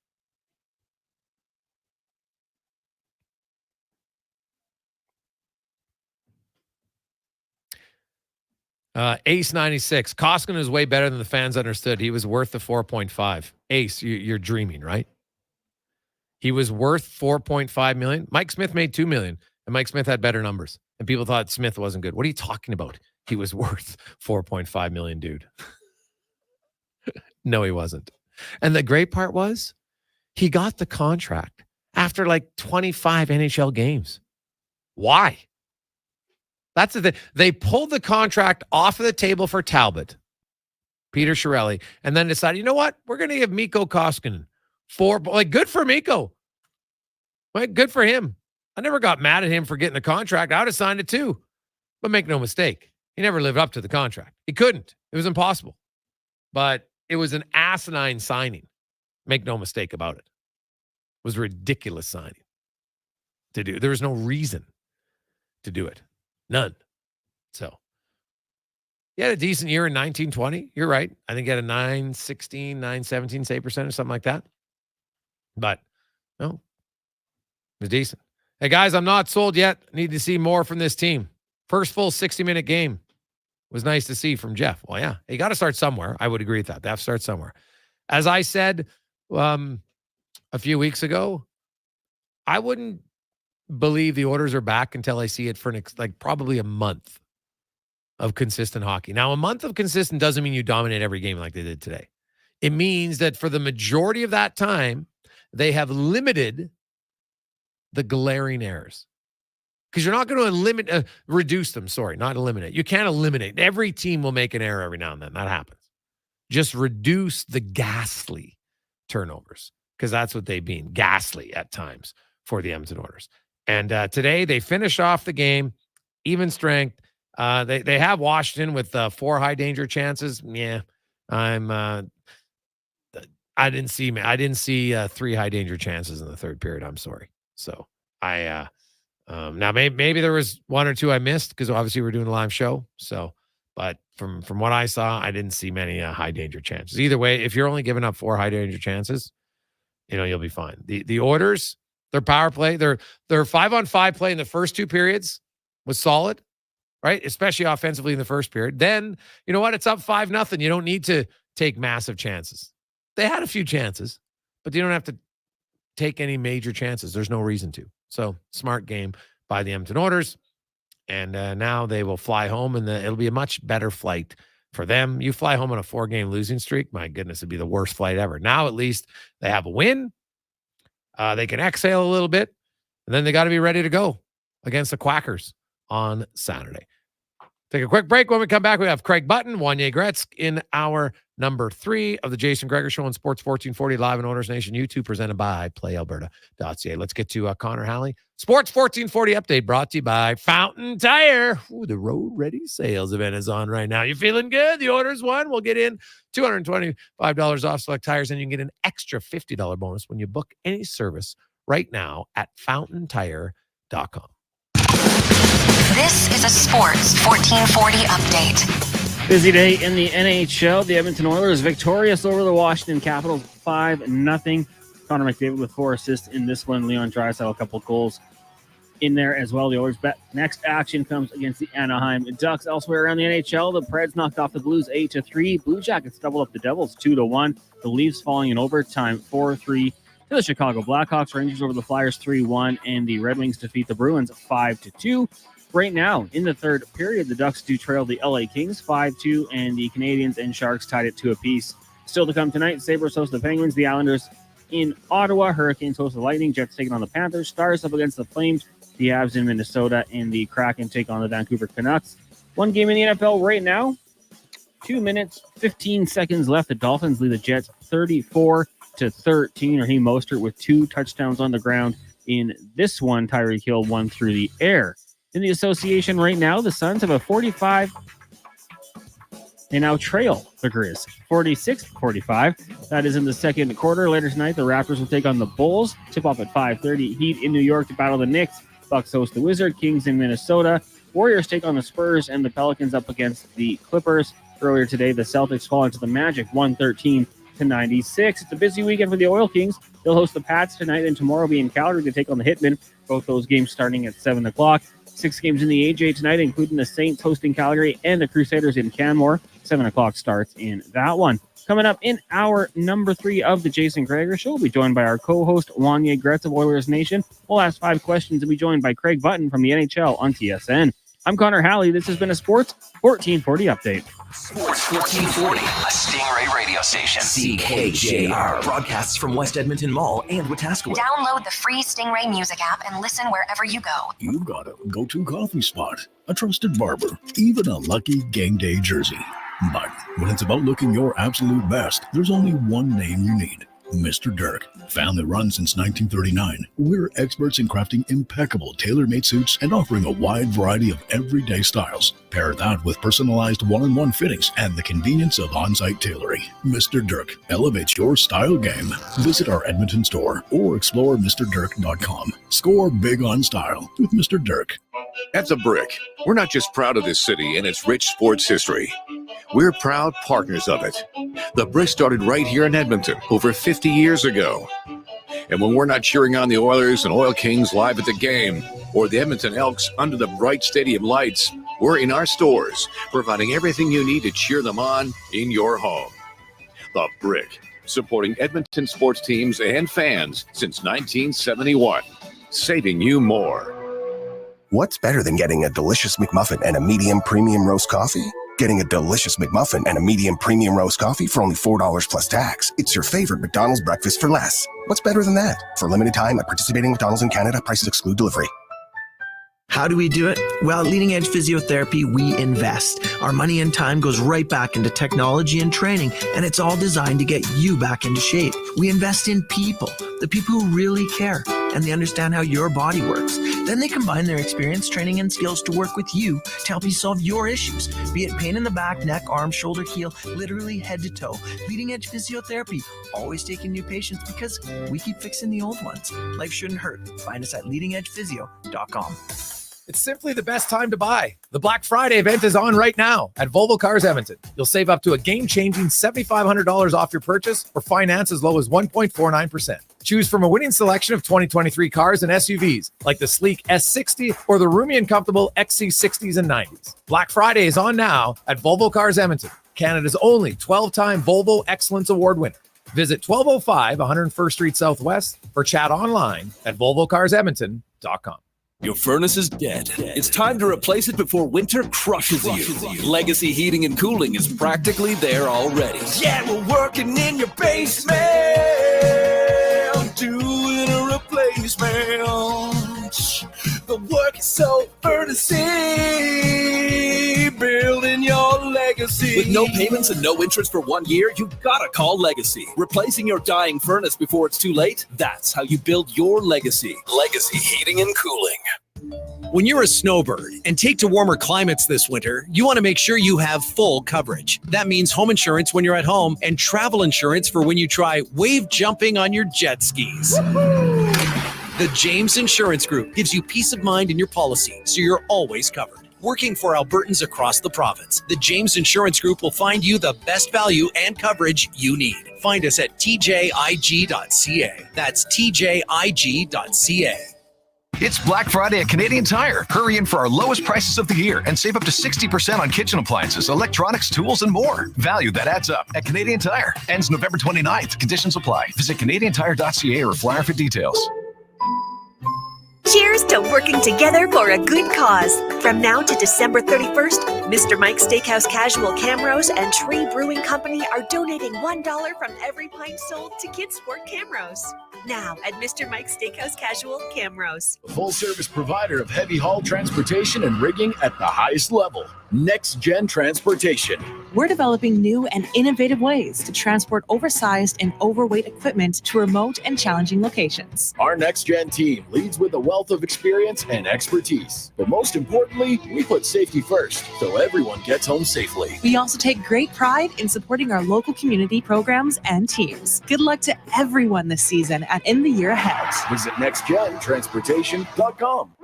Ace 96. Koskinen is way better than the fans understood. He was worth the 4.5. Ace, you're dreaming, right? He was worth $4.5 million. Mike Smith made $2 million, and Mike Smith had better numbers. And people thought Smith wasn't good. What are you talking about? He was worth $4.5 million, dude. No, he wasn't. And the great part was he got the contract after like 25 NHL games. Why? That's the thing. They pulled the contract off of the table for Talbot, Peter Chiarelli, and then decided, you know what? We're going to give Mikko Koskinen good for Mikko. Like, good for him. I never got mad at him for getting the contract. I would have signed it too. But make no mistake, he never lived up to the contract. He couldn't. It was impossible. But it was an asinine signing. Make no mistake about it. It was a ridiculous signing to do. There was no reason to do it. None. So he had a decent year in 1920. You're right. I think he had a 916, 917 save percentage, something like that. But no, it was decent. Hey, guys, I'm not sold yet. Need to see more from this team. First full 60-minute game was nice to see from Jeff. Well, yeah, you got to start somewhere. I would agree with that. They have to start somewhere. As I said a few weeks ago, I wouldn't believe the orders are back until I see it for probably a month of consistent hockey. Now, a month of consistent doesn't mean you dominate every game like they did today. It means that for the majority of that time, they have limited the glaring errors. Because you're not going to reduce them. Sorry, not eliminate. You can't eliminate. Every team will make an error every now and then. That happens. Just reduce the ghastly turnovers, because that's what they've been, ghastly at times for the Edmonton Oilers. And today they finish off the game, even strength. They have Washington with 4 high danger chances. Yeah, I didn't see 3 high danger chances in the third period. I'm sorry. So now maybe there was 1 or 2 I missed because obviously we're doing a live show. So, but from what I saw, I didn't see many high danger chances. Either way, if you're only giving up 4 high danger chances, you'll be fine. The Oilers, their power play, their 5-on-5 play in the first 2 periods was solid, right? Especially offensively in the first period. Then, you know what? It's up 5-0. You don't need to take massive chances. They had a few chances, but you don't have to take any major chances. There's no reason to. So, smart game by the Edmonton Oilers. And now they will fly home, and it'll be a much better flight for them. You fly home on a 4-game losing streak, my goodness, it'd be the worst flight ever. Now, at least they have a win. They can exhale a little bit, and then they got to be ready to go against the Quackers on Saturday. Take a quick break. When we come back, we have Craig Button, Wanye Gretz in our number 3 of the Jason Gregor Show on Sports 1440 live in Oilers Nation YouTube, presented by PlayAlberta.ca. Let's get to Connor Halley. Sports 1440 update brought to you by Fountain Tire. Ooh, the road ready sales event is on right now. You feeling good? The Oilers won. We'll get in $225 off select tires, and you can get an extra $50 bonus when you book any service right now at fountaintire.com. This is a Sports 1440 update. Busy day in the NHL. The Edmonton Oilers victorious over the Washington Capitals 5-0. Connor McDavid with 4 assists in this one. Leon Draisaitl a couple goals in there as well. The Oilers' next action comes against the Anaheim Ducks. Elsewhere around the NHL, the Preds knocked off the Blues 8-3. Blue Jackets doubled up the Devils 2-1. The Leafs falling in overtime 4-3 to the Chicago Blackhawks. Rangers over the Flyers 3-1, and the Red Wings defeat the Bruins 5-2. Right now, in the third period, the Ducks do trail the LA Kings 5-2, and the Canadiens and Sharks tied it 2 apiece. Still to come tonight, Sabres host the Penguins, the Islanders in Ottawa, Hurricanes host the Lightning, Jets taking on the Panthers, Stars up against the Flames, the Avs in Minnesota, and the Kraken take on the Vancouver Canucks. One game in the NFL right now, 2 minutes, 15 seconds left. The Dolphins lead the Jets 34-13. Raheem Mostert with 2 touchdowns on the ground in this one. Tyreek Hill 1 through the air. In the association right now, the Suns have a 45. They now trail the Grizz 46-45. That is in the second quarter. Later tonight, the Raptors will take on the Bulls. Tip off at 5:30. Heat in New York to battle the Knicks. Bucks host the Wizards. Kings in Minnesota. Warriors take on the Spurs, and the Pelicans up against the Clippers. Earlier today, the Celtics fall into the Magic 113-96. It's a busy weekend for the Oil Kings. They'll host the Pats tonight, and tomorrow be in Calgary to take on the Hitmen. Both those games starting at 7 o'clock. 6 games in the AJ tonight, including the Saints hosting Calgary and the Crusaders in Canmore. 7 o'clock starts in that one. Coming up in hour number 3 of the Jason Gregor Show, we'll be joined by our co-host Wanye Gretz of Oilers Nation. We'll ask 5 questions and be joined by Craig Button from the NHL on TSN. I'm Connor Halley. This has been a Sports 1440 update. Sports 1440, a Stingray radio station. CKJR broadcasts from West Edmonton Mall and Wetaskiwin. Download the free Stingray music app and listen wherever you go. You've got a go-to coffee spot, a trusted barber, even a lucky game day jersey. But when it's about looking your absolute best, there's only one name you need. Mr. Dirk. Family run since 1939. We're experts in crafting impeccable tailor-made suits and offering a wide variety of everyday styles. Pair that with personalized one-on-one fittings and the convenience of on-site tailoring. Mr. Dirk elevates your style game. Visit our Edmonton store or explore MrDirk.com. Score big on style with Mr. Dirk. At The Brick, we're not just proud of this city and its rich sports history. We're proud partners of it. The Brick started right here in Edmonton over 50 years ago. And when we're not cheering on the Oilers and Oil Kings live at the game, or the Edmonton Elks under the bright stadium lights, we're in our stores, providing everything you need to cheer them on in your home. The Brick, supporting Edmonton sports teams and fans since 1971, saving you more. What's better than getting a delicious McMuffin and a medium premium roast coffee? Getting a delicious McMuffin and a medium premium roast coffee for only $4 plus tax. It's your favorite McDonald's breakfast for less. What's better than that? For a limited time at participating McDonald's in Canada, prices exclude delivery. How do we do it? Well, at Leading Edge Physiotherapy, we invest. Our money and time goes right back into technology and training, and it's all designed to get you back into shape. We invest in people, the people who really care, and they understand how your body works. Then they combine their experience, training, and skills to work with you to help you solve your issues, be it pain in the back, neck, arm, shoulder, heel, literally head to toe. Leading Edge Physiotherapy, always taking new patients because we keep fixing the old ones. Life shouldn't hurt. Find us at leadingedgephysio.com. It's simply the best time to buy. The Black Friday event is on right now at Volvo Cars Edmonton. You'll save up to a game-changing $7,500 off your purchase or finance as low as 1.49%. Choose from a winning selection of 2023 cars and SUVs like the sleek S60 or the roomy and comfortable XC60s and 90s. Black Friday is on now at Volvo Cars Edmonton, Canada's only 12-time Volvo Excellence Award winner. Visit 1205 101st Street Southwest or chat online at volvocarsedmonton.com. Your furnace is dead. It's time to replace it before winter crushes you. Legacy Heating and Cooling is practically there already. Yeah, we're working in your basement, doing a replacement. The work is so earnestly building your legacy. With no payments and no interest for 1 year, you gotta call Legacy. Replacing your dying furnace before it's too late, that's how you build your legacy. Legacy Heating and Cooling. When you're a snowbird and take to warmer climates this winter, you want to make sure you have full coverage. That means home insurance when you're at home and travel insurance for when you try wave jumping on your jet skis. The James Insurance Group gives you peace of mind in your policy, so you're always covered. Working for Albertans across the province, the James Insurance Group will find you the best value and coverage you need. Find us at tjig.ca. That's tjig.ca. It's Black Friday at Canadian Tire. Hurry in for our lowest prices of the year and save up to 60% on kitchen appliances, electronics, tools, and more. Value that adds up at Canadian Tire. Ends November 29th. Conditions apply. Visit canadiantire.ca or flyer for details. Cheers to working together for a good cause. From now to December 31st, Mr. Mike's Steakhouse Casual Camrose and Tree Brewing Company are donating $1 from every pint sold to Kids Sport Camrose. Now at Mr. Mike's Steakhouse Casual Camrose. A full-service provider of heavy haul transportation and rigging at the highest level. Next Gen Transportation. We're developing new and innovative ways to transport oversized and overweight equipment to remote and challenging locations. Our Next Gen team leads with a wealth of experience and expertise. But most importantly, we put safety first, so everyone gets home safely. We also take great pride in supporting our local community programs and teams. Good luck to everyone this season and in the year ahead. Visit nextgentransportation.com.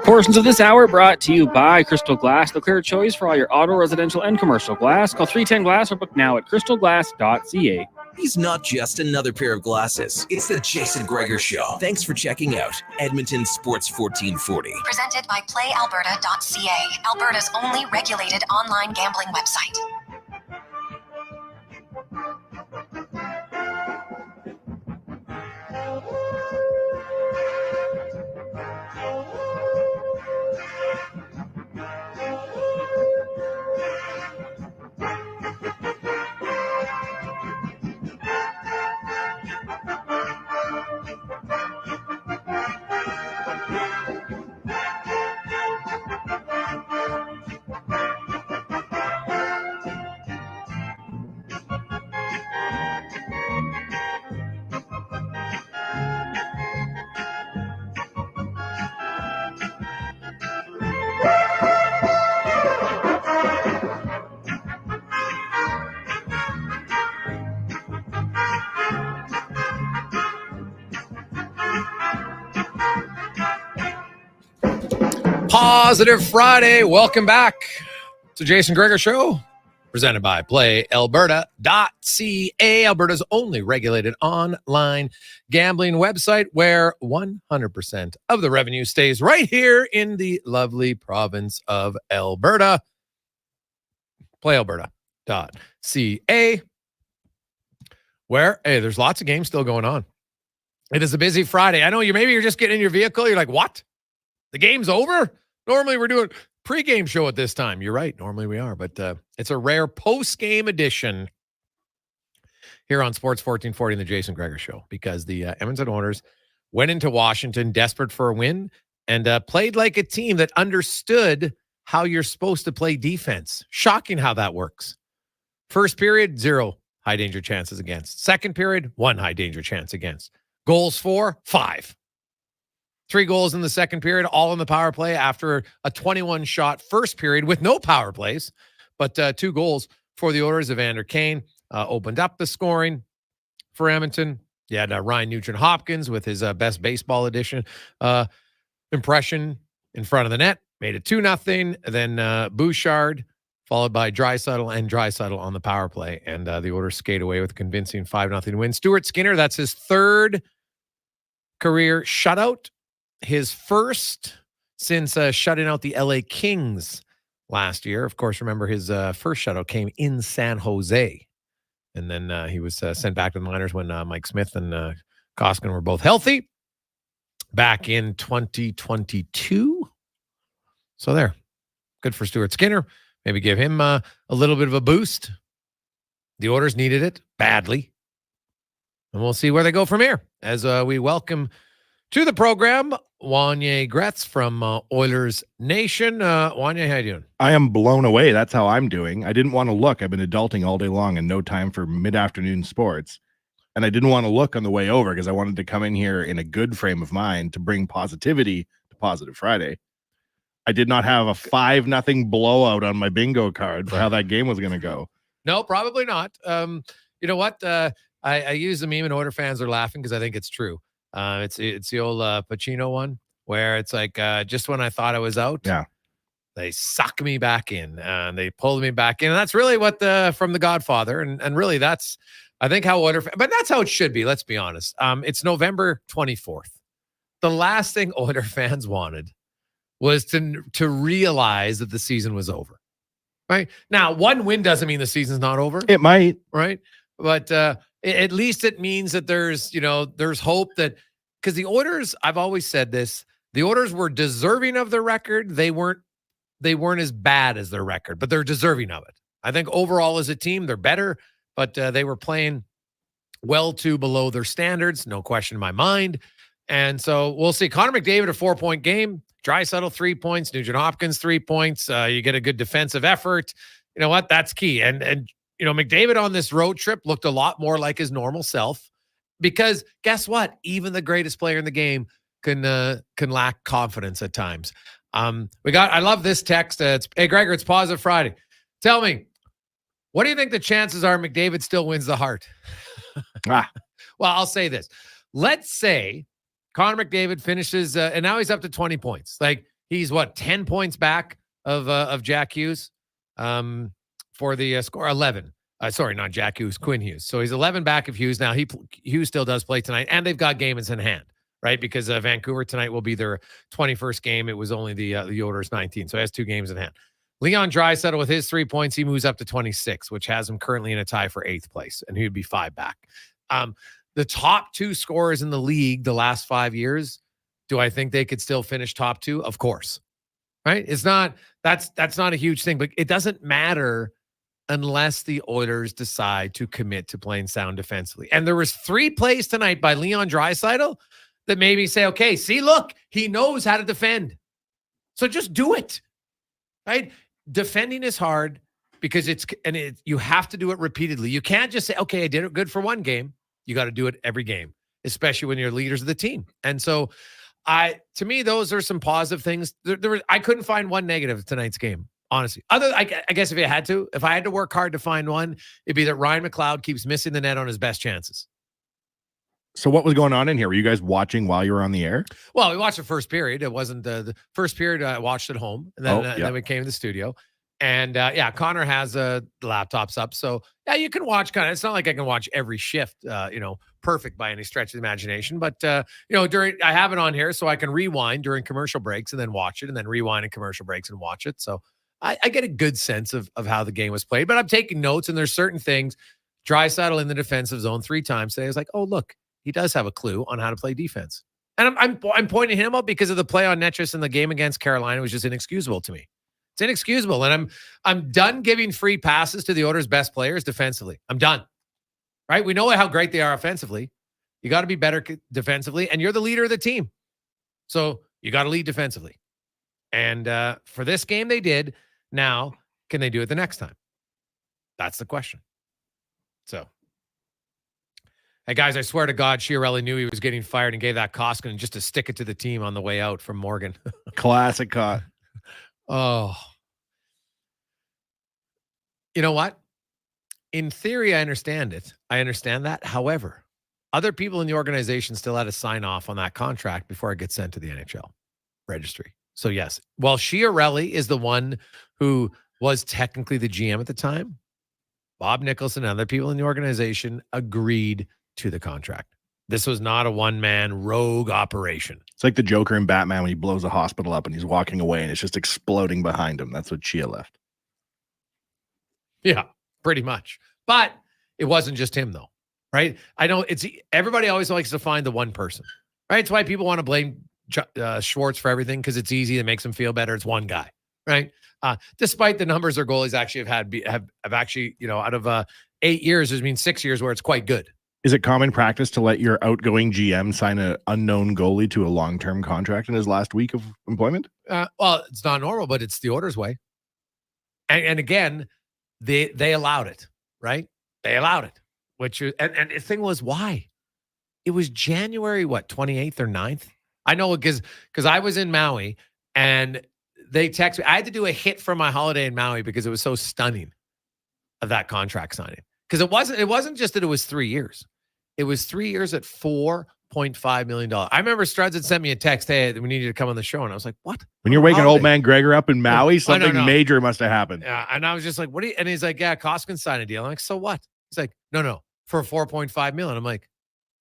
Portions of this hour brought to you by Crystal Glass, the clear choice for all your auto, residential, and commercial glass. Call 310 Glass or book now at crystalglass.ca. He's not just another pair of glasses. It's the Jason Gregor Show. Thanks for checking out Edmonton Sports 1440. Presented by PlayAlberta.ca, Alberta's only regulated online gambling website. Positive Friday. Welcome back to Jason Gregor Show, presented by PlayAlberta.ca, Alberta's only regulated online gambling website, where 100% of the revenue stays right here in the lovely province of Alberta. PlayAlberta.ca, where, hey, there's lots of games still going on. It is a busy Friday. I know you're just getting in your vehicle. You're like, what? The game's over? Normally we're doing pregame show at this time. You're right. Normally we are, but it's a rare post-game edition here on Sports 1440 in the Jason Gregor Show, because the Edmonton Oilers went into Washington desperate for a win and played like a team that understood how you're supposed to play defense. Shocking how that works. First period, 0 high danger chances against. Second period, 1 high danger chance against. Goals for 5. 3 goals in the second period, all in the power play after a 21-shot first period with no power plays. But 2 goals for the Oilers. Evander Kane opened up the scoring for Edmonton. You had Ryan Nugent-Hopkins with his best baseball edition impression in front of the net. Made it 2-0. Then Bouchard, followed by Draisaitl on the power play. And the Oilers skate away with a convincing 5-0 win. Stuart Skinner, that's his 3rd career shutout. His first since shutting out the LA Kings last year. Of course, remember his first shutout came in San Jose. And then he was sent back to the minors when Mike Smith and Koskinen were both healthy back in 2022. So there. Good for Stuart Skinner. Maybe give him a little bit of a boost. The Oilers needed it badly. And we'll see where they go from here as we welcome to the program Wanye Gretz from Oilers Nation. Wanye, how you doing? I am blown away. That's how I'm doing. I didn't want to look. I've been adulting all day long and no time for mid-afternoon sports. And I didn't want to look on the way over because I wanted to come in here in a good frame of mind to bring positivity to Positive Friday. I did not have a 5-0 blowout on my bingo card for how that game was going to go. No, probably not. You know what? I use the meme and Oiler fans are laughing because I think it's true. It's the old Pacino one where it's like just when I thought I was out, they suck me back in and they pulled me back in. And that's really what from The Godfather. And really that's, I think how Oiler, but that's how it should be. Let's be honest. It's November 24th. The last thing Oiler fans wanted was to realize that the season was over. Right now, 1 win doesn't mean the season's not over. It might, right? But at least it means that there's hope that, because the Oilers, I've always said this, the Oilers were deserving of their record. They weren't as bad as their record, but they're deserving of it. I think overall as a team, they're better, but they were playing well below their standards. No question in my mind. And so we'll see. Connor McDavid, a 4-point game. Draisaitl, 3 points. Nugent-Hopkins, 3 points. You get a good defensive effort. You know what? That's key. And McDavid on this road trip looked a lot more like his normal self, because guess what? Even the greatest player in the game can lack confidence at times. I love this text. Hey, Gregor, it's Positive Friday. Tell me, what do you think the chances are McDavid still wins the Hart? Well, I'll say this. Let's say Connor McDavid finishes, and now he's up to 20 points. Like, he's 10 points back of Jack Hughes for the score, 11. Sorry, not Jack Hughes, Quinn Hughes. So he's 11 back of Hughes now. Hughes still does play tonight, and they've got games in hand, right? Because Vancouver tonight will be their 21st game. It was only the Oilers' 19, so he has 2 games in hand. Leon Draisaitl with his 3 points, he moves up to 26, which has him currently in a tie for 8th place, and he would be 5 back. The top 2 scorers in the league the last 5 years, do I think they could still finish top 2? Of course, right? It's not that's not a huge thing, but it doesn't matter unless the Oilers decide to commit to playing sound defensively. And there was 3 plays tonight by Leon Draisaitl that made me say, okay, see, look, he knows how to defend. So just do it, right? Defending is hard because you have to do it repeatedly. You can't just say, okay, I did it good for one game. You got to do it every game, especially when you're leaders of the team. And so to me, those are some positive things. I couldn't find one negative of tonight's game. Honestly, I guess if I had to work hard to find one, it'd be that Ryan McLeod keeps missing the net on his best chances. So what was going on in here? Were you guys watching while you were on the air? Well, we watched the first period. It wasn't the first period. I watched at home, and then we came to the studio. And Connor has the laptops up, so you can watch kind of. It's not like I can watch every shift, perfect by any stretch of the imagination. But I have it on here, so I can rewind during commercial breaks and then watch it, and then rewind in commercial breaks and watch it. So I get a good sense of how the game was played. But I'm taking notes, and there's certain things. Draisaitl in the defensive zone 3 times today. I was like, oh look, he does have a clue on how to play defense. And I'm pointing him out because of the play on Netris in the game against Carolina was just inexcusable to me. It's inexcusable. And I'm done giving free passes to the Oilers' best players defensively. I'm done. Right? We know how great they are offensively. You got to be better defensively, and you're the leader of the team. So you got to lead defensively. And for this game, they did. Now, can they do it the next time? That's the question. So, hey, guys, I swear to God, Chiarelli knew he was getting fired and gave that Koskinen just to stick it to the team on the way out from Morgan. Classic caught. Oh. You know what? In theory, I understand it. I understand that. However, other people in the organization still had to sign off on that contract before it gets sent to the NHL registry. So, yes, while Chiarelli is the one who was technically the GM at the time, Bob Nicholson and other people in the organization agreed to the contract. This was not a one-man rogue operation. It's like the Joker in Batman when he blows a hospital up and he's walking away and it's just exploding behind him. That's what Chia left. Yeah, pretty much. But it wasn't just him, though, right? I know everybody always likes to find the one person, right? It's why people want to blame Schwartz for everything because it's easy. It makes them feel better. It's one guy, right? Despite the numbers their goalies actually have actually, out of 8 years, there's been 6 years where it's quite good. Is it common practice to let your outgoing GM sign an unknown goalie to a long-term contract in his last week of employment? Well, it's not normal, but it's the Oilers' way. And again, they allowed it, right? They allowed it. And the thing was, why? It was January, 28th or 9th? I know because I was in Maui and they texted me. I had to do a hit for my holiday in Maui because it was so stunning of that contract signing. Because it wasn't just that it was 3 years. It was 3 years at $4.5 million. I remember Struds had sent me a text, hey, we need you to come on the show. And I was like, what? When you're waking old man Gregor up in Maui, something major must have happened. Yeah, and I was just like, what do you? And he's like, yeah, Koskinen signed a deal. I'm like, so what? He's like, no, for $4.5 million. I'm like,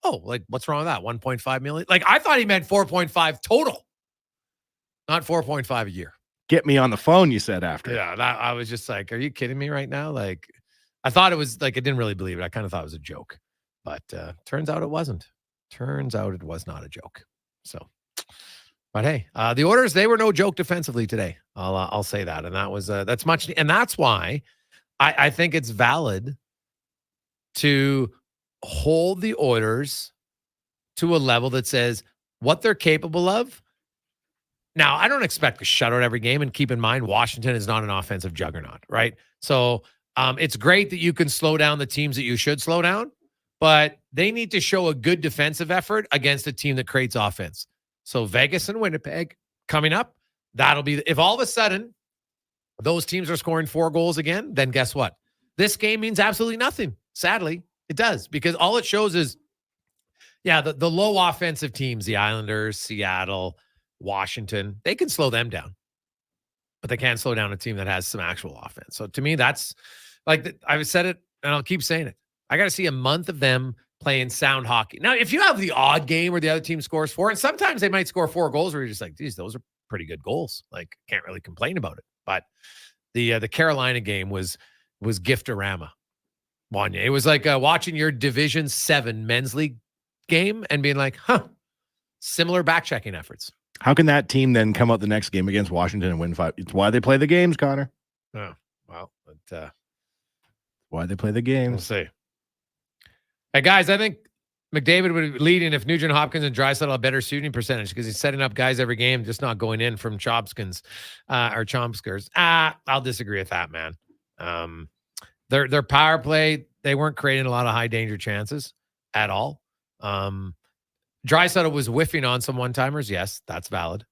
oh, like what's wrong with that? $1.5 million? Like I thought he meant 4.5 total, not 4.5 a year. Get me on the phone, you said after. Yeah, I was just like, are you kidding me right now? Like, I thought it was like, I didn't really believe it. I kind of thought it was a joke, but turns out it wasn't. Turns out it was not a joke. So, but hey, the Oilers, they were no joke defensively today. I'll say that. And that was, that's much. And that's why I think it's valid to hold the Oilers to a level that says what they're capable of. Now, I don't expect a shutout every game, and keep in mind, Washington is not an offensive juggernaut, right? So it's great that you can slow down the teams that you should slow down, but they need to show a good defensive effort against a team that creates offense. So Vegas and Winnipeg coming up, that'll be, if all of a sudden those teams are scoring 4 goals again, then guess what? This game means absolutely nothing. Sadly, it does, because all it shows is, the low offensive teams, the Islanders, Seattle, Washington, they can slow them down, but they can't slow down a team that has some actual offense. So to me, that's like, I've said it and I'll keep saying it. I got to see a month of them playing sound hockey. Now, if you have the odd game where the other team scores 4, and sometimes they might score 4 goals where you're just like, geez, those are pretty good goals. Like, can't really complain about it. But the Carolina game was gift-orama. Wanye. It was like watching your Division 7 men's league game and being like, similar back-checking efforts. How can that team then come out the next game against Washington and win 5? It's why they play the games, Connor. Oh, well, but why they play the games. We'll see. Hey, guys, I think McDavid would be leading if Nugent Hopkins and Draisaitl have better shooting percentage because he's setting up guys every game, just not going in from Chomskins or Chomskers. I'll disagree with that, man. Their power play, they weren't creating a lot of high danger chances at all. Draisaitl was whiffing on some one-timers. Yes, that's valid.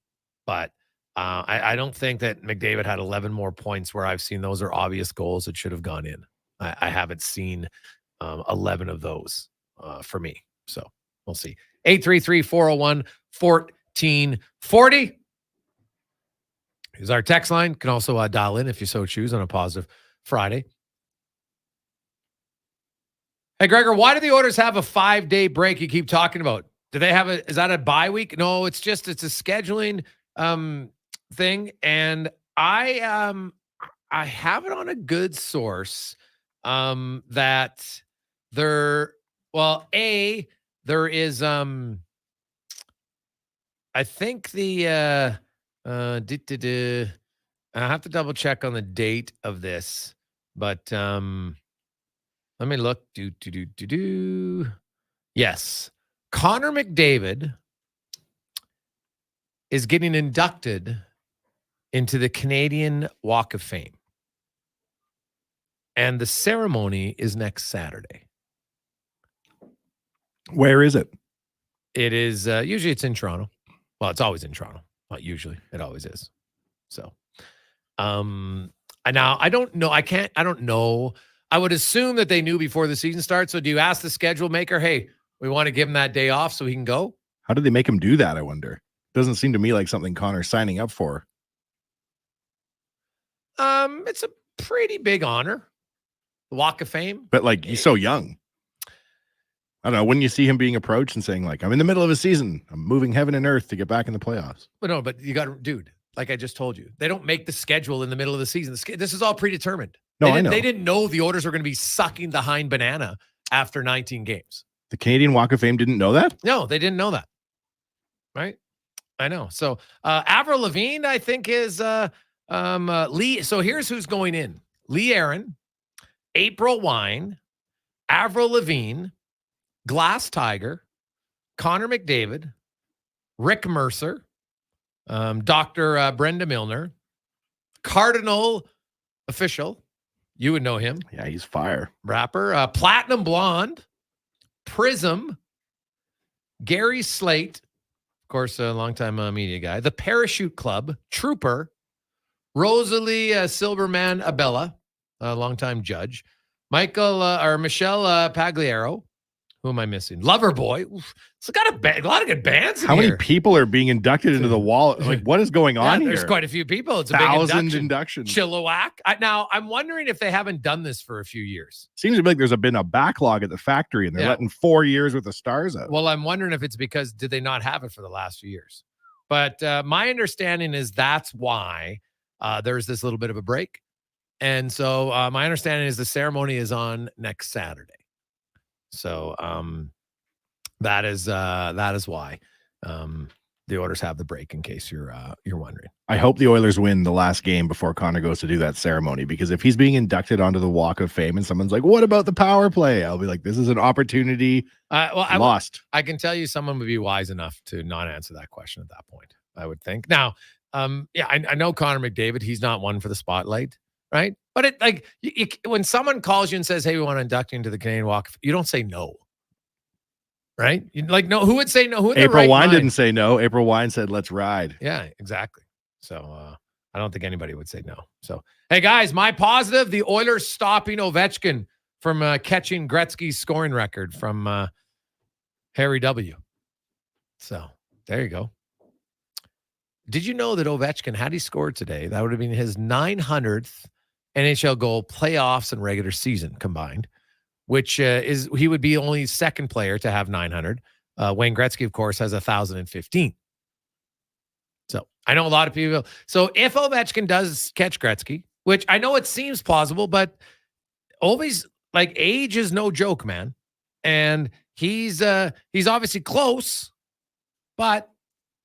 But I don't think that McDavid had 11 more points where I've seen those are obvious goals that should have gone in. I haven't seen 11 of those for me. So we'll see. 833-401-1440 is our text line. You can also dial in if you so choose on a positive Friday. Hey, Gregor, why do the Oilers have a 5-day break you keep talking about? Do they have is that a bye week? No, it's a scheduling thing. And I have it on a good source that there is I think the I have to double check on the date of this, but let me look. Yes. Connor McDavid is getting inducted into the Canadian Walk of Fame. And the ceremony is next Saturday. Where is it? It is usually it's in Toronto. Well, it's always in Toronto. Not usually. It always is. So now I don't know. I don't know. I would assume that they knew before the season starts. So do you ask the schedule maker, hey, we want to give him that day off so he can go? How did they make him do that, I wonder? Doesn't seem to me like something Connor's signing up for. It's a pretty big honor. The Walk of Fame. But like, he's so young. I don't know. When you see him being approached and saying like, I'm in the middle of a season, I'm moving heaven and earth to get back in the playoffs. But you got to, dude, like I just told you, they don't make the schedule in the middle of the season. This is all predetermined. No, I know. They didn't know the Oilers were going to be sucking the hind banana after 19 games. The Canadian Walk of Fame didn't know that? No, they didn't know that. Right? I know. So Avril Lavigne, I think, is Lee. So here's who's going in. Lee Aaron, April Wine, Avril Lavigne, Glass Tiger, Connor McDavid, Rick Mercer, Dr. Brenda Milner, Cardinal Official. You would know him. Yeah, he's fire. Rapper. Platinum Blonde, Prism, Gary Slate, of course, a longtime media guy, the Parachute Club, Trooper, Rosalie Silverman Abella, a longtime judge, Michelle Pagliaro. Who am I missing? Loverboy. It's got a lot of good bands in How here. many people are being inducted into the wall? Like, what is going on here? There's quite a few people. It's a 1,000 big inductions. Chilliwack. Now, I'm wondering if they haven't done this for a few years. Seems to be like there's been a backlog at the factory and they're letting 4 years with the stars out. Well, I'm wondering if it's because did they not have it for the last few years? But my understanding is that's why there's this little bit of a break. And so my understanding is the ceremony is on next Saturday. So that is why the Oilers have the break, in case you're wondering. I hope the Oilers win the last game before Connor goes to do that ceremony, because if he's being inducted onto the Walk of Fame and someone's like, what about the power play? I'll be like, this is an opportunity lost. I can tell you someone would be wise enough to not answer that question at that point, I would think. Now, I know Connor McDavid, he's not one for the spotlight, right? But it like when someone calls you and says, hey, we want to induct you into the Canadian Walk, you don't say no. Right? Like, no, who would say no? Who in April their right Wine mind? didn't say no. April Wine said, let's ride. Yeah, exactly. So I don't think anybody would say no. So, hey, guys, my positive, the Oilers stopping Ovechkin from catching Gretzky's scoring record from Harry W. So, there you go. Did you know that Ovechkin, had he scored today, that would have been his 900th NHL goal, playoffs and regular season combined. which he would be only second player to have 900. Wayne Gretzky, of course, has 1,015. So I know a lot of people. So if Ovechkin does catch Gretzky, which I know it seems plausible, but always like age is no joke, man. And he's obviously close, but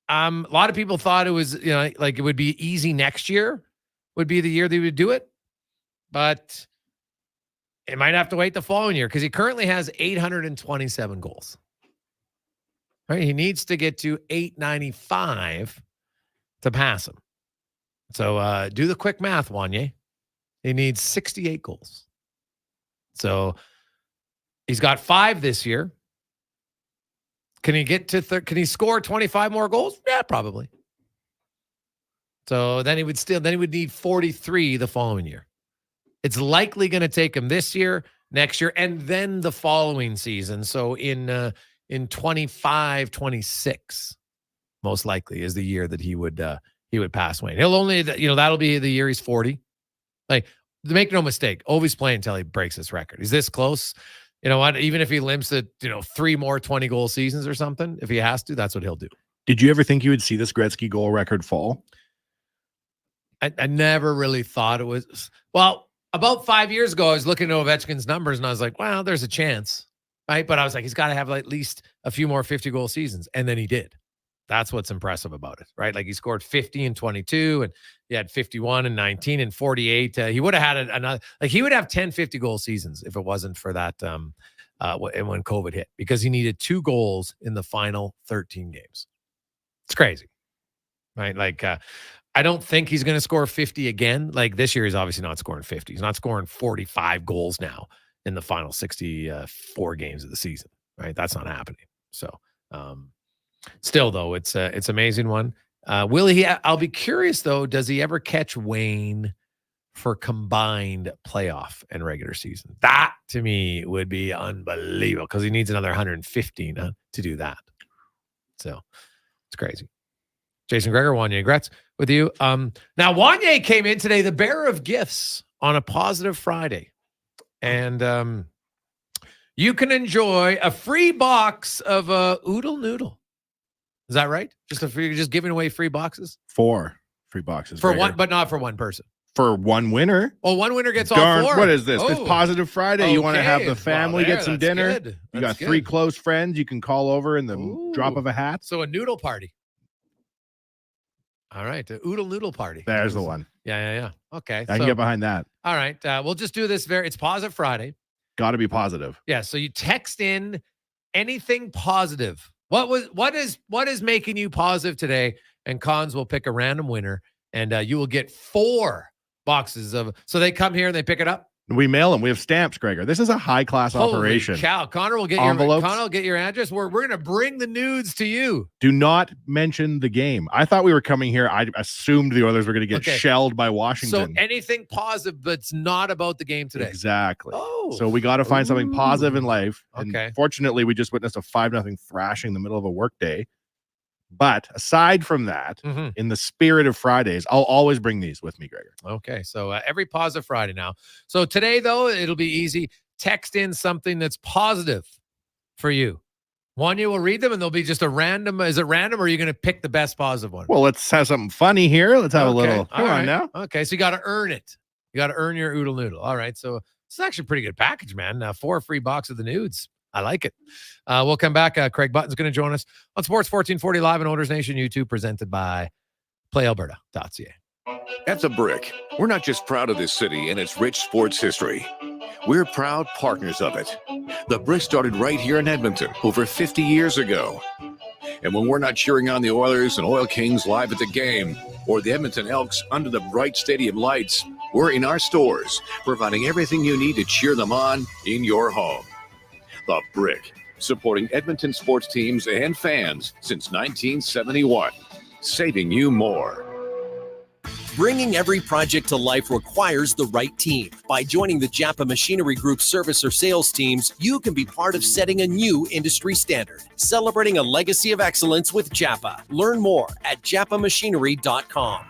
a lot of people thought it was, like it would be easy next year would be the year they would do it. But it might have to wait the following year because he currently has 827 goals. Right? He needs to get to 895 to pass him. So do the quick math, Wanye. He needs 68 goals. So he's got 5 this year. Can he get to can he score 25 more goals? Yeah, probably. So then he would need 43 the following year. It's likely going to take him this year, next year, and then the following season. So in 25, 26, most likely is the year that he would pass Wayne. He'll only, that'll be the year he's 40. Like, make no mistake, Ovi's playing until he breaks this record. He's this close. You know what? Even if he limps it, 3 more 20-goal seasons or something, if he has to, that's what he'll do. Did you ever think you would see this Gretzky goal record fall? I never really thought it was. Well, about 5 years ago, I was looking at Ovechkin's numbers, and I was like, well, there's a chance, right? But I was like, he's got to have at least a few more 50-goal seasons, and then he did. That's what's impressive about it, right? Like he scored 50 and 22, and he had 51 and 19 and 48. He would have had another, like he would have 10 50-goal seasons if it wasn't for that when COVID hit, because he needed 2 goals in the final 13 games. It's crazy, right? Like I don't think he's going to score 50 again. Like this year, he's obviously not scoring 50. He's not scoring 45 goals now in the final 64 games of the season, right? That's not happening. So, still, though, it's an amazing one. Will he? I'll be curious, though. Does he ever catch Wayne for combined playoff and regular season? That, to me, would be unbelievable because he needs another 115 to do that. So, it's crazy. Jason Gregor, Wanye Gretz with you. Now, Wanye came in today, the bearer of gifts on a Positive Friday. And you can enjoy a free box of Oodle Noodle. Is that right? Just giving away free boxes? 4 free boxes. For one, but not for one person. For one winner. Oh, one winner gets all 4. What is this? Oh. It's Positive Friday. Okay. You want to have the family get some dinner. Good. You got 3 close friends you can call over in the drop of a hat. So a noodle party. All right. The Oodle Noodle party. There's the one. Yeah. Okay. I can get behind that. All right. We'll just do this it's Positive Friday. Got to be positive. Yeah. So you text in anything positive. What is making you positive today? And Cons will pick a random winner, and you will get 4 boxes of. So they come here and they pick it up. We mail them. We have stamps, Gregor. This is a high-class operation. Holy cow. Connor will get your address. We're going to bring the nudes to you. Do not mention the game. I thought we were coming here. I assumed the Oilers were going to get shelled by Washington. So anything positive, but it's not about the game today. Exactly. Oh. So we got to find something positive in life. Okay. And fortunately, we just witnessed a 5-0 thrashing in the middle of a workday. But aside from that, in the spirit of Fridays, I'll always bring these with me, Gregor. Okay, so every Positive Friday now. So today, though, it'll be easy. Text in something that's positive for you. Wanye will read them, and they'll be just a random. Is it random, or are you going to pick the best positive one? Well, let's have something funny here. Let's have a little. Come on now. Okay, so you got to earn it. You got to earn your Oodle Noodle. All right, so it's actually a pretty good package, man. 4 free box of the nudes. I like it. We'll come back. Craig Button's going to join us on Sports 1440 live on Oilers Nation YouTube, presented by PlayAlberta.ca. At The Brick, we're not just proud of this city and its rich sports history. We're proud partners of it. The Brick started right here in Edmonton over 50 years ago. And when we're not cheering on the Oilers and Oil Kings live at the game, or the Edmonton Elks under the bright stadium lights, we're in our stores, providing everything you need to cheer them on in your home. The Brick, supporting Edmonton sports teams and fans since 1971, saving you more. Bringing every project to life requires the right team. By joining the Japa Machinery Group service or sales teams, you can be part of setting a new industry standard. Celebrating a legacy of excellence with Japa. Learn more at japamachinery.com.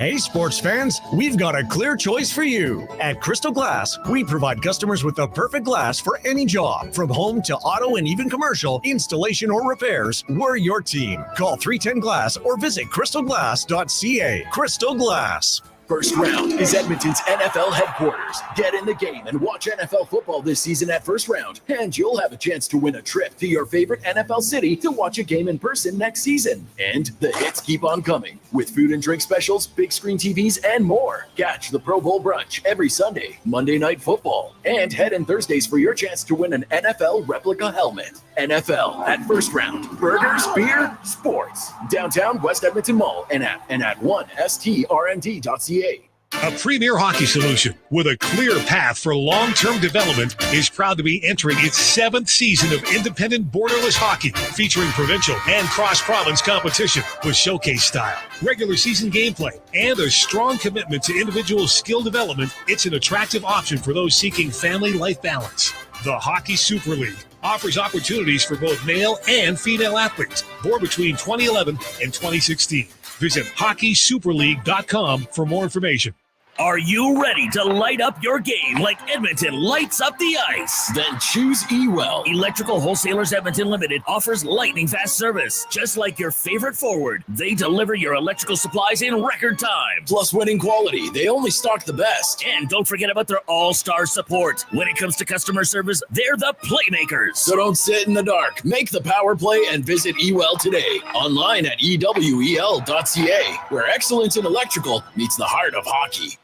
Hey, sports fans, we've got a clear choice for you. At Crystal Glass, we provide customers with the perfect glass for any job. From home to auto and even commercial, installation or repairs, we're your team. Call 310 Glass or visit crystalglass.ca. Crystal Glass. First Round is Edmonton's NFL headquarters. Get in the game and watch NFL football this season at First Round. And you'll have a chance to win a trip to your favorite NFL city to watch a game in person next season. And the hits keep on coming with food and drink specials, big screen TVs, and more. Catch the Pro Bowl brunch every Sunday, Monday Night Football, and head in Thursdays for your chance to win an NFL replica helmet. NFL at First Round. Burgers, beer, sports. Downtown West Edmonton Mall and at 1strmd.ca. A premier hockey solution with a clear path for long-term development is proud to be entering its 7th season of independent borderless hockey, featuring provincial and cross-province competition with showcase style, regular season gameplay, and a strong commitment to individual skill development. It's an attractive option for those seeking family life balance. The Hockey Super League offers opportunities for both male and female athletes, born between 2011 and 2016. Visit hockeysuperleague.com for more information. Are you ready to light up your game like Edmonton lights up the ice? Then choose eWell. Electrical Wholesalers Edmonton Limited offers lightning fast service. Just like your favorite forward, they deliver your electrical supplies in record time. Plus winning quality. They only stock the best. And don't forget about their all-star support. When it comes to customer service, they're the playmakers. So don't sit in the dark. Make the power play and visit eWell today. Online at ewel.ca, where excellence in electrical meets the heart of hockey.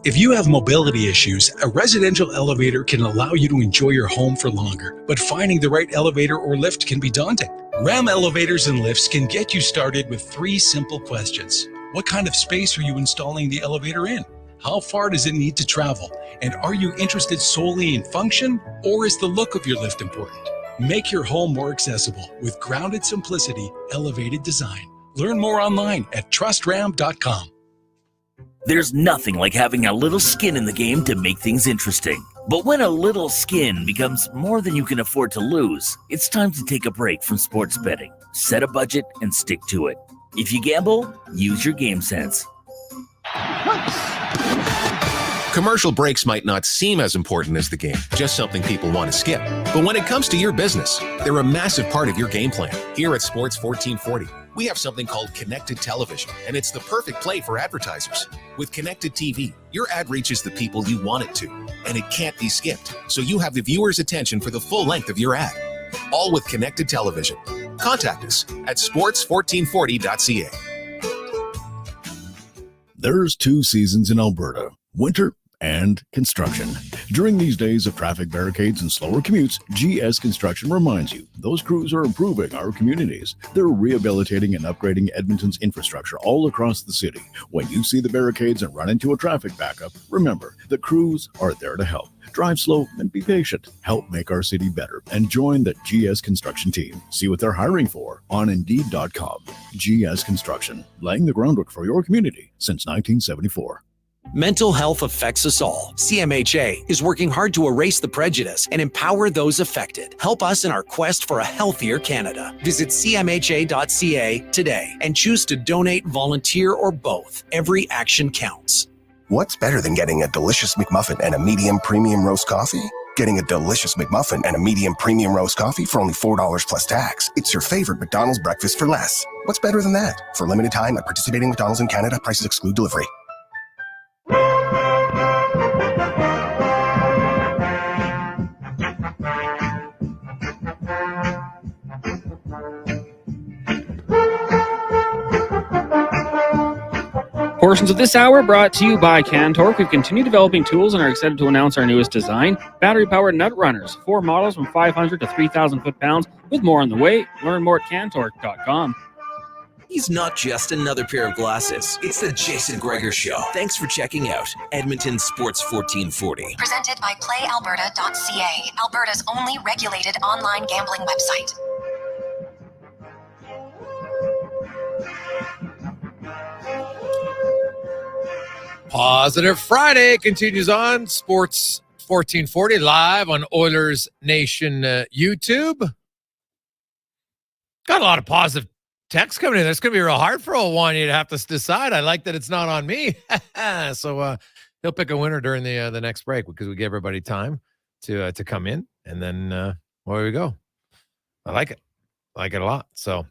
If you have mobility issues, a residential elevator can allow you to enjoy your home for longer, but finding the right elevator or lift can be daunting. RAM Elevators and Lifts can get you started with 3 simple questions. What kind of space are you installing the elevator in? How far does it need to travel? And are you interested solely in function, or is the look of your lift important? Make your home more accessible with grounded simplicity, elevated design. Learn more online at trustram.com. There's nothing like having a little skin in the game to make things interesting. But when a little skin becomes more than you can afford to lose, it's time to take a break from sports betting. Set a budget and stick to it. If you gamble, use your game sense. Commercial breaks might not seem as important as the game, just something people want to skip. But when it comes to your business, they're a massive part of your game plan. Here at Sports 1440, we have something called Connected Television, and it's the perfect play for advertisers. With Connected TV, your ad reaches the people you want it to, and it can't be skipped, so you have the viewer's attention for the full length of your ad. All with Connected Television. Contact us at sports1440.ca. There's 2 seasons in Alberta, winter and construction. During these days of traffic barricades and slower commutes, GS Construction reminds you those crews are improving our communities. They're rehabilitating and upgrading Edmonton's infrastructure all across the city. When you see the barricades and run into a traffic backup, remember, the crews are there to help. Drive slow and be patient. Help make our city better and join the GS Construction team. See what they're hiring for on Indeed.com. GS Construction, laying the groundwork for your community since 1974. Mental health affects us all. CMHA is working hard to erase the prejudice and empower those affected. Help us in our quest for a healthier Canada. Visit cmha.ca today and choose to donate, volunteer, or both. Every action counts. What's better than getting a delicious McMuffin and a medium premium roast coffee? Getting a delicious McMuffin and a medium premium roast coffee for only $4 plus tax. It's your favorite McDonald's breakfast for less. What's better than that? For a limited time at participating McDonald's in Canada, prices exclude delivery. Portions of this hour brought to you by Cantork. We've continued developing tools and are excited to announce our newest design, battery-powered nut runners. 4 models from 500 to 3,000 foot-pounds with more on the way. Learn more at cantork.com. He's not just another pair of glasses. It's the Jason Gregor Show. Thanks for checking out Edmonton Sports 1440. Presented by PlayAlberta.ca, Alberta's only regulated online gambling website. Positive Friday continues on Sports 1440 live on Oilers Nation YouTube. Got a lot of positive text coming in. That's going to be real hard for old Wanye to have to decide. I like that it's not on me. So he'll pick a winner during the next break because we give everybody time to come in, and then there we go. I like it. I like it a lot. So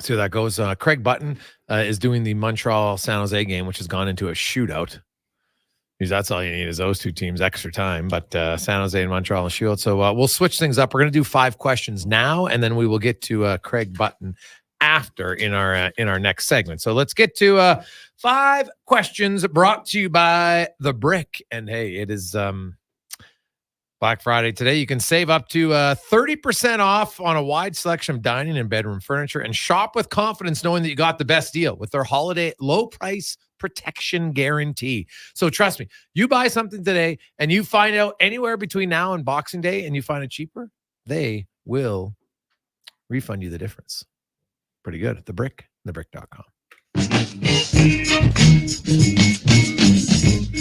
see how that goes. Craig Button is doing the Montreal San Jose game, which has gone into a shootout. Because that's all you need is those two teams extra time. But San Jose and Montreal and shootout. So we'll switch things up. We're going to do 5 questions now, and then we will get to Craig Button after in our next segment. So let's get to 5 questions brought to you by The Brick. And hey, it is Black Friday today. You can save up to 30% off on a wide selection of dining and bedroom furniture, and shop with confidence knowing that you got the best deal with their holiday low price protection guarantee. So trust me, you buy something today and you find out anywhere between now and Boxing Day and you find it cheaper, they will refund you the difference. Pretty good at The Brick, thebrick.com.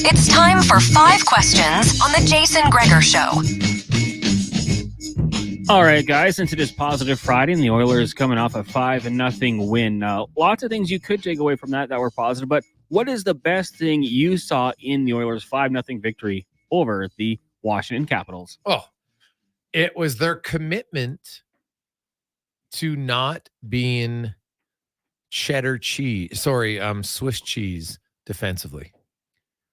It's time for 5 questions on the Jason Gregor Show. All right, guys, into this positive Friday, and the Oilers coming off a 5-0 win. Lots of things you could take away from that were positive, but what is the best thing you saw in the Oilers' 5-0 victory over the Washington Capitals? Oh, it was their commitment to not being Swiss cheese defensively.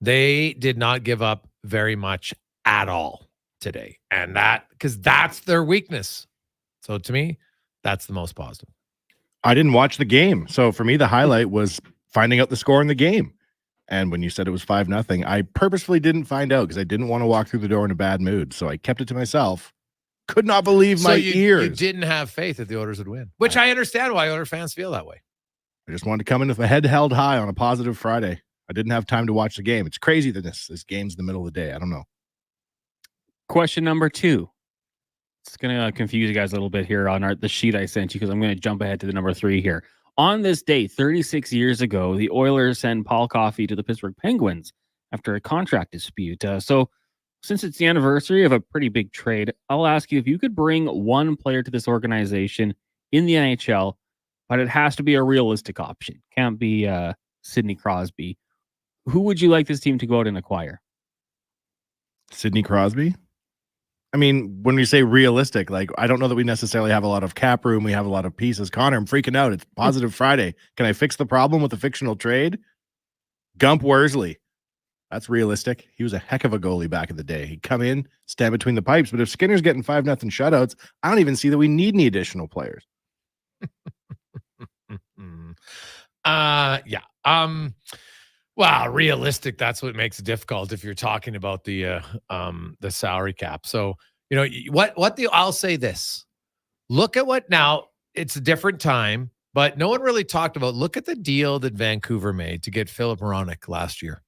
They did not give up very much at all today. And because that's their weakness. So to me, that's the most positive. I didn't watch the game. So for me, the highlight was finding out the score in the game. And when you said it was 5-0, I purposefully didn't find out because I didn't want to walk through the door in a bad mood. So I kept it to myself. Could not believe my ears. You didn't have faith that the Oilers would win, which I understand why Oilers fans feel that way. I just wanted to come in with my head held high on a positive Friday. I didn't have time to watch the game. It's crazy that this game's in the middle of the day. I don't know. Question number 2. It's going to confuse you guys a little bit here on the sheet I sent you because I'm going to jump ahead to the number 3 here. On this day, 36 years ago, the Oilers sent Paul Coffey to the Pittsburgh Penguins after a contract dispute. So since it's the anniversary of a pretty big trade, I'll ask you if you could bring one player to this organization in the NHL, but it has to be a realistic option. Can't be Sidney Crosby. Who would you like this team to go out and acquire? Sidney Crosby? I mean, when we say realistic, like, I don't know that we necessarily have a lot of cap room. We have a lot of pieces. Connor, I'm freaking out. It's positive Friday. Can I fix the problem with a fictional trade? Gump Worsley. That's realistic. He was a heck of a goalie back in the day. He'd come in, stand between the pipes. But if Skinner's getting 5-0 shutouts, I don't even see that we need any additional players. Yeah. Well, realistic, that's what makes it difficult if you're talking about the salary cap. So, you know, I'll say this. Look at what now, it's a different time, but no one really talked about, look at the deal that Vancouver made to get Philip Mronic last year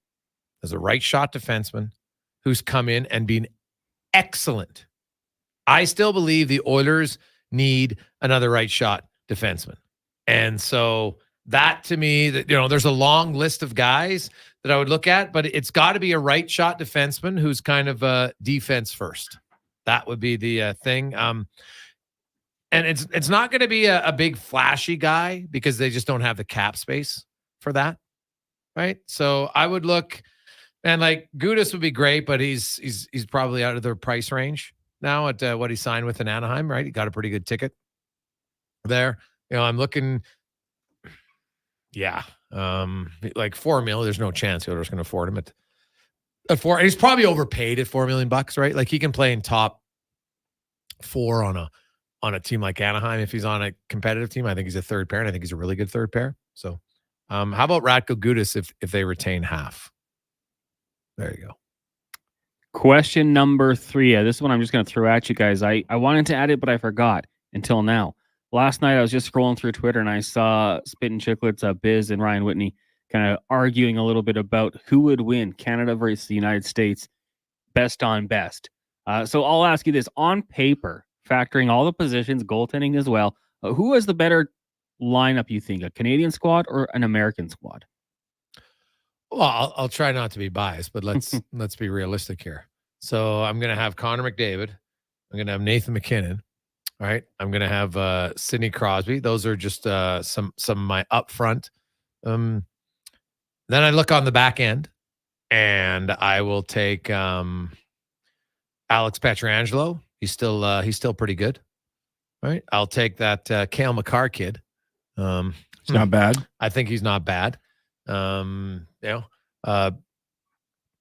as a right shot defenseman who's come in and been excellent. I still believe the Oilers need another right shot defenseman. And so that to me, that, you know, there's a long list of guys that I would look at, but it's got to be a right shot defenseman who's kind of defense first. That would be the thing. And it's not going to be a big flashy guy because they just don't have the cap space for that, right? So I would look, and like Gudas would be great, but he's probably out of their price range now at what he signed with in Anaheim, right? He got a pretty good ticket there. You know, I'm looking. Yeah. Like $4 million, there's no chance the Oilers can afford him at 4. And he's probably overpaid at $4 million, right? Like he can play in top 4 on a team like Anaheim. If he's on a competitive team, I think he's a third pair, and I think he's a really good third pair. So how about Ratko Gudas if they retain half? There you go. Question number 3. This one I'm just going to throw at you guys. I wanted to add it, but I forgot until now. Last night, I was just scrolling through Twitter and I saw Spittin' Chicklets, Biz and Ryan Whitney kind of arguing a little bit about who would win, Canada versus the United States, best on best. So I'll ask you this. On paper, factoring all the positions, goaltending as well, who has the better lineup, you think, a Canadian squad or an American squad? Well, I'll try not to be biased, but let's be realistic here. So I'm going to have Connor McDavid. I'm going to have Nathan McKinnon. All right. I'm going to have Sidney Crosby. Those are just some of my upfront. Then I look on the back end, and I will take Alex Pietrangelo. He's still pretty good. All right. I'll take that Cale Makar kid. It's not bad. I think he's not bad.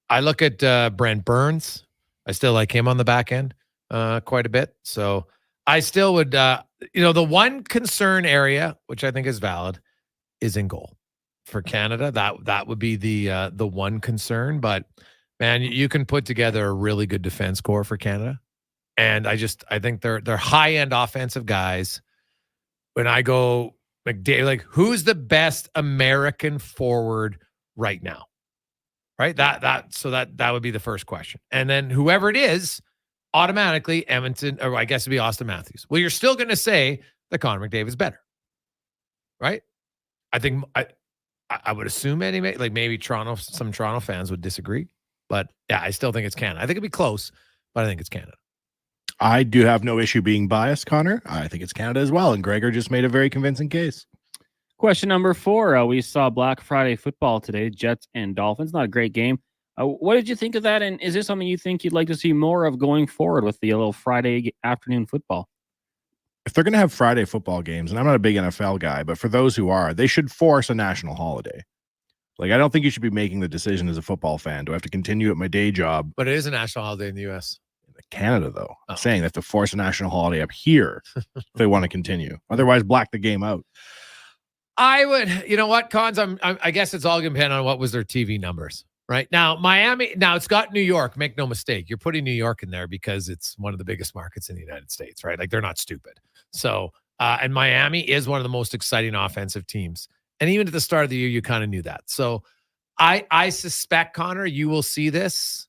I look at Brent Burns. I still like him on the back end quite a bit. So I still would, the one concern area, which I think is valid, is in goal for Canada. That would be the one concern. But man, you can put together a really good defense core for Canada, and I think they're high end offensive guys. When I go McDavid, like who's the best American forward right now? Right, that would be the first question, and then whoever it is, automatically Edmonton, or I guess it'd be Austin Matthews. Well, you're still going to say that Connor McDavid's better, right? I think I would assume anyway. Like maybe some Toronto fans would disagree, but yeah, I still think it's Canada. I think it'd be close, but I think it's Canada. I do have no issue being biased, Connor. I think it's Canada as well, and Gregor just made a very convincing case. Question number 4. We saw Black Friday football today, Jets and Dolphins. Not a great game. What did you think of that? And is this something you think you'd like to see more of going forward with the little Friday afternoon football? If they're going to have Friday football games, and I'm not a big NFL guy, but for those who are, they should force a national holiday. Like, I don't think you should be making the decision as a football fan. Do I have to continue at my day job? But it is a national holiday in the U.S. Canada, though. I'm saying they have to force a national holiday up here if they want to continue. Otherwise, black the game out. I would, you know what, Cons? I guess it's all going to depend on what was their TV numbers, right? Now, Miami, it's got New York. Make no mistake. You're putting New York in there because it's one of the biggest markets in the United States, right? Like, they're not stupid. So, and Miami is one of the most exciting offensive teams. And even at the start of the year, you kind of knew that. So I suspect, Connor, you will see this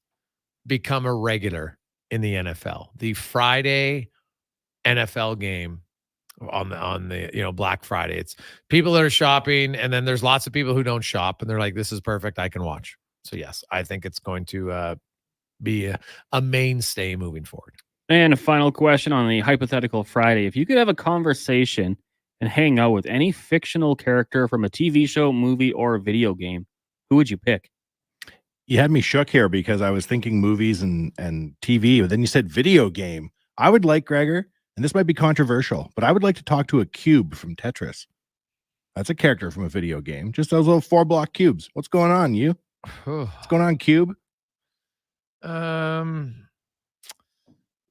become a regular in the NFL. The Friday NFL game on the Black Friday. It's people that are shopping, and then there's lots of people who don't shop, and they're like, this is perfect, I can watch. So yes, I think it's going to be a mainstay moving forward. And a final question on the hypothetical Friday. If you could have a conversation and hang out with any fictional character from a TV show, movie, or a video game, who would you pick? You had me shook here because I was thinking movies and TV, but then you said video game. I would like, Gregor, and this might be controversial, but I would like to talk to a cube from Tetris. That's a character from a video game. Just those little 4-block cubes. What's going on, you? What's going on, cube?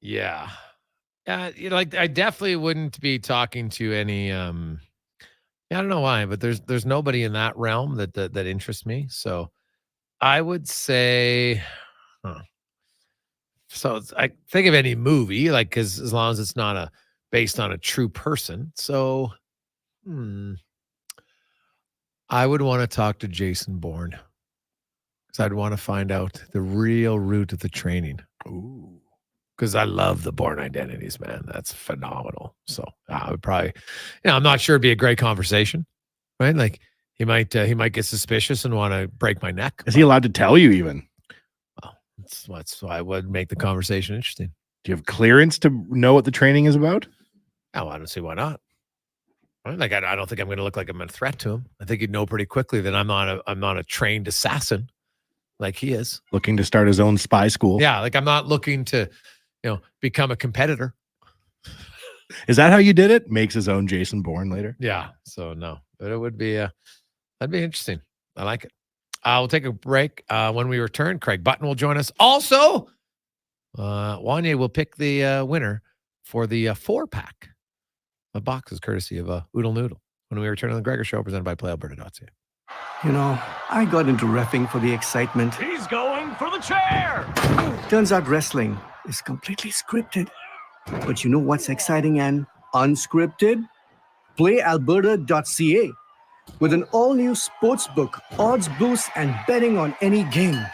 Yeah. I definitely wouldn't be talking to any. I don't know why, but there's nobody in that realm that interests me. So I would say, so I think of any movie, like, because as long as it's not based on a true person. So I would want to talk to Jason Bourne, because I'd want to find out the real root of the training. Ooh. Because I love the Bourne identities, man. That's phenomenal. So I would probably, I'm not sure it'd be a great conversation, right? Like he might get suspicious and want to break my neck. Is he allowed to tell you even? Well, that's why I would make the conversation interesting. Do you have clearance to know what the training is about? Oh, I don't see why not. Right? Like I don't think I'm going to look like I'm a threat to him. I think he'd know pretty quickly that I'm not a trained assassin like he is. Looking to start his own spy school. Yeah, like I'm not looking to become a competitor. Is that how you did it? Makes his own Jason Bourne later? Yeah. So no, but it would be that'd be interesting. I like it. We'll take a break. When we return, Craig Button will join us. Also, Wanye will pick the winner for the 4-pack of boxes, courtesy of Oodle Noodle. When we return on the Gregor Show, presented by PlayAlberta.ca. I got into reffing for the excitement. He's going for the chair. Turns out wrestling is completely scripted. But you know what's exciting and unscripted? PlayAlberta.ca. With an all-new sportsbook, odds boosts, and betting on any game.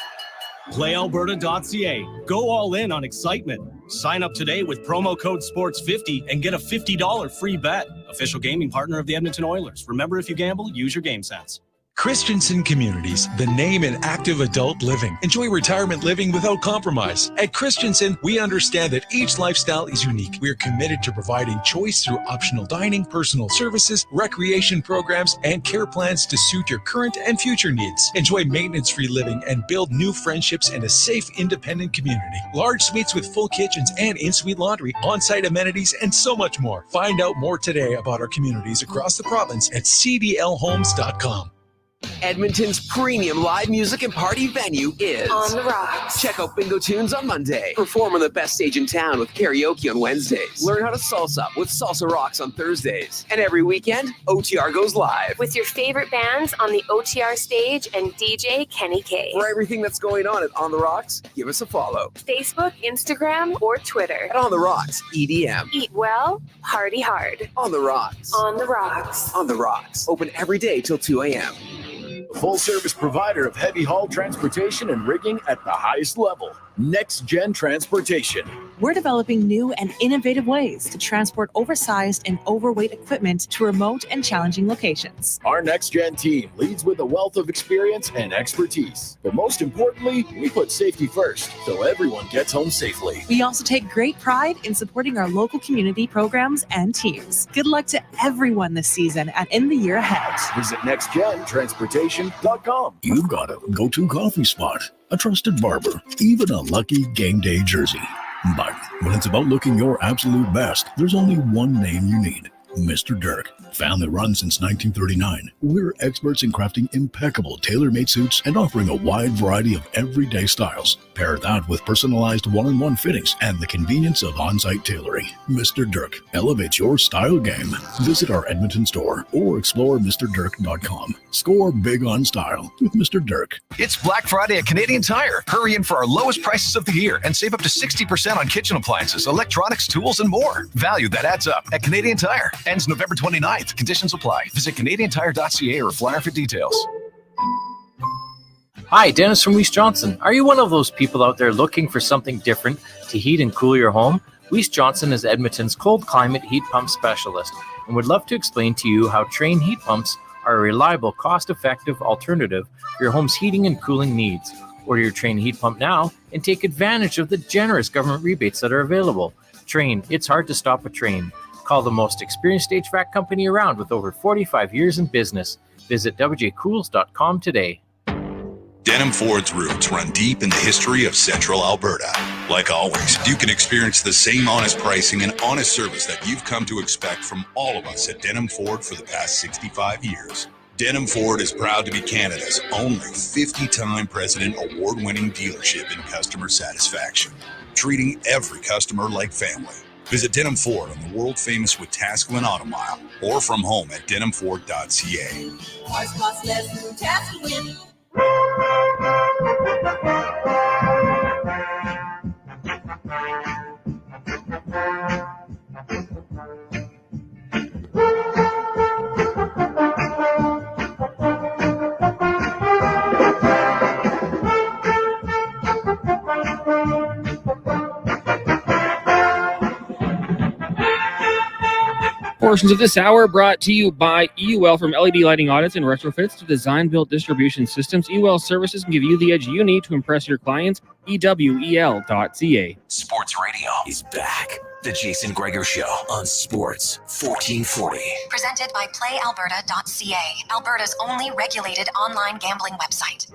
PlayAlberta.ca. Go all in on excitement. Sign up today with promo code SPORTS50 and get a $50 free bet. Official gaming partner of the Edmonton Oilers. Remember, if you gamble, use your game sense. Christensen Communities, the name in active adult living. Enjoy retirement living without compromise. At Christensen, we understand that each lifestyle is unique. We are committed to providing choice through optional dining, personal services, recreation programs, and care plans to suit your current and future needs. Enjoy maintenance-free living and build new friendships in a safe, independent community. Large suites with full kitchens and in-suite laundry, on-site amenities, and so much more. Find out more today about our communities across the province at cdlhomes.com. Edmonton's premium live music and party venue is On the Rocks. Check out Bingo Tunes on Monday. Perform on the best stage in town with karaoke on Wednesdays. Learn how to salsa with Salsa Rocks on Thursdays. And every weekend, OTR goes live. With your favorite bands on the OTR stage and DJ Kenny K. For everything that's going on at On the Rocks, give us a follow. Facebook, Instagram, or Twitter. At On the Rocks, EDM. Eat well, party hard. On the Rocks. On the Rocks. On the Rocks. Open every day till 2 a.m. Full-service provider of heavy haul transportation and rigging at the highest level. Next Gen Transportation. We're developing new and innovative ways to transport oversized and overweight equipment to remote and challenging locations. Our Next Gen team leads with a wealth of experience and expertise. But most importantly, we put safety first, so everyone gets home safely. We also take great pride in supporting our local community programs and teams. Good luck to everyone this season and in the year ahead. Visit nextgentransportation.com. You've got a go-to coffee spot, a trusted barber, even a lucky game day jersey. But when it's about looking your absolute best, there's only one name you need: Mr. Dirk. Family run since 1939. We're experts in crafting impeccable tailor-made suits and offering a wide variety of everyday styles. Pair that with personalized one-on-one fittings and the convenience of on-site tailoring. Mr. Dirk elevates your style game. Visit our Edmonton store or explore MrDirk.com. Score big on style with Mr. Dirk. It's Black Friday at Canadian Tire. Hurry in for our lowest prices of the year and save up to 60% on kitchen appliances, electronics, tools, and more. Value that adds up at Canadian Tire. Ends November 29th. Conditions apply. Visit CanadianTire.ca or flyer for details. Hi, Dennis from Weiss Johnson. Are you one of those people out there looking for something different to heat and cool your home? Weiss Johnson is Edmonton's cold climate heat pump specialist and would love to explain to you how Trane heat pumps are a reliable, cost-effective alternative for your home's heating and cooling needs. Order your Trane heat pump now and take advantage of the generous government rebates that are available. Trane, it's hard to stop a train. Call the most experienced HVAC company around with over 45 years in business. Visit wjcools.com today. Denim Ford's roots run deep in the history of Central Alberta. Like always, you can experience the same honest pricing and honest service that you've come to expect from all of us at Denim Ford for the past 65 years. Denim Ford is proud to be Canada's only 50-time President Award-winning dealership in customer satisfaction, treating every customer like family. Visit Denim Ford on the world-famous Wetaskiwin Auto Mile or from home at denimford.ca. Cars cost less than Wetaskiwin. Portions of this hour brought to you by EUL. From LED lighting audits and retrofits to design-built distribution systems, EUL services can give you the edge you need to impress your clients. EWEL.ca. Sports Radio is back. The Jason Gregor Show on Sports 1440. Presented by PlayAlberta.ca, Alberta's only regulated online gambling website.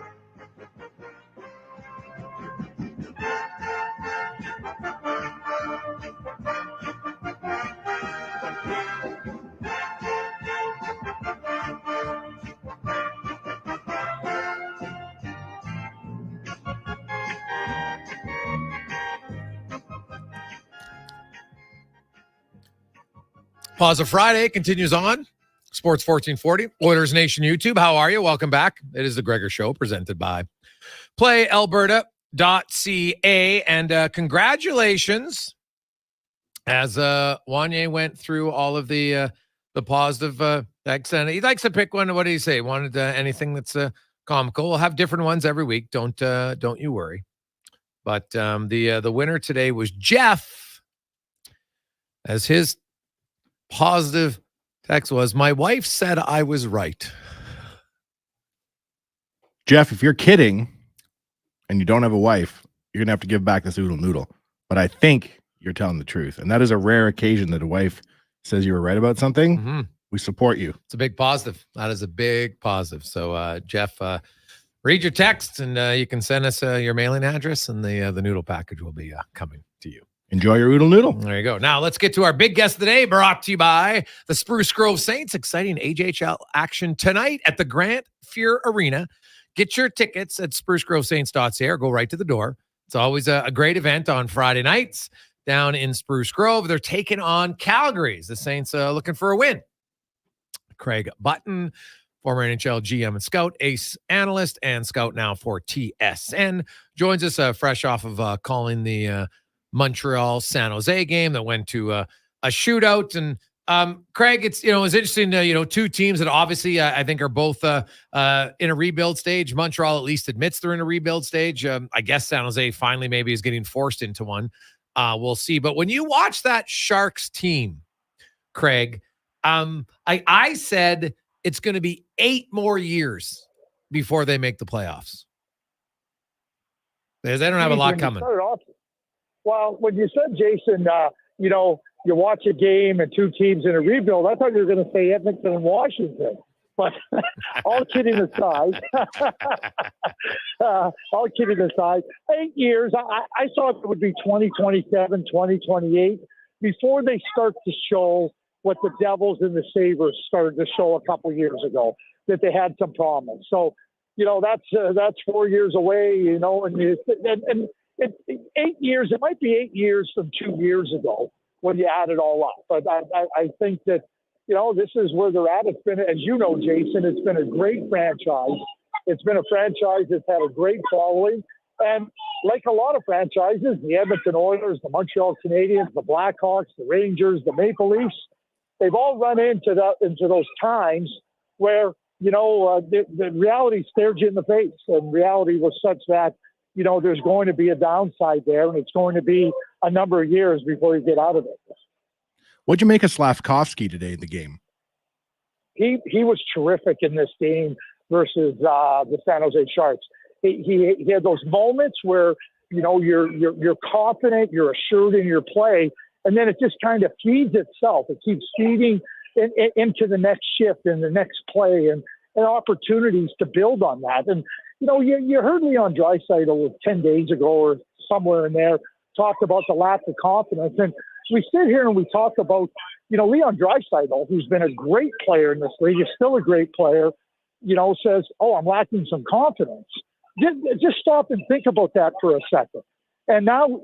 Pause of Friday continues on. Sports 1440, Oilers Nation YouTube. How are you? Welcome back. It is the Gregor Show presented by PlayAlberta.ca. And congratulations as Wanye went through all of the positive texts. And he likes to pick one. What did he say? Wanted anything that's comical. We'll have different ones every week. Don't you worry. But the winner today was Jeff, as his positive text was, "My wife said I was right." Jeff, if you're kidding and you don't have a wife, you're going to have to give back this oodle noodle. But I think you're telling the truth. And that is a rare occasion that a wife says you were right about something. Mm-hmm. We support you. It's a big positive. That is a big positive. So, Jeff, read your text, and you can send us your mailing address, and the noodle package will be coming to you. Enjoy your oodle noodle. There you go. Now let's get to our big guest today, brought to you by the Spruce Grove Saints. Exciting AJHL action tonight at the Grant Fuhr Arena. Get your tickets at sprucegrovesaints.ca or go right to the door. It's always a great event on Friday nights down in Spruce Grove. They're taking on Calgary. The Saints looking for a win. Craig Button, former NHL GM and scout, ace analyst, and scout now for TSN, joins us fresh off of calling the Montreal San Jose game that went to a shootout. And Craig, it's interesting. Two teams that obviously I think are both in a rebuild stage. Montreal at least admits they're in a rebuild stage. I guess San Jose finally maybe is getting forced into one. We'll see. But when you watch that Sharks team, Craig, I said it's going to be 8 more years before they make the playoffs. Because they don't have a lot coming. Well, when you said, Jason, you watch a game and 2 teams in a rebuild, I thought you were going to say Edmonton and Washington. But all kidding aside, 8 years, I thought it would be 2027, 2028 before they start to show what the Devils and the Sabres started to show a couple years ago, that they had some promise. So, that's 4 years away, and it's 8 years. It might be 8 years from 2 years ago when you add it all up. But I think that, this is where they're at. It's been, as you know, Jason, it's been a great franchise. It's been a franchise that's had a great following. And like a lot of franchises, the Edmonton Oilers, the Montreal Canadiens, the Blackhawks, the Rangers, the Maple Leafs, they've all run into those times where, the reality stared you in the face. And reality was such that, there's going to be a downside there, and it's going to be a number of years before you get out of it. What'd you make of Slavkovsky today in the game? He was terrific in this game versus the San Jose Sharks. He had those moments where, you're confident, you're assured in your play, and then it just kind of feeds itself. It keeps feeding into the next shift and the next play and opportunities to build on that. And, you heard Leon Draisaitl 10 days ago or somewhere in there talk about the lack of confidence. And we sit here and we talk about, Leon Draisaitl, who's been a great player in this league, is still a great player, says, I'm lacking some confidence. Just stop and think about that for a second. And now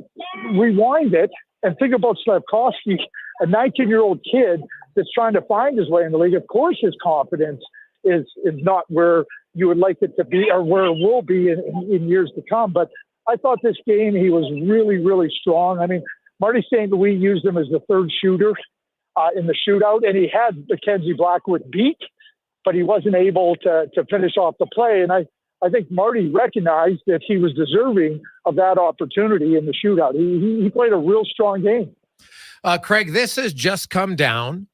rewind it and think about Slavkovsky, a 19-year-old kid that's trying to find his way in the league. Of course, his confidence is not where you would like it to be or where it will be in years to come. But I thought this game, he was really, really strong. I mean, Marty St. Louis used him as the third shooter in the shootout, and he had Mackenzie Blackwood beat, but he wasn't able to finish off the play. And I think Marty recognized that he was deserving of that opportunity in the shootout. He played a real strong game. Craig, this has just come down.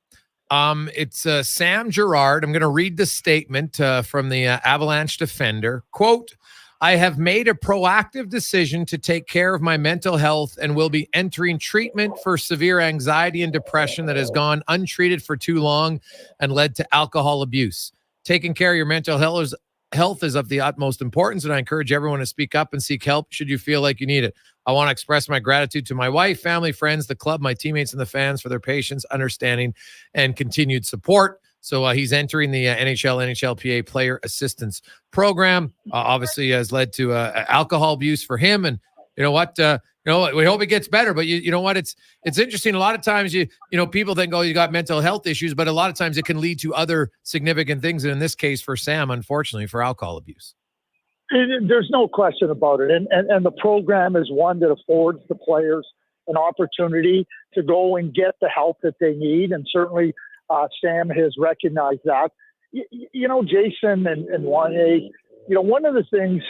It's Sam Girard. I'm going to read the statement from the Avalanche defender. Quote, I have made a proactive decision to take care of my mental health and will be entering treatment for severe anxiety and depression that has gone untreated for too long and led to alcohol abuse. Taking care of your mental health is of the utmost importance, and I encourage everyone to speak up and seek help should you feel like you need it. I want to express my gratitude to my wife, family, friends, the club, my teammates, and the fans for their patience, understanding, and continued support. So he's entering the NHLPA Player Assistance Program. Obviously, has led to alcohol abuse for him, and you know what? We hope it gets better. But you know what? It's interesting. A lot of times, people think, you got mental health issues, but a lot of times it can lead to other significant things. And in this case, for Sam, unfortunately, for alcohol abuse. There's no question about it. And the program is one that affords the players an opportunity to go and get the help that they need. And certainly Sam has recognized that. Jason and Wanye, one of the things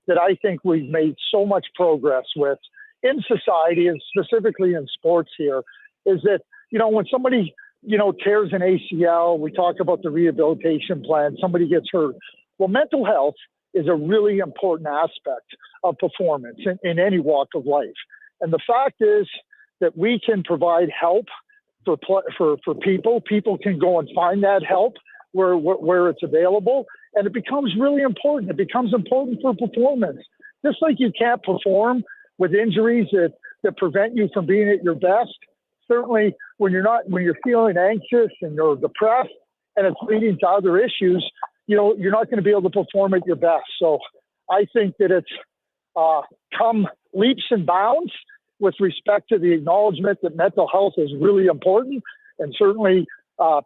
that I think we've made so much progress with in society and specifically in sports here is that, when somebody, tears an ACL, we talk about the rehabilitation plan, somebody gets hurt. Well, mental health is a really important aspect of performance in any walk of life. And the fact is that we can provide help for people. People can go and find that help where it's available, and it becomes really important. It becomes important for performance. Just like you can't perform with injuries that prevent you from being at your best. Certainly when you're feeling anxious and you're depressed and it's leading to other issues, you're not going to be able to perform at your best. So I think that it's come leaps and bounds with respect to the acknowledgement that mental health is really important, and certainly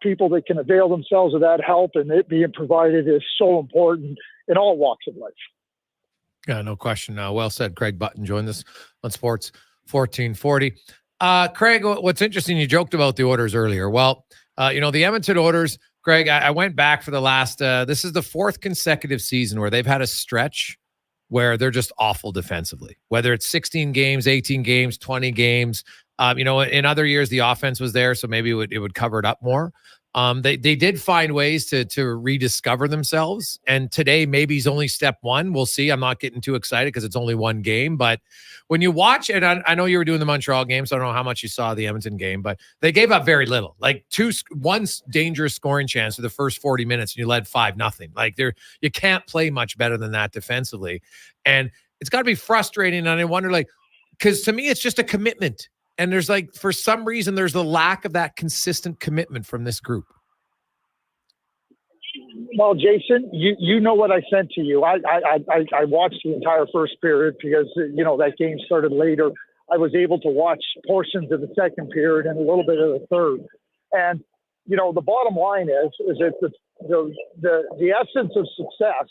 people that can avail themselves of that help and it being provided is so important in all walks of life. Yeah, no question. Well said. Craig Button joined us on Sports 1440. Craig, what's interesting, you joked about the Oilers earlier. Well, the Edmonton Oilers, Craig, I went back for the last, this is the fourth consecutive season where they've had a stretch where they're just awful defensively, whether it's 16 games, 18 games, 20 games. In other years, the offense was there, so maybe it would cover it up more. They did find ways to rediscover themselves. And today, maybe he's only step one. We'll see. I'm not getting too excited because it's only one game. But when you watch it, I know you were doing the Montreal game, so I don't know how much you saw the Edmonton game, but they gave up very little. Like one dangerous scoring chance for the first 40 minutes, and you led 5-0. Like you can't play much better than that defensively. And it's got to be frustrating. And I wonder, because to me, it's just a commitment. And there's for some reason, there's the lack of that consistent commitment from this group. Well, Jason, you know what I sent to you. I watched the entire first period because, that game started later. I was able to watch portions of the second period and a little bit of the third. And, the bottom line is that the essence of success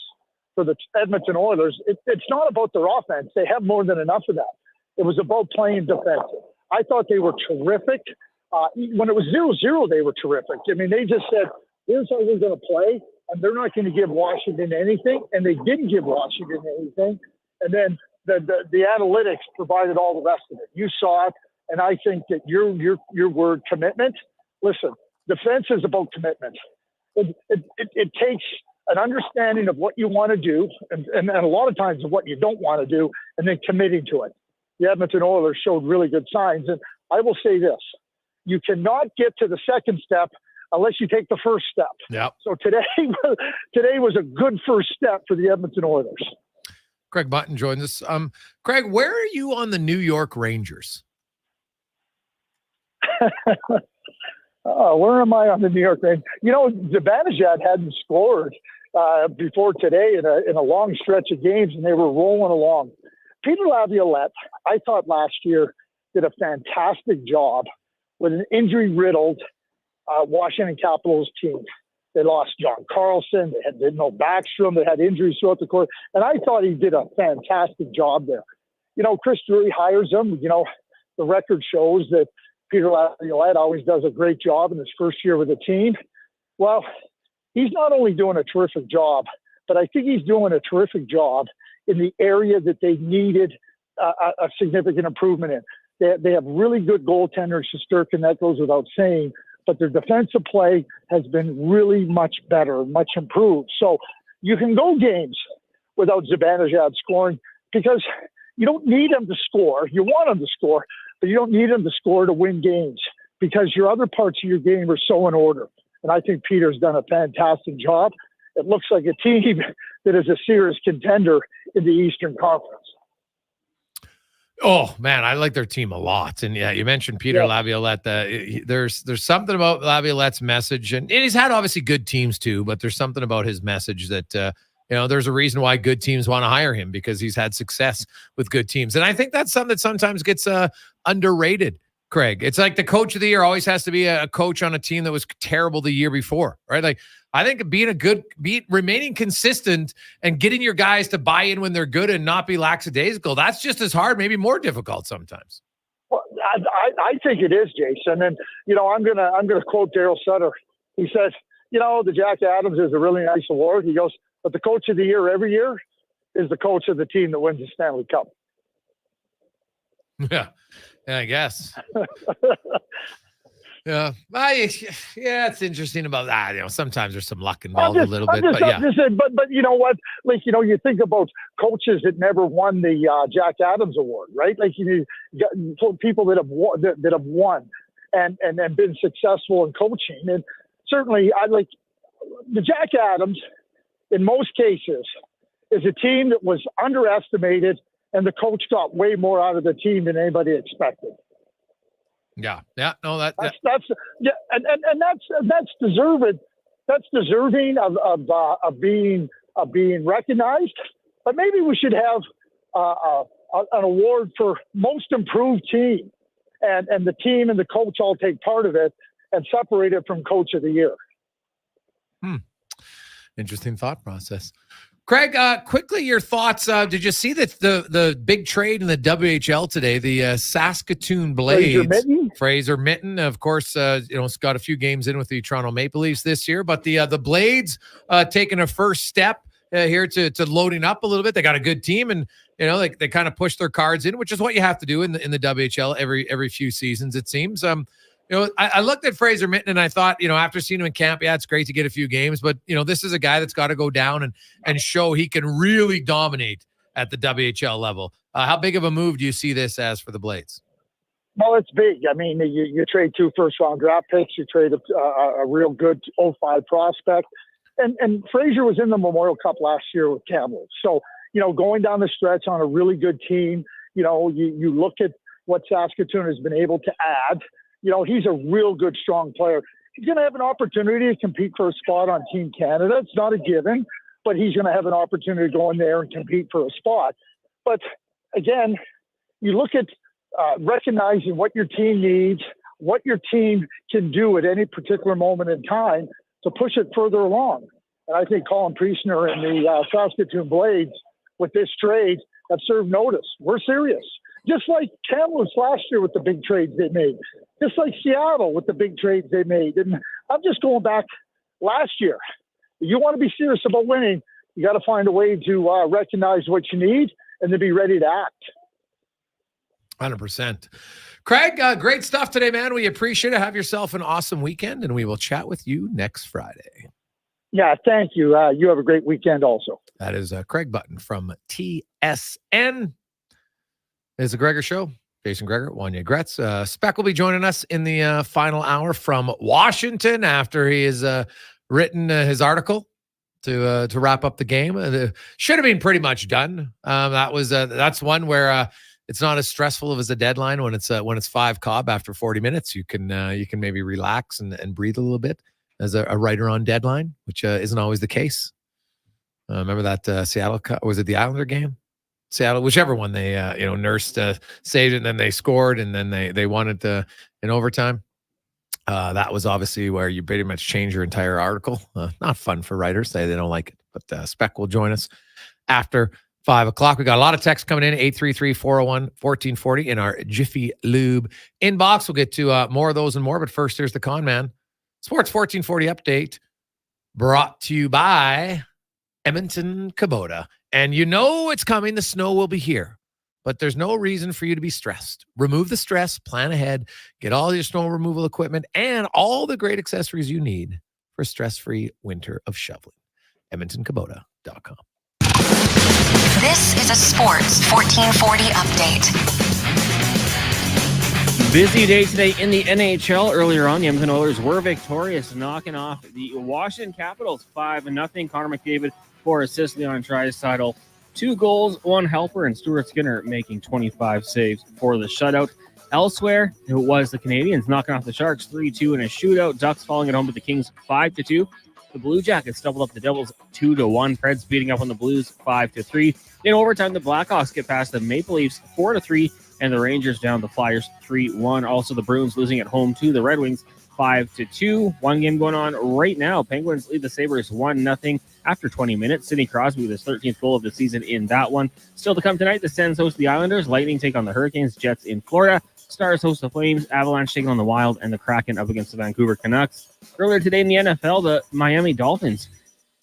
for the Edmonton Oilers, it's not about their offense. They have more than enough of that. It was about playing defensive. I thought they were terrific. When it was 0-0, they were terrific. I mean, they just said, here's how we're going to play, and they're not going to give Washington anything, and they didn't give Washington anything. And then the analytics provided all the rest of it. You saw it, and I think that your word commitment, listen, defense is about commitment. It takes an understanding of what you want to do, and a lot of times of what you don't want to do, and then committing to it. The Edmonton Oilers showed really good signs. And I will say this, you cannot get to the second step unless you take the first step. Yeah. So today was a good first step for the Edmonton Oilers. Craig Button joined us. Craig, where are you on the New York Rangers? Where am I on the New York Rangers? Zibanejad hadn't scored before today in a long stretch of games, and they were rolling along. Peter Laviolette, I thought last year, did a fantastic job with an injury-riddled Washington Capitals team. They lost John Carlson. They had no Backstrom. They had injuries throughout the course. And I thought he did a fantastic job there. Chris Drury hires him. The record shows that Peter Laviolette always does a great job in his first year with the team. Well, he's not only doing a terrific job, but I think he's doing a terrific job in the area that they needed a significant improvement in. They have really good goaltenders, Shesterkin, that goes without saying, but their defensive play has been really much better, much improved. So you can go games without Zibanejad scoring because you don't need him to score. You want him to score, but you don't need him to score to win games because your other parts of your game are so in order. And I think Peter's done a fantastic job. It looks like a team that is a serious contender in the Eastern Conference. Oh, man, I like their team a lot. And yeah, you mentioned Peter Laviolette. There's something about Laviolette's message. And he's had obviously good teams too, but there's something about his message that, there's a reason why good teams want to hire him because he's had success with good teams. And I think that's something that sometimes gets underrated, Craig. It's like the coach of the year always has to be a coach on a team that was terrible the year before, right? Like, I think remaining consistent and getting your guys to buy in when they're good and not be lackadaisical, that's just as hard, maybe more difficult sometimes. Well, I think it is, Jason. And, I'm gonna quote Daryl Sutter. He says, the Jack Adams is a really nice award. He goes, but the coach of the year every year is the coach of the team that wins the Stanley Cup. Yeah, I guess. Yeah, it's interesting about that. Sometimes there's some luck involved a little bit, but yeah. But you know what? Like, you think about coaches that never won the Jack Adams Award, right? Like, you got people that have won and been successful in coaching. And certainly, I like the Jack Adams. In most cases, is a team that was underestimated, and the coach got way more out of the team than anybody expected. Yeah. No, that's and that's deserving. That's deserving of being recognized. But maybe we should have an award for most improved team, and the team and the coach all take part of it and separate it from coach of the year. Interesting thought process. Craig, quickly, your thoughts. Did you see that the big trade in the WHL today? The Saskatoon Blades, Fraser Mitten, of course, has got a few games in with the Toronto Maple Leafs this year, but the Blades taking a first step here to loading up a little bit. They got a good team, and they kind of push their cards in, which is what you have to do in the WHL every few seasons, it seems. I looked at Fraser Mitten and I thought, after seeing him in camp, it's great to get a few games, but this is a guy that's got to go down and show he can really dominate at the WHL level. How big of a move do you see this as for the Blades? Well, it's big. I mean, you trade 2 first-round draft picks, you trade a real good 05 prospect, and Fraser was in the Memorial Cup last year with Kamloops. So, going down the stretch on a really good team, you look at what Saskatoon has been able to add. He's a real good, strong player. He's going to have an opportunity to compete for a spot on Team Canada. It's not a given, but he's going to have an opportunity to go in there and compete for a spot. But again, you look at recognizing what your team needs, what your team can do at any particular moment in time to push it further along. And I think Colin Priestner and the Saskatoon Blades with this trade have served notice. We're serious. Just like Kamloops last year with the big trades they made. Just like Seattle with the big trades they made. And I'm just going back last year. If you want to be serious about winning, you got to find a way to recognize what you need and to be ready to act. 100%. Craig, great stuff today, man. We appreciate it. Have yourself an awesome weekend, and we will chat with you next Friday. Yeah, thank you. You have a great weekend also. That is Craig Button from TSN. It's the Gregor Show. Jason Gregor, Wanye Gretz. Spec will be joining us in the final hour from Washington after he has written his article to wrap up the game. Should have been pretty much done. That's one where it's not as stressful as a deadline when it's 5 Cobb after 40 minutes. You can maybe relax and breathe a little bit as a writer on deadline, which isn't always the case. Remember that Seattle? Was it the Islander game? Seattle, whichever one they nursed, saved it, and then they scored, and then they won it in overtime. That was obviously where you pretty much change your entire article. Not fun for writers; they don't like it. But Spec will join us after 5 o'clock. We got a lot of texts coming in, 833-401-1440 in our Jiffy Lube inbox. We'll get to more of those and more. But first, here's the Con Man Sports 1440 update, brought to you by Edmonton Kubota. And it's coming. The snow will be here. But there's no reason for you to be stressed. Remove the stress, plan ahead, get all your snow removal equipment, and all the great accessories you need for a stress-free winter of shoveling. EdmontonKubota.com. This is a Sports 1440 update. Busy day today in the NHL. Earlier on, the Edmonton Oilers were victorious, knocking off the Washington Capitals 5-0. Connor McDavid 4 assists, Leon Draisaitl 2 goals, 1 helper, and Stuart Skinner making 25 saves for the shutout. Elsewhere, it was the Canadiens knocking off the Sharks 3-2 in a shootout. Ducks falling at home to the Kings 5-2. The Blue Jackets doubled up the Devils 2-1. Preds beating up on the Blues 5-3. In overtime, the Blackhawks get past the Maple Leafs 4-3, and the Rangers down the Flyers 3-1. Also, the Bruins losing at home to the Red Wings 5-2. One game going on right now. Penguins lead the Sabres 1-0 after 20 minutes. Sidney Crosby with his 13th goal of the season in that one. Still to come tonight, the Sens host the Islanders. Lightning take on the Hurricanes. Jets in Florida. Stars host the Flames. Avalanche taking on the Wild, and the Kraken up against the Vancouver Canucks. Earlier today in the NFL, the Miami Dolphins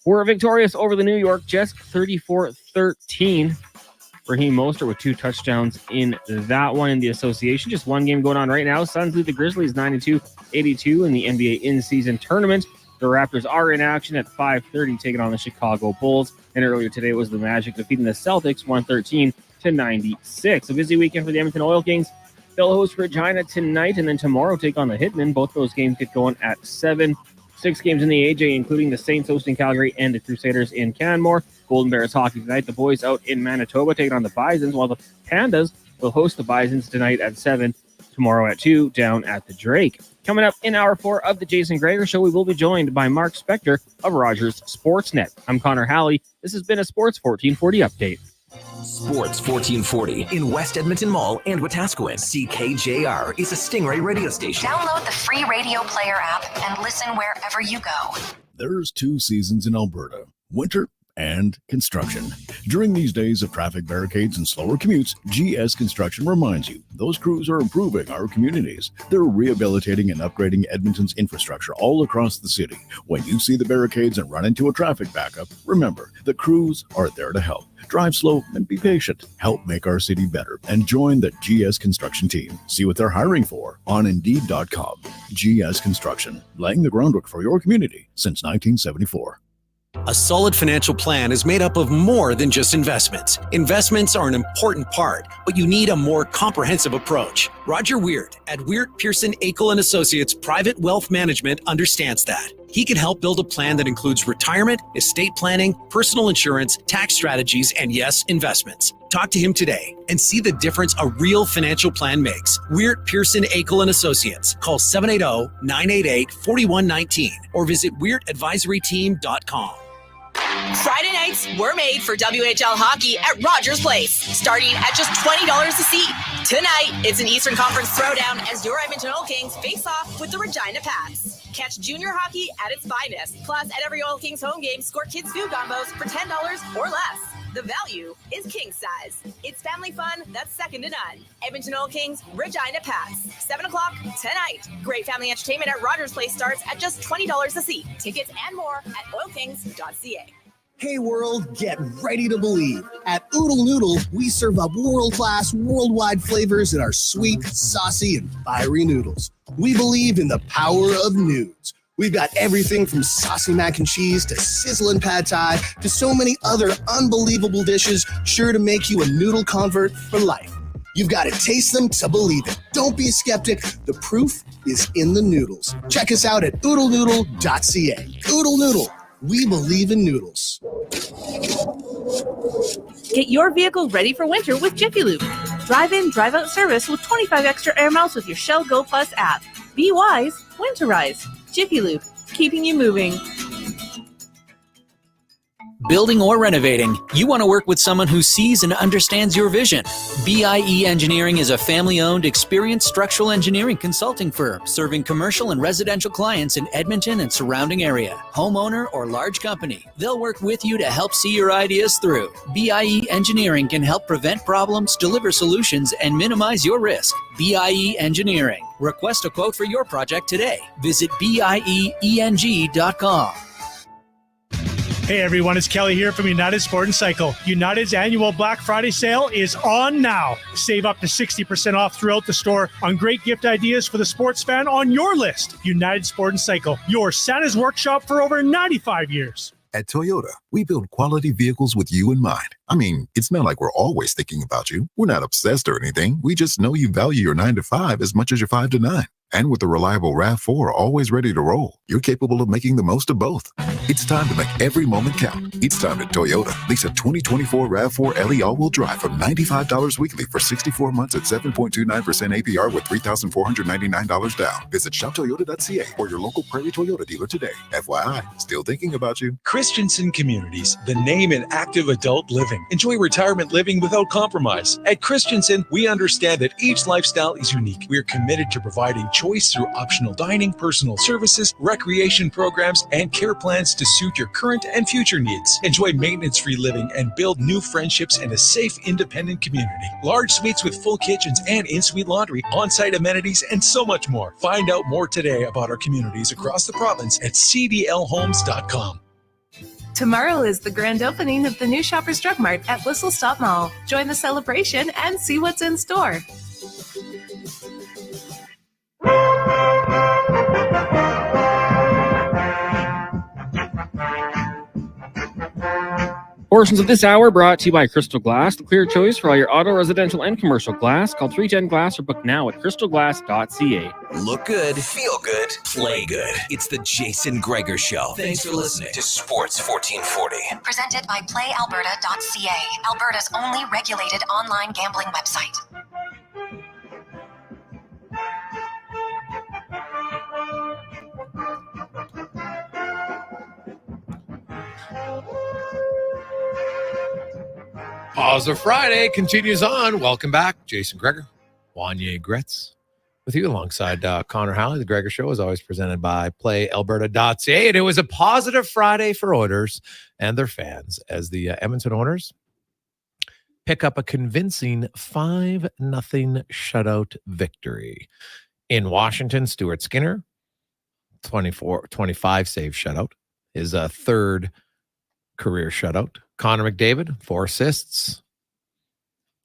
were victorious over the New York Jets 34-13. Raheem Mostert with 2 touchdowns in that one. In the association, just one game going on right now. Suns lead the Grizzlies 92-82 in the NBA in-season tournament. The Raptors are in action at 5:30, taking on the Chicago Bulls. And earlier today was the Magic defeating the Celtics 113-96. A busy weekend for the Edmonton Oil Kings. They'll host Regina tonight, and then tomorrow take on the Hitmen. Both those games get going at 7. 6 games in the AJ, including the Saints hosting Calgary and the Crusaders in Canmore. Golden Bears hockey tonight. The boys out in Manitoba taking on the Bisons, while the Pandas will host the Bisons tonight at 7, tomorrow at 2, down at the Drake. Coming up in hour 4 of the Jason Gregor Show, we will be joined by Mark Spectre of Rogers Sportsnet. I'm Connor Halley. This has been a Sports 1440 update. Sports 1440 in West Edmonton Mall and Wetaskiwin. CKJR is a Stingray radio station. Download the free radio player app and listen wherever you go. There's 2 seasons in Alberta, winter and construction. During these days of traffic barricades and slower commutes, GS Construction reminds you those crews are improving our communities. They're rehabilitating and upgrading Edmonton's infrastructure all across the city. When you see the barricades and run into a traffic backup, remember, the crews are there to help. Drive slow and be patient. Help make our city better and join the GS Construction team. See what they're hiring for on Indeed.com. GS Construction, laying the groundwork for your community since 1974. A solid financial plan is made up of more than just investments. Investments are an important part, but you need a more comprehensive approach. Roger Weird at Weird Pearson Akel & Associates Private Wealth Management understands that. He can help build a plan that includes retirement, estate planning, personal insurance, tax strategies, and yes, investments. Talk to him today and see the difference a real financial plan makes. Weird Pearson Akel & Associates. Call 780-988-4119 or visit weirdadvisoryteam.com. Friday nights were made for WHL hockey at Rogers Place, starting at just $20 a seat. Tonight, it's an Eastern Conference throwdown as your Edmonton Oil Kings face off with the Regina Pats. Catch junior hockey at its finest. Plus, at every Oil Kings home game, score kids' food combos for $10 or less. The value is king size. It's family fun that's second to none. Edmonton Oil Kings, Regina Pats. 7 o'clock tonight. Great family entertainment at Rogers Place starts at just $20 a seat. Tickets and more at oilkings.ca. Hey world, get ready to believe. At Oodle Noodle, we serve up world-class, worldwide flavors in our sweet, saucy, and fiery noodles. We believe in the power of nudes. We've got everything from saucy mac and cheese to sizzling pad thai to so many other unbelievable dishes sure to make you a noodle convert for life. You've got to taste them to believe it. Don't be a skeptic. The proof is in the noodles. Check us out at oodlenoodle.ca. Oodle Noodle. We believe in noodles. Get your vehicle ready for winter with Jiffy Lube. Drive-in, drive-out service with 25 extra air miles with your Shell Go Plus app. Be wise, winterize. Jiffy Lube, keeping you moving. Building or renovating, you want to work with someone who sees and understands your vision. BIE Engineering is a family-owned, experienced structural engineering consulting firm serving commercial and residential clients in Edmonton and surrounding area. Homeowner or large company, they'll work with you to help see your ideas through. BIE Engineering can help prevent problems, deliver solutions, and minimize your risk. BIE Engineering. Request a quote for your project today. Visit BIEENG.com. Hey everyone, it's Kelly here from United Sport and Cycle. United's annual Black Friday sale is on now. Save up to 60% off throughout the store on great gift ideas for the sports fan on your list. United Sport and Cycle, your Santa's workshop for over 95 years. At Toyota, we build quality vehicles with you in mind. I mean, it's not like we're always thinking about you. We're not obsessed or anything. We just know you value your 9 to 5 as much as your 5 to 9. And with the reliable RAV4 always ready to roll, you're capable of making the most of both. It's time to make every moment count. It's time at Toyota. Lease a 2024 RAV4 LE all-wheel drive from $95 weekly for 64 months at 7.29% APR with $3,499 down. Visit shoptoyota.ca or your local Prairie Toyota dealer today. FYI, still thinking about you. Christensen Communities, the name in active adult living. Enjoy retirement living without compromise. At Christensen, we understand that each lifestyle is unique. We are committed to providing choice through optional dining, personal services, recreation programs, and care plans to suit your current and future needs. Enjoy maintenance-free living and build new friendships in a safe, independent community. Large suites with full kitchens and in-suite laundry, on-site amenities, and so much more. Find out more today about our communities across the province at cdlhomes.com. Tomorrow is the grand opening of the new Shoppers Drug Mart at Whistle Stop Mall. Join the celebration and see what's in store. Portions of this hour brought to you by Crystal Glass, the clear choice for all your auto, residential, and commercial glass. Call 310 Glass or book now at crystalglass.ca. Look good, feel good, play good. It's the Jason Gregor Show. Thanks for listening to Sports 1440. Presented by PlayAlberta.ca, Alberta's only regulated online gambling website. Positive Friday continues on. Welcome back. Jason Gregor, Wanye Gretz with you alongside Connor Halley. The Gregor Show is always presented by PlayAlberta.ca. And it was a positive Friday for Oilers and their fans as the Edmonton Oilers pick up a convincing 5-0 shutout victory. In Washington, Stuart Skinner, 25 save shutout, his third career shutout. Connor McDavid, 4 assists.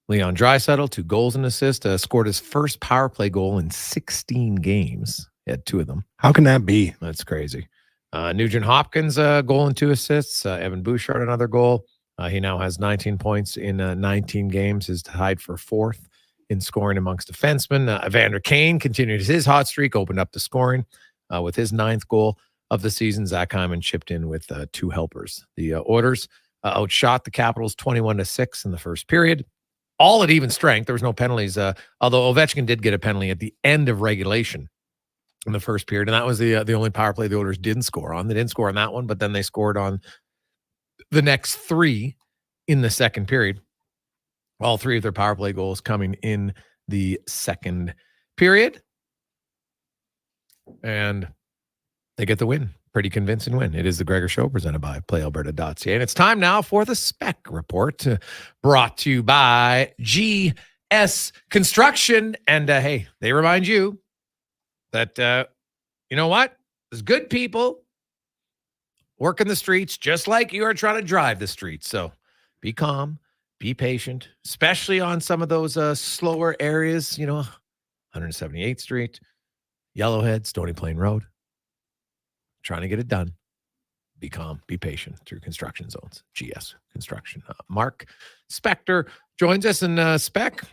Leon Draisaitl, 2 goals and assists. Scored his first power play goal in 16 games. He had 2 of them. How can that be? That's crazy. Nugent Hopkins, goal and 2 assists. Evan Bouchard, another goal. He now has 19 points in 19 games. Is tied for 4th in scoring amongst defensemen. Evander Kane continued his hot streak, opened up the scoring with his 9th goal of the season. Zach Hyman chipped in with 2 helpers. The Oilers outshot the Capitals 21-6 in the first period. All at even strength. There was no penalties, although Ovechkin did get a penalty at the end of regulation in the first period, and that was the only power play the Oilers didn't score on. They didn't score on that one, but then they scored on the next 3 in the second period. All 3 of their power play goals coming in the second period. And they get the win. Pretty convincing win. It is the Gregor Show presented by PlayAlberta.ca. And it's time now for the Spec Report brought to you by GS Construction. And hey, they remind you that, you know what? There's good people working the streets just like you are trying to drive the streets. So be calm, be patient, especially on some of those slower areas, 178th Street, Yellowhead, Stony Plain Road. Trying to get it done. Be calm, be patient through construction zones. GS Construction. Mark Spectre joins us in Spec.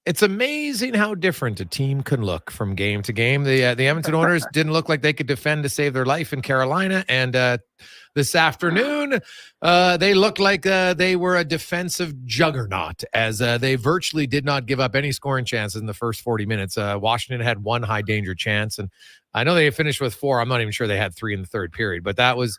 It's amazing how different a team can look from game to game. The Edmonton Oilers didn't look like they could defend to save their life in Carolina. And this afternoon, they looked like they were a defensive juggernaut as they virtually did not give up any scoring chances in the first 40 minutes. Washington had 1 high danger chance, and I know they finished with 4. I'm not even sure they had 3 in the third period, but that was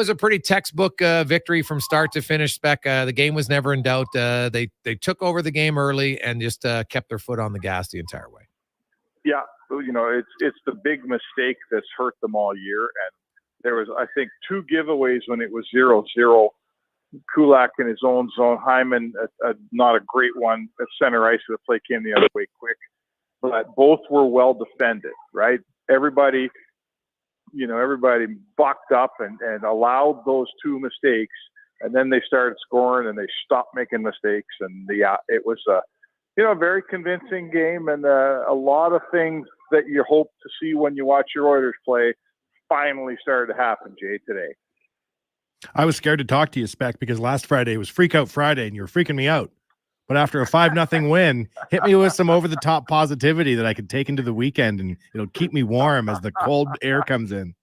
a pretty textbook victory from start to finish. Spec. The game was never in doubt. They took over the game early and just kept their foot on the gas the entire way. Yeah, it's the big mistake that's hurt them all year. And there was, I think, 2 giveaways when it was 0-0. Kulak in his own zone. Hyman, not a great one at center ice. The play came the other way quick, but both were well defended. Right, everybody bucked up and allowed those 2 mistakes, and then they started scoring and they stopped making mistakes. And it was a very convincing game, and a lot of things that you hope to see when you watch your Oilers play finally started to happen, Jay, today. I was scared to talk to you, Spec, because last Friday was Freak Out Friday and you were freaking me out. But after a 5-0 win, hit me with some over-the-top positivity that I could take into the weekend, and it'll keep me warm as the cold air comes in.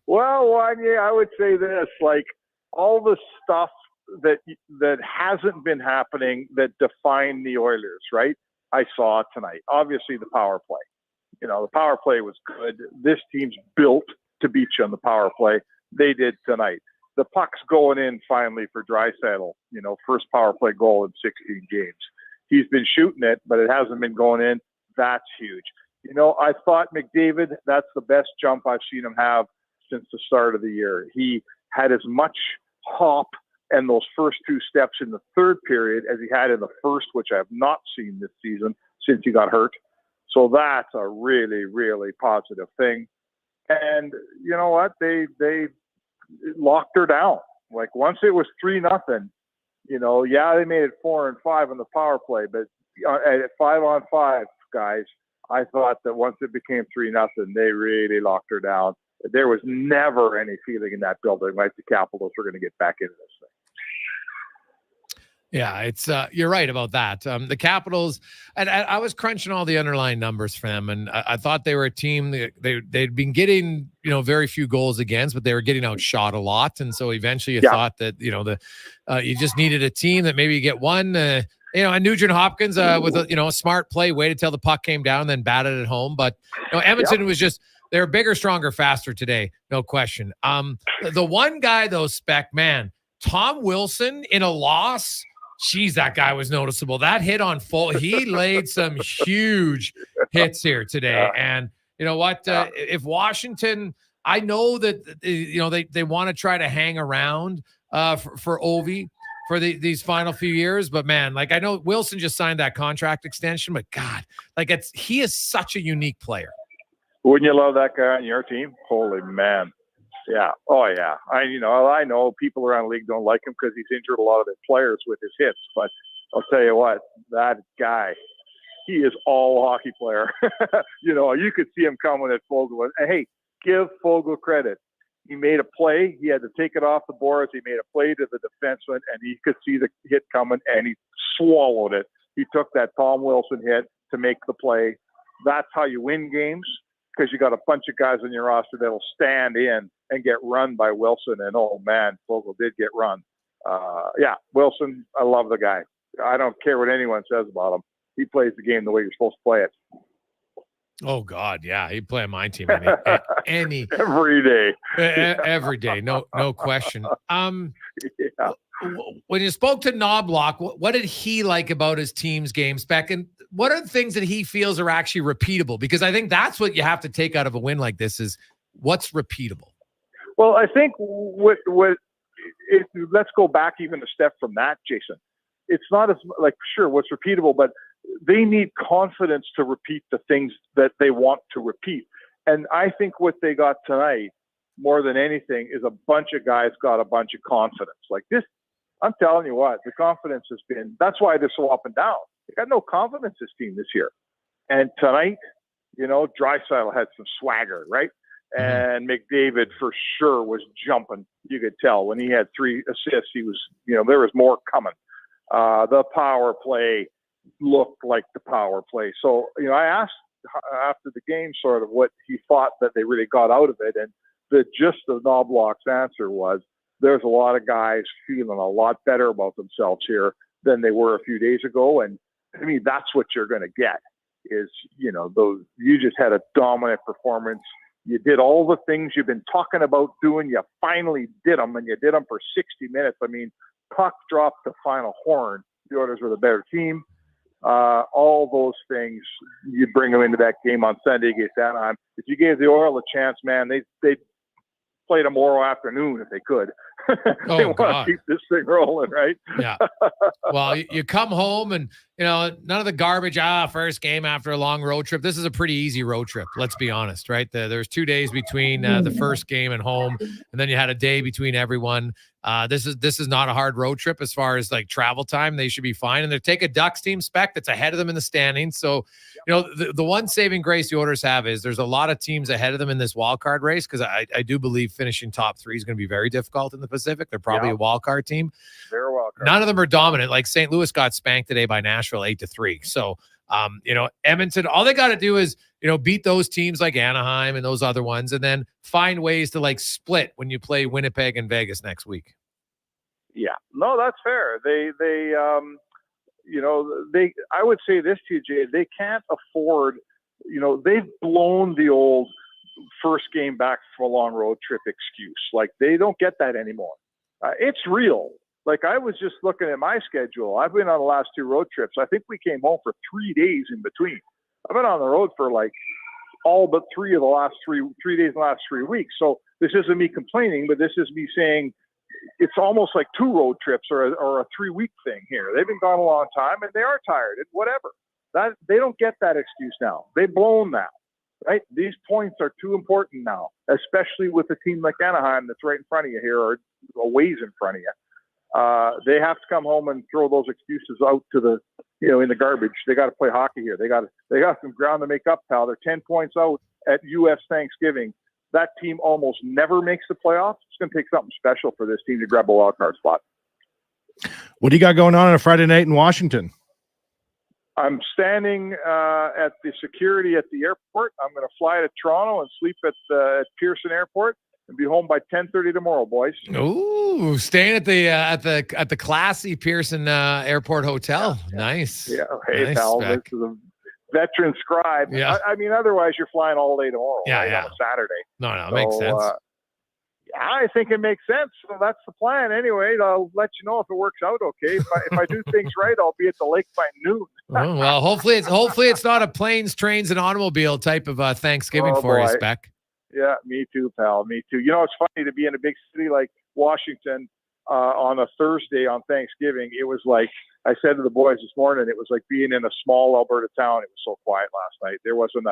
Well, Wanye, I would say this, like all the stuff that hasn't been happening that define the Oilers, right? I saw it tonight. Obviously, the power play. The power play was good. This team's built to beat you on the power play. They did tonight. The puck's going in finally for Draisaitl, first power play goal in 16 games. He's been shooting it, but it hasn't been going in. That's huge. I thought McDavid, that's the best jump I've seen him have since the start of the year. He had as much hop and those first 2 steps in the third period as he had in the first, which I have not seen this season since he got hurt. So that's a really, really positive thing. And you know what? They locked her down. Like once it was 3-0, you know, yeah, they made it 4 and 5 on the power play, but at 5-on-5, guys, I thought that once it became 3-0, they really locked her down. There was never any feeling in that building like the Capitals were going to get back into this thing. Yeah, it's you're right about that. The Capitals, and I was crunching all the underlying numbers for them, and I thought they were a team. They'd been getting, you know, very few goals against, but they were getting outshot a lot, and so eventually you thought that, you know, you just needed a team that maybe you get one. You know, and Nugent Hopkins with a smart play, waited till the puck came down, then batted it home. But you know, Edmonton was just, they're bigger, stronger, faster today, no question. The one guy though, Spec, man, Tom Wilson in a loss. Geez, that guy was noticeable. That hit on full. He laid some huge hits here today. And you know what? If Washington, I know that you know they want to try to hang around for Ovi for these final few years, but man, like I know Wilson just signed that contract extension, but God, like he is such a unique player. Wouldn't you love that guy on your team? Holy man. Yeah. Oh, yeah. I know people around the league don't like him because he's injured a lot of their players with his hits, but I'll tell you what, that guy, he is all hockey player. You know, you could see him coming at Fogle. And hey, give Fogle credit. He made a play. He had to take it off the boards. He made a play to the defenseman, and he could see the hit coming, and he swallowed it. He took that Tom Wilson hit to make the play. That's how you win games, because you got a bunch of guys on your roster that'll stand in and get run by Wilson. And, oh, man, Fogle did get run. Yeah, Wilson, I love the guy. I don't care what anyone says about him. He plays the game the way you're supposed to play it. Oh, God, yeah. He'd play on my team any every day. Every day, no question. When you spoke to Knobloch, what did he like about his team's game spec? And what are the things that he feels are actually repeatable? Because I think that's what you have to take out of a win like this is what's repeatable. Well, I think let's go back even a step from that, Jason. It's not as like, sure, what's repeatable, but they need confidence to repeat the things that they want to repeat. And I think what they got tonight, more than anything, is a bunch of guys got a bunch of confidence. Like this, I'm telling you what, the confidence has been, that's why they're so up and down. They got no confidence, this team this year. And tonight, you know, Draisaitl had some swagger, right? And McDavid for sure was jumping. You could tell when he had 3 assists, he was, you know, there was more coming. The power play looked like the power play. So, you know, I asked after the game sort of what he thought that they really got out of it. And the gist of Knobloch's answer was there's a lot of guys feeling a lot better about themselves here than they were a few days ago. And I mean, that's what you're going to get is, you know, you just had a dominant performance. You did all the things you've been talking about doing. You finally did them, and you did them for 60 minutes. I mean, puck dropped the final horn. The Oilers were the better team. All those things, you bring them into that game on Sunday against Anaheim. If you gave the Oilers a chance, man, they'd play tomorrow afternoon if they could. They want to keep this thing rolling, right? Yeah. Well, you come home and, you know, none of the garbage, first game after a long road trip. This is a pretty easy road trip, let's be honest, right? There's 2 days between the first game and home, and then you had a day between everyone. This is not a hard road trip as far as like travel time. They should be fine. And they take a Ducks team spec that's ahead of them in the standings. So, you know, the one saving grace the Oilers have is there's a lot of teams ahead of them in this wild card race, because I do believe finishing top 3 is going to be very difficult in the Pacific. They're probably a wild card team. They're a wild card. None of them are dominant. Like St. Louis got spanked today by Nashville 8-3. So, you know, Edmonton, all they got to do is, you know, beat those teams like Anaheim and those other ones, and then find ways to like split when you play Winnipeg and Vegas next week. Yeah, no, that's fair. They, you know, I would say this to you, Jay, they can't afford, you know, they've blown the old first game back from a long road trip excuse. Like they don't get that anymore. It's real. Like I was just looking at my schedule. I've been on the last 2 road trips. I think we came home for 3 days in between. I've been on the road for like all but 3 of the last 3 days in the last 3 weeks. So this isn't me complaining, but this is me saying it's almost like 2 road trips or a 3-week thing here. They've been gone a long time and they are tired and whatever. That they don't get that excuse now. They've blown that. right? These points are too important now, especially with a team like Anaheim that's right in front of you here, or a ways in front of you. They have to come home and throw those excuses out to the, in the garbage. They got to play hockey here. They got some ground to make up, pal. They're 10 points out at U.S. Thanksgiving. That team almost never makes the playoffs. It's going to take something special for this team to grab a wild card spot. What do you got going on a Friday night in Washington? I'm standing at the security at the airport. I'm going to fly to Toronto and sleep at Pearson Airport and be home by 10:30 tomorrow, boys. Ooh, staying at the classy Pearson Airport Hotel. Yeah. Nice. Yeah. Hey, nice, pal. Spec. This is a veteran scribe. Yeah. I mean, otherwise you're flying all day tomorrow. Yeah, right, yeah. On a Saturday. No, it makes sense. I think it makes sense. So that's the plan. Anyway, I'll let you know if it works out okay. If I do things right, I'll be at the lake by noon. Oh, well, hopefully it's not a planes, trains, and automobile type of Thanksgiving for you, Spec. Yeah, me too, pal. Me too. It's funny to be in a big city like Washington on a Thursday on Thanksgiving. It was like I said to the boys this morning. It was like being in a small Alberta town. It was so quiet last night. There wasn't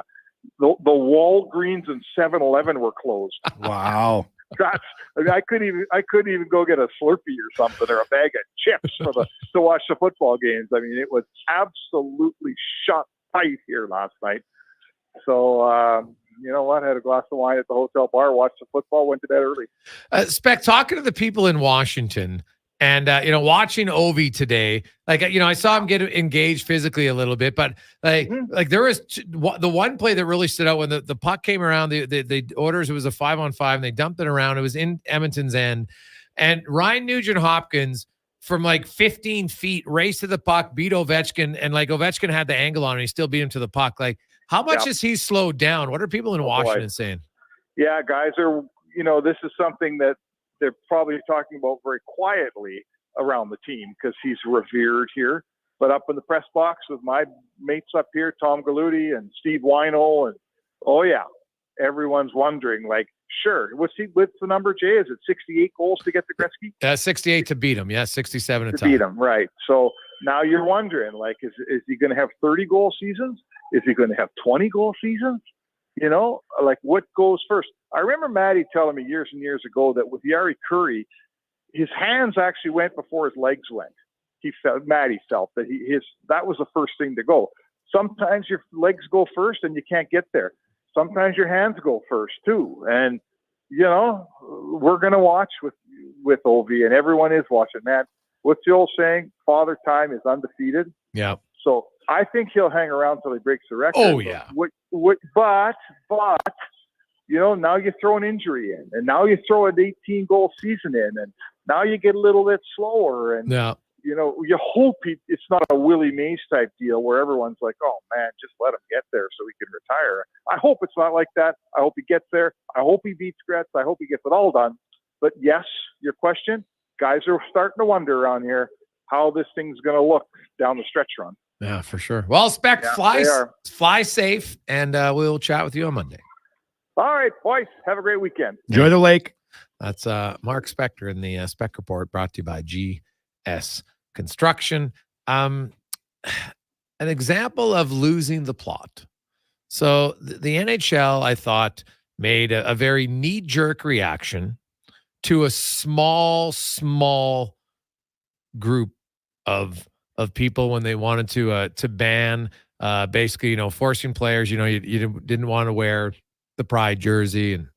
the Walgreens and 7-Eleven were closed. Wow. I couldn't even go get a Slurpee or something or a bag of chips to watch the football games. I mean, it was absolutely shut tight here last night. So you know what? I had a glass of wine at the hotel bar, watched the football, went to bed early. Spec, talking to the people in Washington and, watching Ovi today, I saw him get engaged physically a little bit, but like there was the one play that really stood out when the puck came around, the orders, it was a 5-on-5 and they dumped it around. It was in Edmonton's end. And Ryan Nugent-Hopkins from like 15 feet raced to the puck, beat Ovechkin, and like Ovechkin had the angle on and he still beat him to the puck. Like, how much is he slowed down? What are people in Washington saying? Yeah, guys are, this is something that they're probably talking about very quietly around the team because he's revered here. But up in the press box with my mates up here, Tom Galudi and Steve Weinol, and everyone's wondering, like, sure, what's the number, Jay? Is it 68 goals to get the Gretzky? 68 to beat him. Yeah, 67 to beat him, right. So now you're wondering, like, is he going to have 30-goal seasons? Is he going to have 20-goal seasons? Like, what goes first? I remember Maddie telling me years and years ago that with Yari Curry, his hands actually went before his legs went. Maddie felt that that was the first thing to go. Sometimes your legs go first and you can't get there. Sometimes your hands go first too. And, we're going to watch with Ovi, and everyone is watching. Man, what's the old saying? Father Time is undefeated. Yeah. So I think he'll hang around till he breaks the record. Oh, yeah. But now you throw an injury in, and now you throw an 18-goal season in, and now you get a little bit slower. And, you hope it's not a Willie Mays type deal where everyone's like, oh, man, just let him get there so he can retire. I hope it's not like that. I hope he gets there. I hope he beats Gretz. I hope he gets it all done. But, yes, your question, guys are starting to wonder around here how this thing's going to look down the stretch run. Yeah, for sure. Well, Spec, fly safe, and we'll chat with you on Monday. All right, boys. Have a great weekend. Enjoy the lake. That's Mark Spectre in the Spec Report, brought to you by GS Construction. An example of losing the plot. So the NHL, I thought, made a very knee-jerk reaction to a small group of people when they wanted to ban basically, forcing players, you didn't want to wear the Pride jersey, and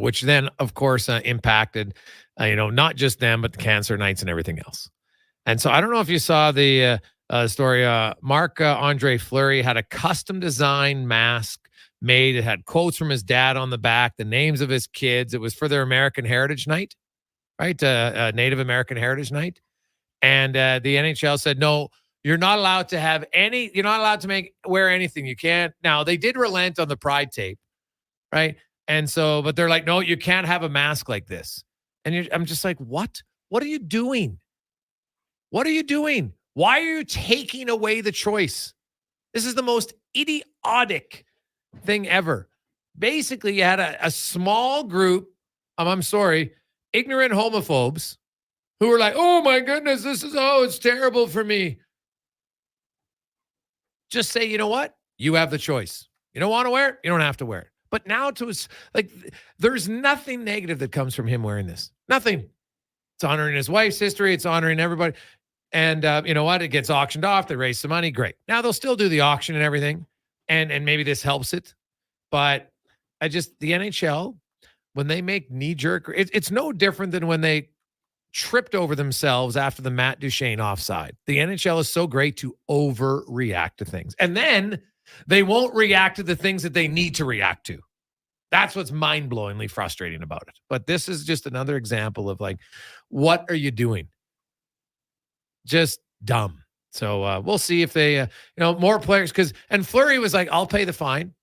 which then of course impacted not just them but the Cancer Knights and everything else. And so I don't know if you saw the story. Marc Andre Fleury had a custom design mask made. It had quotes from his dad on the back, the names of his kids. It was for their American Heritage Night, right? Native American Heritage Night. And the NHL said, no, you're not allowed to have any, you're not allowed to wear anything. You can't. Now, they did relent on the Pride tape, right? And so, but they're like, no, you can't have a mask like this. And I'm just like, what? What are you doing? What are you doing? Why are you taking away the choice? This is the most idiotic thing ever. Basically, you had a small group, I'm sorry, ignorant homophobes who were like, oh my goodness, it's terrible for me. Just say, you know what? You have the choice. You don't want to wear it? You don't have to wear it. But now there's nothing negative that comes from him wearing this. Nothing. It's honoring his wife's history. It's honoring everybody. And you know what? It gets auctioned off. They raise some money. Great. Now they'll still do the auction and everything. And maybe this helps it. But the NHL, when they make knee-jerk, it's no different than when they tripped over themselves after the Matt Duchene offside. The NHL is so great to overreact to things. And then they won't react to the things that they need to react to. That's what's mind-blowingly frustrating about it. But this is just another example of like, what are you doing? Just dumb. So we'll see if they, more players, and Fleury was like, I'll pay the fine.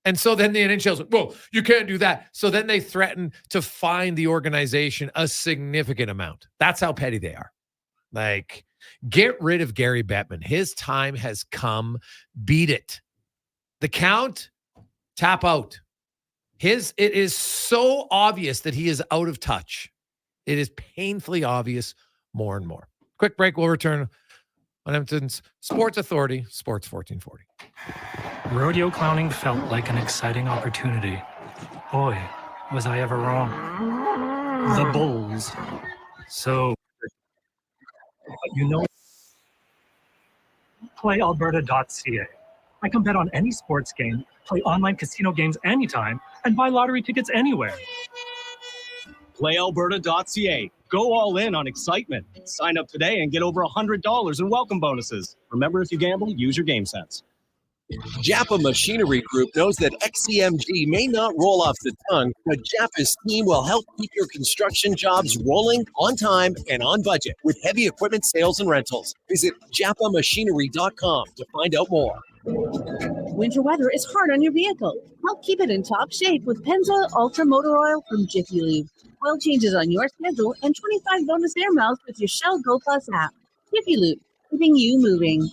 And so then the NHL's like, whoa, you can't do that. So then they threaten to fine the organization a significant amount. That's how petty they are. Like, get rid of Gary Bettman. His time has come. Beat it. The count, tap out. It is so obvious that he is out of touch. It is painfully obvious more and more. Quick break. We'll return on Edmonton's Sports Authority, Sports 1440. Rodeo clowning felt like an exciting opportunity. Boy, was I ever wrong. The Bulls. So, playalberta.ca. I can bet on any sports game, play online casino games anytime, and buy lottery tickets anywhere. PlayAlberta.ca. Go all in on excitement. Sign up today and get over $100 in welcome bonuses. Remember, if you gamble, use your game sense. Japa Machinery Group knows that XCMG may not roll off the tongue, but Japa's team will help keep your construction jobs rolling on time and on budget with heavy equipment sales and rentals. Visit japamachinery.com to find out more. Winter weather is hard on your vehicle. Help keep it in top shape with Pennzoil Ultra Motor Oil from Jiffy Lube. Oil changes on your schedule and 25 bonus air miles with your Shell Go Plus app. Jiffy Lube, keeping you moving.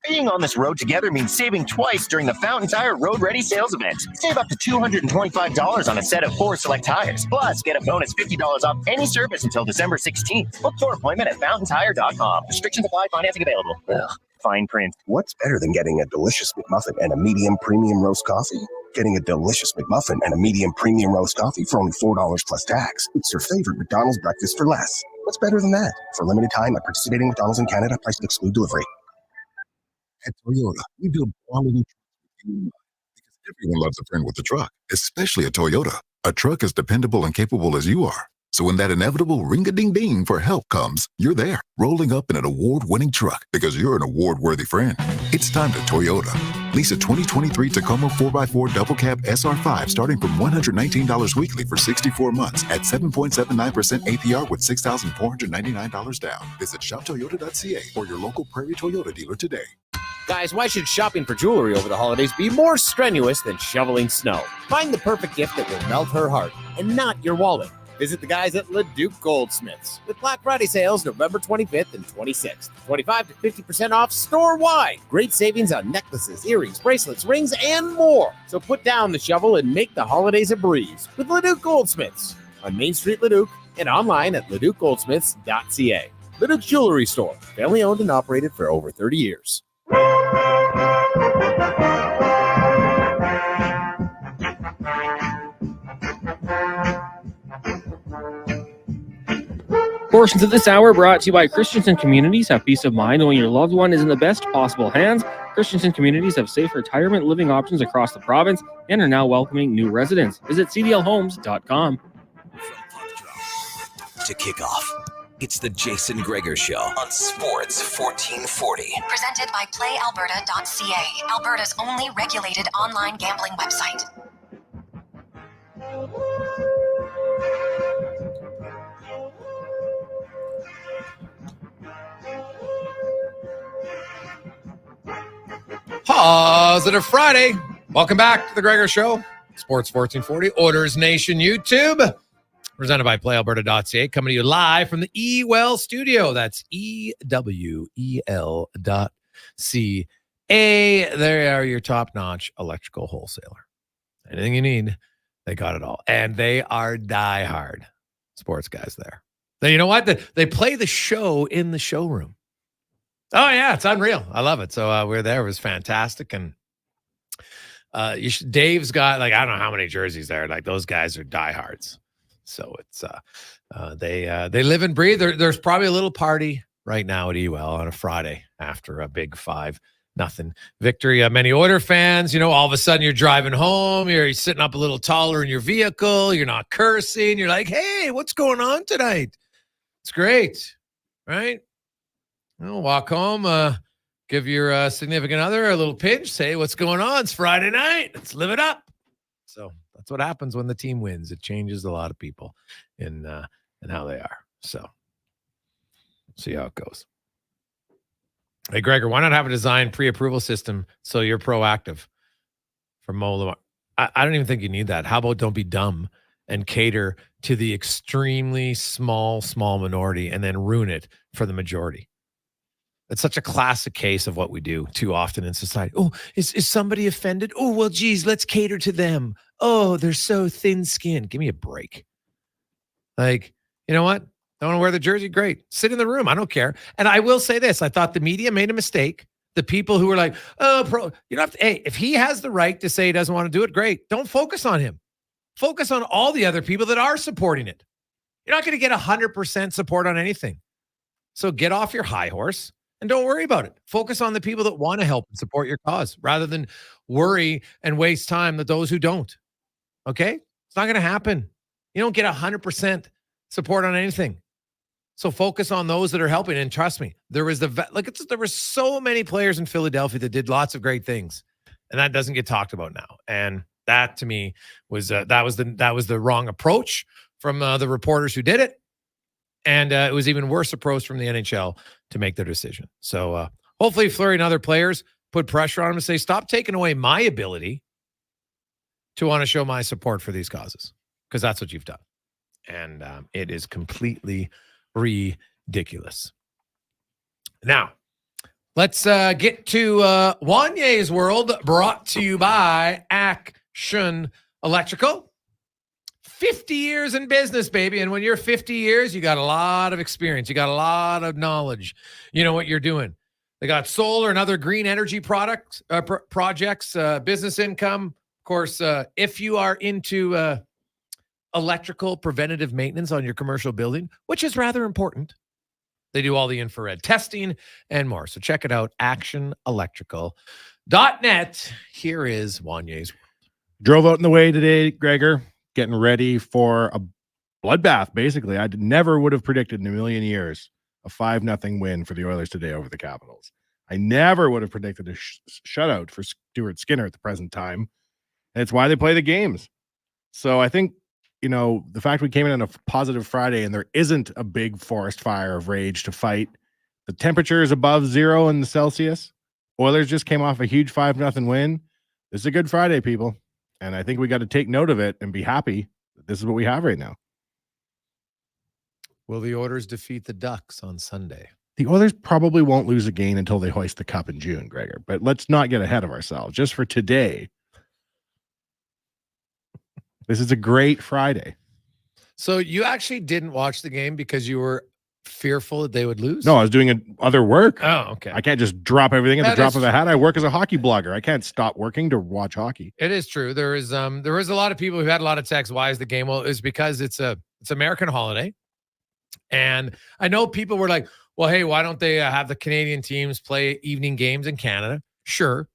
Being on this road together means saving twice during the Fountain Tire Road Ready sales event. Save up to $225 on a set of 4 select tires. Plus, get a bonus $50 off any service until December 16th. Book your appointment at fountaintire.com. Restrictions apply. Financing available. Ugh, fine print. What's better than getting a delicious McMuffin and a medium premium roast coffee? Getting a delicious McMuffin and a medium premium roast coffee for only $4 plus tax. It's your favorite McDonald's breakfast for less. What's better than that? For a limited time at participating McDonald's in Canada, price to exclude delivery. At Toyota, we build quality trucks with you in mind because everyone loves a friend with a truck, especially a Toyota. A truck as dependable and capable as you are. So when that inevitable ring-a-ding-ding for help comes, you're there, rolling up in an award-winning truck because you're an award-worthy friend. It's time to Toyota. Lease a 2023 Tacoma 4x4 double cab SR5 starting from $119 weekly for 64 months at 7.79% APR with $6,499 down. Visit shoptoyota.ca or your local Prairie Toyota dealer today. Guys, why should shopping for jewelry over the holidays be more strenuous than shoveling snow? Find the perfect gift that will melt her heart and not your wallet. Visit the guys at Leduc Goldsmiths with Black Friday sales November 25th and 26th. 25 to 50% off store-wide. Great savings on necklaces, earrings, bracelets, rings, and more. So put down the shovel and make the holidays a breeze with Leduc Goldsmiths on Main Street, Leduc, and online at leducgoldsmiths.ca. Leduc Jewelry Store, family owned and operated for over 30 years. Portions of this hour brought to you by Christensen Communities. Have peace of mind knowing your loved one is in the best possible hands. Christensen Communities have safe retirement living options across the province and are now welcoming new residents. Visit cdlhomes.com. To kick off, it's the Jason Gregor Show on Sports 1440. Presented by playalberta.ca, Alberta's only regulated online gambling website. Positive Friday. Welcome back to the Gregor Show. Sports 1440, Orders Nation YouTube. Presented by playalberta.ca. Coming to you live from the eWell studio. That's EWEL.ca. They are your top-notch electrical wholesaler. Anything you need, they got it all. And they are diehard sports guys there. You know what? They play the show in the showroom. Oh, yeah, it's unreal. I love it. So we're there. It was fantastic. And Dave's got like, I don't know how many jerseys there. Like those guys are diehards. So it's they live and breathe. There's probably a little party right now at EUL on a Friday after a big 5-0 victory. Many Oiler fans, all of a sudden you're driving home, you're sitting up a little taller in your vehicle, you're not cursing, you're like, hey, what's going on tonight? It's great, right? Walk home, give your significant other a little pinch, say what's going on. It's Friday night. Let's live it up. So that's what happens when the team wins. It changes a lot of people in how they are. So see how it goes. Hey, Gregor, why not have a design pre-approval system so you're proactive for Mo? I don't even think you need that. How about don't be dumb and cater to the extremely small minority and then ruin it for the majority? It's such a classic case of what we do too often in society. Oh, is somebody offended? Oh, well, geez, let's cater to them. Oh, they're so thin-skinned. Give me a break. Like, you know what? Don't want to wear the jersey? Great. Sit in the room. I don't care. And I will say this. I thought the media made a mistake. The people who were like, oh, you don't have to. Hey, if he has the right to say he doesn't want to do it, great. Don't focus on him. Focus on all the other people that are supporting it. You're not going to get 100% support on anything. So get off your high horse and don't worry about it. Focus on the people that want to help and support your cause rather than worry and waste time with those who don't. Okay? It's not going to happen. You don't get 100% support on anything. So focus on those that are helping. And trust me, there was there were so many players in Philadelphia that did lots of great things, and that doesn't get talked about now. And that to me was that was the wrong approach from the reporters who did it, and it was even worse approach from the NHL to make their decision. So hopefully, Fleury and other players put pressure on him and say, "Stop taking away my ability to want to show my support for these causes," because that's what you've done, and it is completely ridiculous. Now, let's get to Wanye's World, brought to you by Action Electrical. 50 years in business, baby. And when you're 50 years, you got a lot of experience. You got a lot of knowledge. You know what you're doing. They got solar and other green energy products, projects, business income. Of course, if you are into electrical preventative maintenance on your commercial building, which is rather important. They do all the infrared testing and more. So check it out, actionelectrical.net. Here is Wanye's. Drove out in the way today, Gregor, getting ready for a bloodbath, basically. I never would have predicted in a million years a 5-0 win for the Oilers today over the Capitals. I never would have predicted a shutout for Stuart Skinner at the present time. And it's why they play the games. So I think, the fact we came in on a positive Friday and there isn't a big forest fire of rage to fight. The temperature is above 0 in the Celsius. Oilers just came off a huge 5-0 win. This is a good Friday, people. And I think we got to take note of it and be happy that this is what we have right now. Will the Oilers defeat the Ducks on Sunday? The Oilers probably won't lose a game until they hoist the cup in June, Gregor. But let's not get ahead of ourselves. Just for today, this is a great Friday. So you actually didn't watch the game because you were fearful that they would lose? No, I was doing other work. Oh, okay. I can't just drop everything at the drop of a hat. I work as a hockey blogger. I can't stop working to watch hockey. It is true. There is a lot of people who had a lot of texts. Why is the game? Well, it's because it's American holiday. And I know people were like, well, hey, why don't they have the Canadian teams play evening games in Canada? Sure.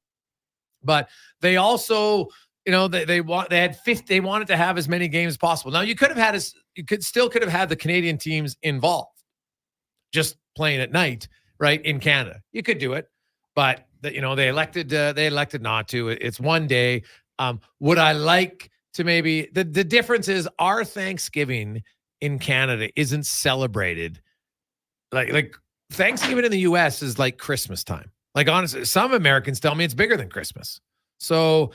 But they also, they wanted to have as many games as possible. Now you could have had the Canadian teams involved, just playing at night, right, in Canada. You could do it, but they elected not to. It's one day. Would I like to maybe the difference is our Thanksgiving in Canada isn't celebrated like Thanksgiving in the US is like Christmas time. Like honestly, some Americans tell me it's bigger than Christmas. So,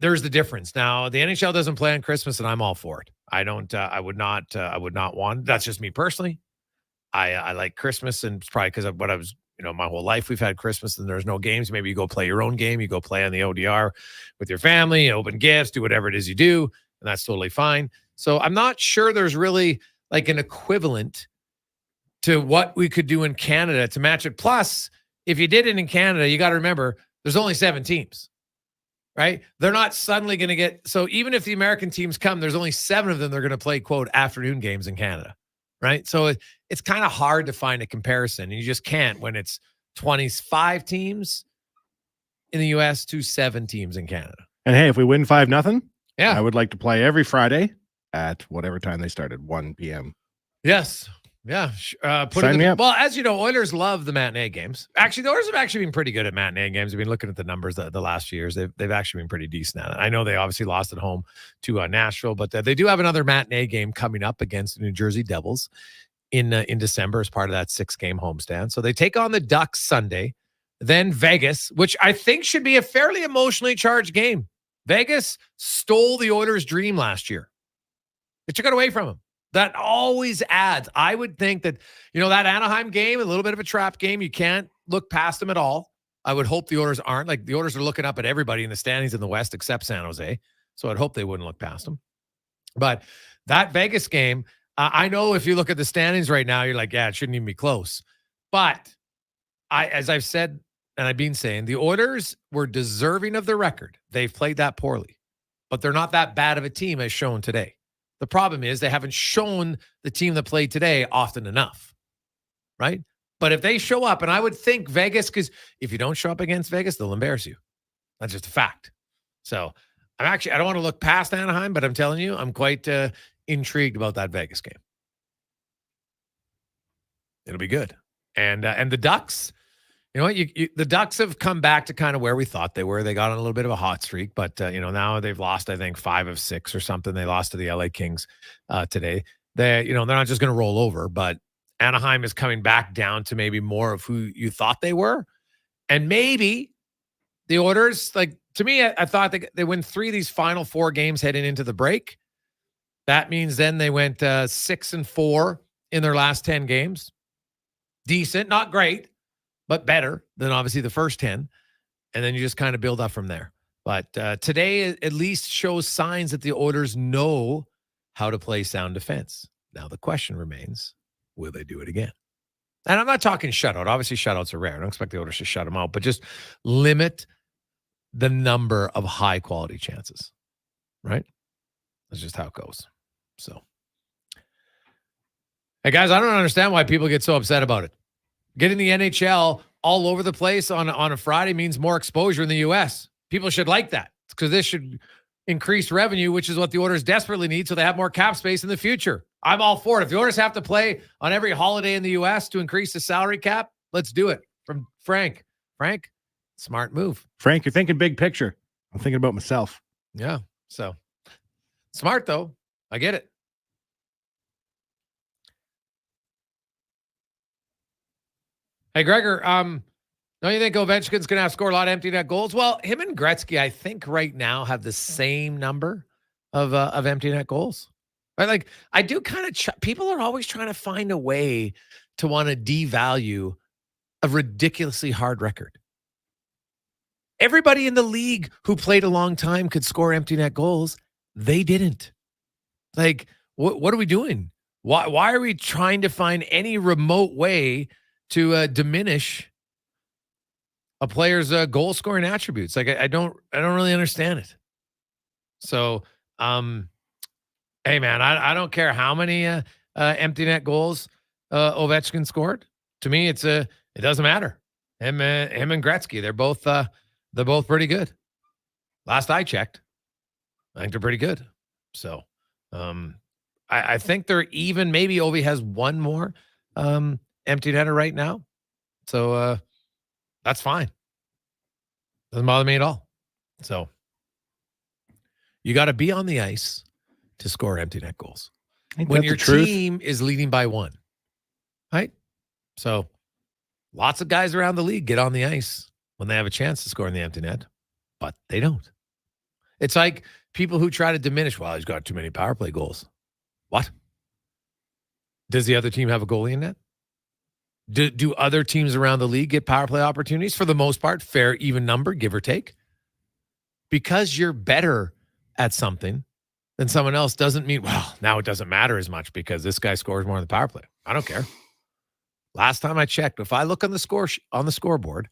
there's the difference. Now, the NHL doesn't play on Christmas and I'm all for it. I would not want, that's just me personally. I like Christmas, and it's probably because of what I was, my whole life we've had Christmas and there's no games. Maybe you go play your own game. You go play on the ODR with your family, open gifts, do whatever it is you do. And that's totally fine. So I'm not sure there's really like an equivalent to what we could do in Canada to match it. Plus, if you did it in Canada, you got to remember there's only 7 teams, right? They're not suddenly going to get, so even if the American teams come, there's only 7 of them they're going to play, quote, afternoon games in Canada, right? So it's kind of hard to find a comparison. And you just can't when it's 25 teams in the U.S. to 7 teams in Canada. And hey, if we win 5-0, yeah, I would like to play every Friday at whatever time they started, 1 p.m. Yes. Yeah. Sign me up. Well, as you know, Oilers love the matinee games. Actually, the Oilers have actually been pretty good at matinee games. I've been looking at the numbers the last few years. They've actually been pretty decent at it. I know they obviously lost at home to Nashville, but they do have another matinee game coming up against the New Jersey Devils in December as part of that 6-game homestand. So they take on the Ducks Sunday, then Vegas, which I think should be a fairly emotionally charged game. Vegas stole the Oilers' dream last year. They took it away from them. That always adds. I would think that, that Anaheim game, a little bit of a trap game. You can't look past them at all. I would hope the Oilers aren't. Like, the Oilers are looking up at everybody in the standings in the West except San Jose. So I'd hope they wouldn't look past them. But that Vegas game, I know if you look at the standings right now, you're like, yeah, it shouldn't even be close. But as I've said, and I've been saying, the Oilers were deserving of the record. They've played that poorly, but they're not that bad of a team as shown today. The problem is they haven't shown the team that played today often enough, right? But if they show up, and I would think Vegas, because if you don't show up against Vegas, they'll embarrass you. That's just a fact. So I don't want to look past Anaheim, but I'm telling you, I'm quite intrigued about that Vegas game. It'll be good. And the Ducks, you know what? The Ducks have come back to kind of where we thought they were. They got on a little bit of a hot streak, but now they've lost, I think, 5 of 6 or something. They lost to the LA Kings today. They're not just going to roll over, but Anaheim is coming back down to maybe more of who you thought they were. And maybe the Oilers, to me, I thought they win 3 of these final 4 games heading into the break. That means then they went 6-4 in their last 10 games. Decent, not great, but better than obviously the first 10. And then you just kind of build up from there. But today at least shows signs that the Oilers know how to play sound defense. Now the question remains, will they do it again? And I'm not talking shutout. Obviously shutouts are rare. I don't expect the Oilers to shut them out, but just limit the number of high quality chances, right? That's just how it goes. So, hey guys, I don't understand why people get so upset about it. Getting the NHL all over the place on a Friday means more exposure in the U.S. People should like that because this should increase revenue, which is what the Oilers desperately need so they have more cap space in the future. I'm all for it. If the Oilers have to play on every holiday in the U.S. to increase the salary cap, let's do it. From Frank. Frank, smart move. Frank, you're thinking big picture. I'm thinking about myself. Yeah. So smart, though. I get it. Hey, Gregor, don't you think Ovechkin's going to have to score a lot of empty net goals? Well, him and Gretzky, I think right now have the same number of empty net goals. Right? I do kind of, people are always trying to find a way to want to devalue a ridiculously hard record. Everybody in the league who played a long time could score empty net goals. They didn't. What are we doing? Why are we trying to find any remote way to diminish a player's goal scoring attributes? I don't really understand it. So, hey man, I don't care how many empty net goals Ovechkin scored. To me, it doesn't matter. Him and Gretzky, they're both pretty good. Last I checked, I think they're pretty good. So, I think they're even. Maybe Ovi has one more empty netter right now. So that's fine. Doesn't bother me at all. So you got to be on the ice to score empty net goals when your team is leading by 1, right? So lots of guys around the league get on the ice when they have a chance to score in the empty net, but they don't. It's like people who try to diminish, well, he's got too many power play goals. What? Does the other team have a goalie in net? Do other teams around the league get power play opportunities? For the most part, fair, even number, give or take. Because you're better at something than someone else doesn't mean, well, now it doesn't matter as much because this guy scores more on the power play. I don't care. Last time I checked, if I look on the scoreboard,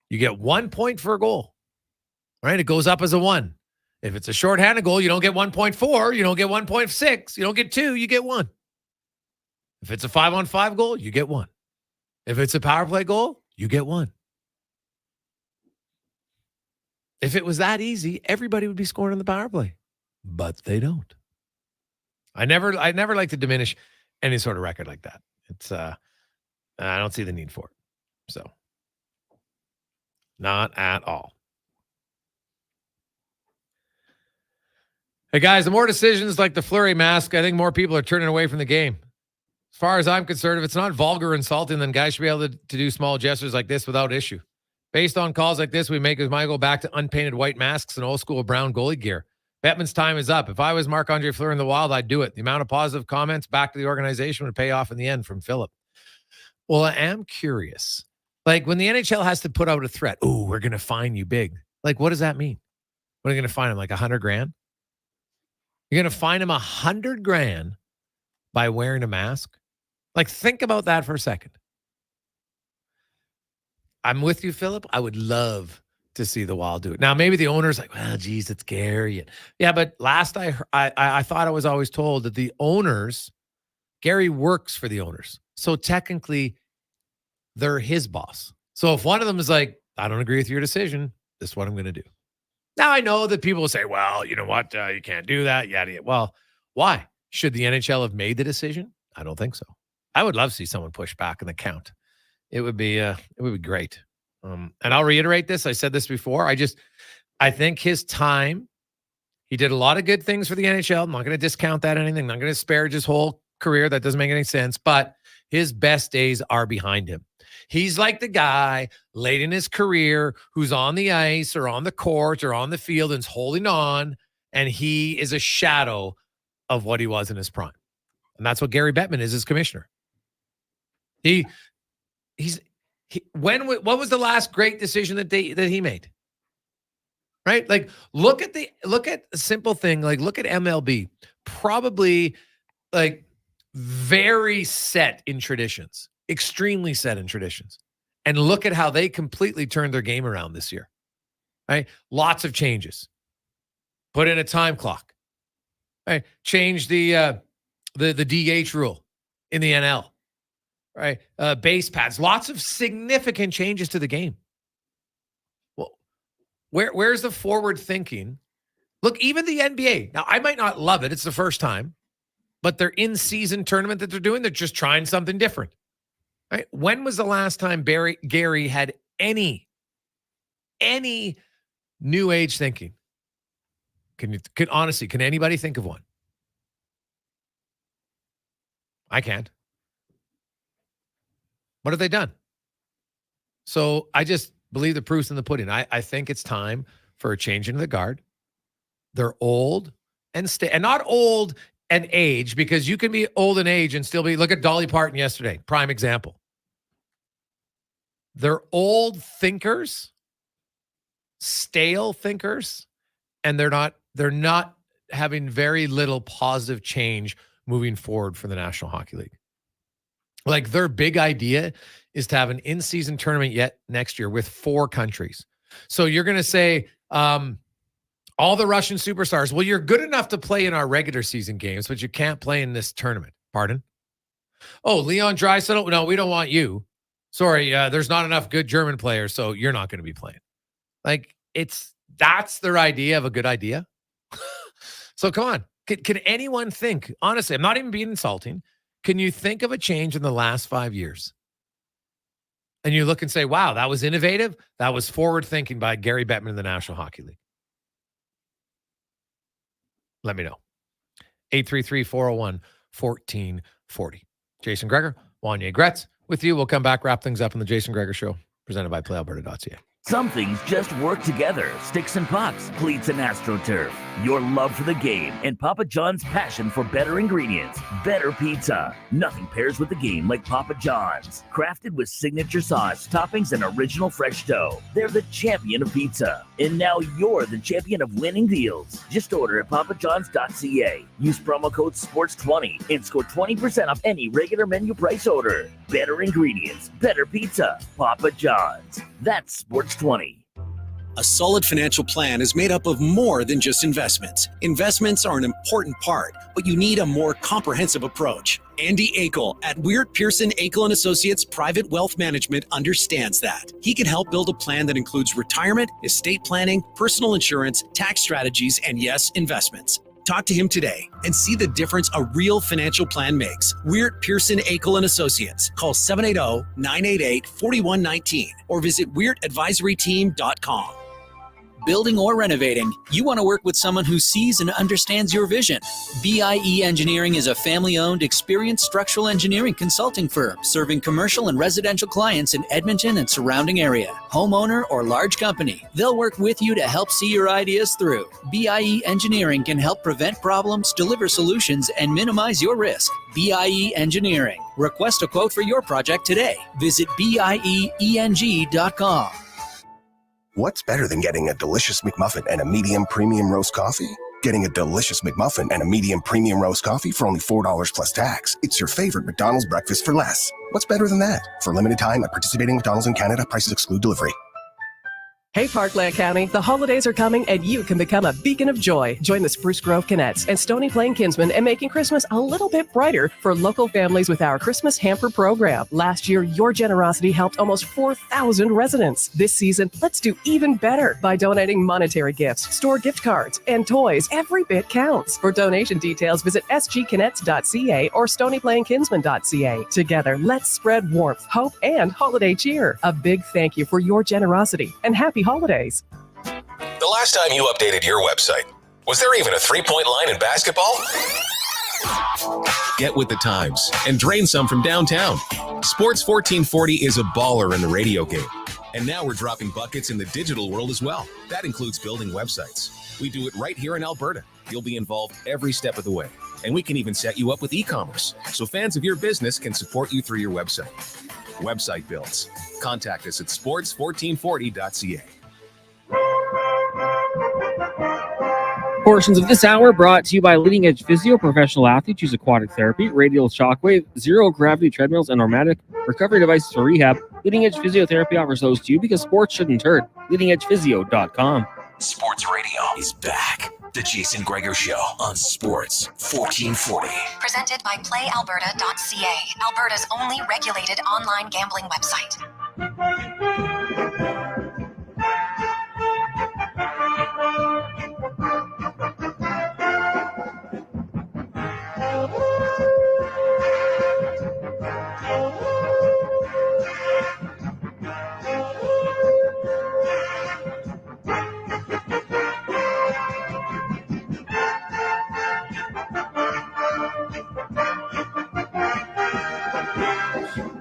you get 1 point for a goal. right? It goes up as a 1. If it's a shorthanded goal, you don't get 1.4, you don't get 1.6, you don't get 2, you get 1. If it's a 5-on-5 goal, you get 1. If it's a power play goal, you get 1. If it was that easy, everybody would be scoring on the power play, but they don't. I never like to diminish any sort of record like that. It's I don't see the need for it. So, not at all. Hey guys, the more decisions like the Fleury mask, I think more people are turning away from the game. As far as I'm concerned, if it's not vulgar or insulting, then guys should be able to do small gestures like this without issue. Based on calls like this, we might go back to unpainted white masks and old school brown goalie gear. Bettman's time is up. If I was Marc-Andre Fleury in the Wild, I'd do it. The amount of positive comments back to the organization would pay off in the end, from Philip. Well, I am curious. Like, when the NHL has to put out a threat, oh, we're going to fine you big. Like, what does that mean? What are you going to fine him? Like $100,000? You're going to fine him $100,000 by wearing a mask? Like, think about that for a second. I'm with you, Philip. I would love to see the Wild do it. Now, maybe the owner's like, well, geez, it's Gary. Yeah, but last I thought I was always told that the owners, Gary works for the owners. So technically, they're his boss. So if one of them is like, I don't agree with your decision, this is what I'm going to do. Now, I know that people will say, well, you know what? You can't do that. Yada. Well, why? Should the NHL have made the decision? I don't think so. I would love to see someone push back in the count. It would be great. And I'll reiterate this. I said this before. I think his time, he did a lot of good things for the NHL. I'm not going to discount that anything. I'm not going to disparage his whole career. That doesn't make any sense. But his best days are behind him. He's like the guy late in his career who's on the ice or on the court or on the field and's holding on, and he is a shadow of what he was in his prime. And that's what Gary Bettman is as commissioner. What was the last great decision that he made? Right? Like, look at a simple thing. Like, look at MLB. Probably like very set in traditions, extremely set in traditions. And look at how they completely turned their game around this year. Right? Lots of changes. Put in a time clock. Right? Change the DH rule in the NL. Right? Base pads. Lots of significant changes to the game. Well, where's the forward thinking? Look, even the NBA. Now, I might not love it. It's the first time. But their in-season tournament that they're doing, they're just trying something different. Right? When was the last time Gary had any new age thinking? Honestly, can anybody think of one? I can't. What have they done? So I just believe the proof's in the pudding. I think it's time for a change in the guard. They're old and not old and age, because you can be old and age and still be. Look at Dolly Parton yesterday, prime example. They're old thinkers, stale thinkers, and they're not having very little positive change moving forward for the National Hockey League. Like, their big idea is to have an in-season tournament next year with 4 countries. So you're going to say all the Russian superstars, well, you're good enough to play in our regular season games, but you can't play in this tournament. Pardon? Oh, Leon Draisaitl, no, we don't want you. Sorry, there's not enough good German players, so you're not going to be playing. Like, that's their idea of a good idea. So come on. Can anyone think, honestly, I'm not even being insulting, can you think of a change in the last 5 years? And you look and say, wow, that was innovative. That was forward thinking by Gary Bettman in the National Hockey League. Let me know. 833-401-1440. Jason Gregor, Wanye Gretz with you. We'll come back, wrap things up on the Jason Gregor Show, presented by PlayAlberta.ca. Some things just work together. Sticks and pucks, cleats and AstroTurf. Your love for the game and Papa John's passion for better ingredients. Better pizza. Nothing pairs with the game like Papa John's. Crafted with signature sauce, toppings, and original fresh dough. They're the champion of pizza. And now you're the champion of winning deals. Just order at papajohns.ca. Use promo code SPORTS20 and score 20% off any regular menu price order. Better ingredients, better pizza. Papa John's. That's SPORTS20. A solid financial plan is made up of more than just investments. Investments are an important part, but you need a more comprehensive approach. Andy Akel at Weird Pearson Akel & Associates Private Wealth Management understands that. He can help build a plan that includes retirement, estate planning, personal insurance, tax strategies, and yes, investments. Talk to him today and see the difference a real financial plan makes. Weird Pearson Akel & Associates. Call 780-988-4119 or visit weirdadvisoryteam.com. Building or renovating, you want to work with someone who sees and understands your vision. BIE Engineering is a family-owned, experienced structural engineering consulting firm serving commercial and residential clients in Edmonton and surrounding area. Homeowner or large company, they'll work with you to help see your ideas through. BIE Engineering can help prevent problems, deliver solutions, and minimize your risk. BIE Engineering. Request a quote for your project today. Visit bieeng.com. What's better than getting a delicious McMuffin and a medium premium roast coffee? Getting a delicious McMuffin and a medium premium roast coffee for only $4 plus tax. It's your favorite McDonald's breakfast for less. What's better than that? For a limited time at participating McDonald's in Canada, prices exclude delivery. Hey, Parkland County, the holidays are coming and you can become a beacon of joy. Join the Spruce Grove Canettes and Stony Plain Kinsmen in making Christmas a little bit brighter for local families with our Christmas Hamper program. Last year, your generosity helped almost 4,000 residents. This season, let's do even better by donating monetary gifts, store gift cards, and toys. Every bit counts. For donation details, visit sgcanettes.ca or stonyplainkinsman.ca. Together, let's spread warmth, hope, and holiday cheer. A big thank you for your generosity and happy holidays. The last time you updated your website, was there even a three-point line in basketball? Get with the times and drain some from downtown. Sports 1440 is a baller in the radio game. And now we're dropping buckets in the digital world as well. That includes building websites. We do it right here in Alberta. You'll be involved every step of the way. And we can even set you up with e-commerce, so fans of your business can support you through your website. Website builds. Contact us at sports1440.ca. Portions of this hour brought to you by Leading Edge Physio, professional athletes use aquatic therapy, radial shockwave, zero gravity treadmills, and pneumatic recovery devices for rehab. Leading Edge Physiotherapy offers those to you because sports shouldn't hurt. LeadingEdgePhysio.com. Sports Radio is back. The Jason Gregor Show on Sports 1440. Presented by PlayAlberta.ca, Alberta's only regulated online gambling website.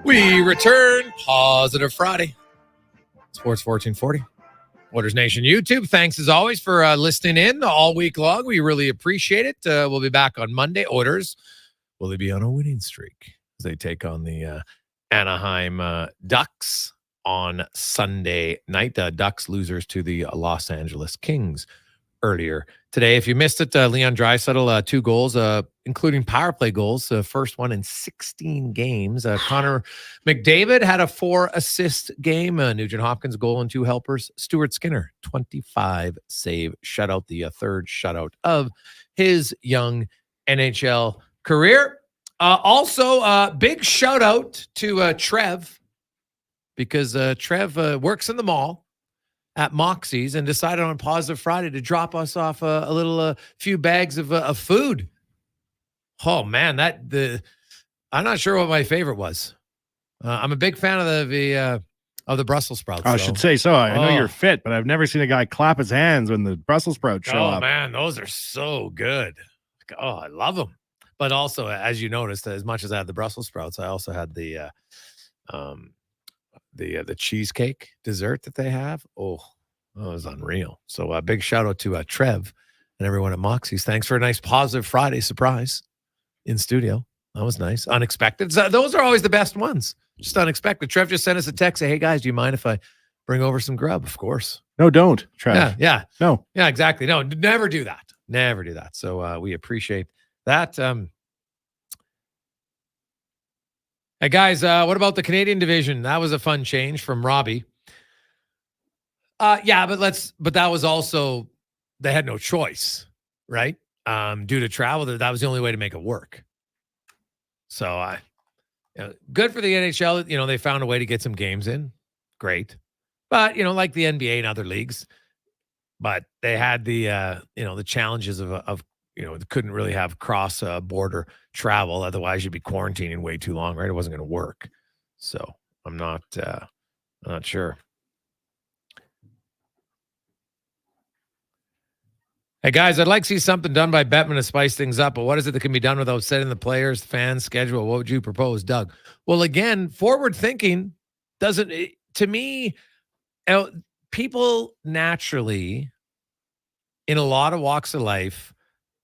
We return Positive Friday. Sports 1440. Oilers Nation YouTube. Thanks as always for listening in all week long. We really appreciate it. We'll be back on Monday. Oilers, will they be on a winning streak as they take on the Anaheim Ducks on Sunday night? Ducks losers to the Los Angeles Kings earlier today. If you missed it, Leon Draisaitl, 2 goals, including power play goals, first one in 16 games. Connor McDavid had a 4-assist game. Nugent Hopkins, goal and 2 helpers. Stuart Skinner, 25 save shutout, the third shutout of his young NHL career. Also, big shout out to Trev, because Trev works in the mall at Moxie's and decided on Positive Friday to drop us off a little few bags of food. Oh man, I'm not sure what my favorite was. I'm a big fan of the Brussels sprouts. I should say so. I know you're fit, but I've never seen a guy clap his hands when the Brussels sprouts show up. Oh man, those are so good. Oh, I love them. But also, as you noticed, as much as I had the Brussels sprouts, I also had the cheesecake dessert that they have. Oh, that was unreal. So a big shout out to Trev and everyone at Moxie's. Thanks for a nice Positive Friday surprise in studio. That was nice. Unexpected. So those are always the best ones. Just unexpected. Trev just sent us a text. Say, hey guys, do you mind if I bring over some grub? Of course. No, don't, Trev. Yeah. No. Yeah, exactly. No, never do that. Never do that. So we appreciate that. Hey guys, what about the Canadian division? That was a fun change from Robbie. Yeah, but that was also, they had no choice, right? Due to travel, that was the only way to make it work. So good for the NHL. They found a way to get some games in. Great. But, like the NBA and other leagues, but they had the challenges of couldn't really have cross border travel. Otherwise you'd be quarantining way too long, right? It wasn't going to work. So I'm not sure. Hey guys, I'd like to see something done by Bettman to spice things up, but what is it that can be done without setting the players, the fans' schedule? What would you propose, Doug? Well, again, forward thinking doesn't, to me, people naturally in a lot of walks of life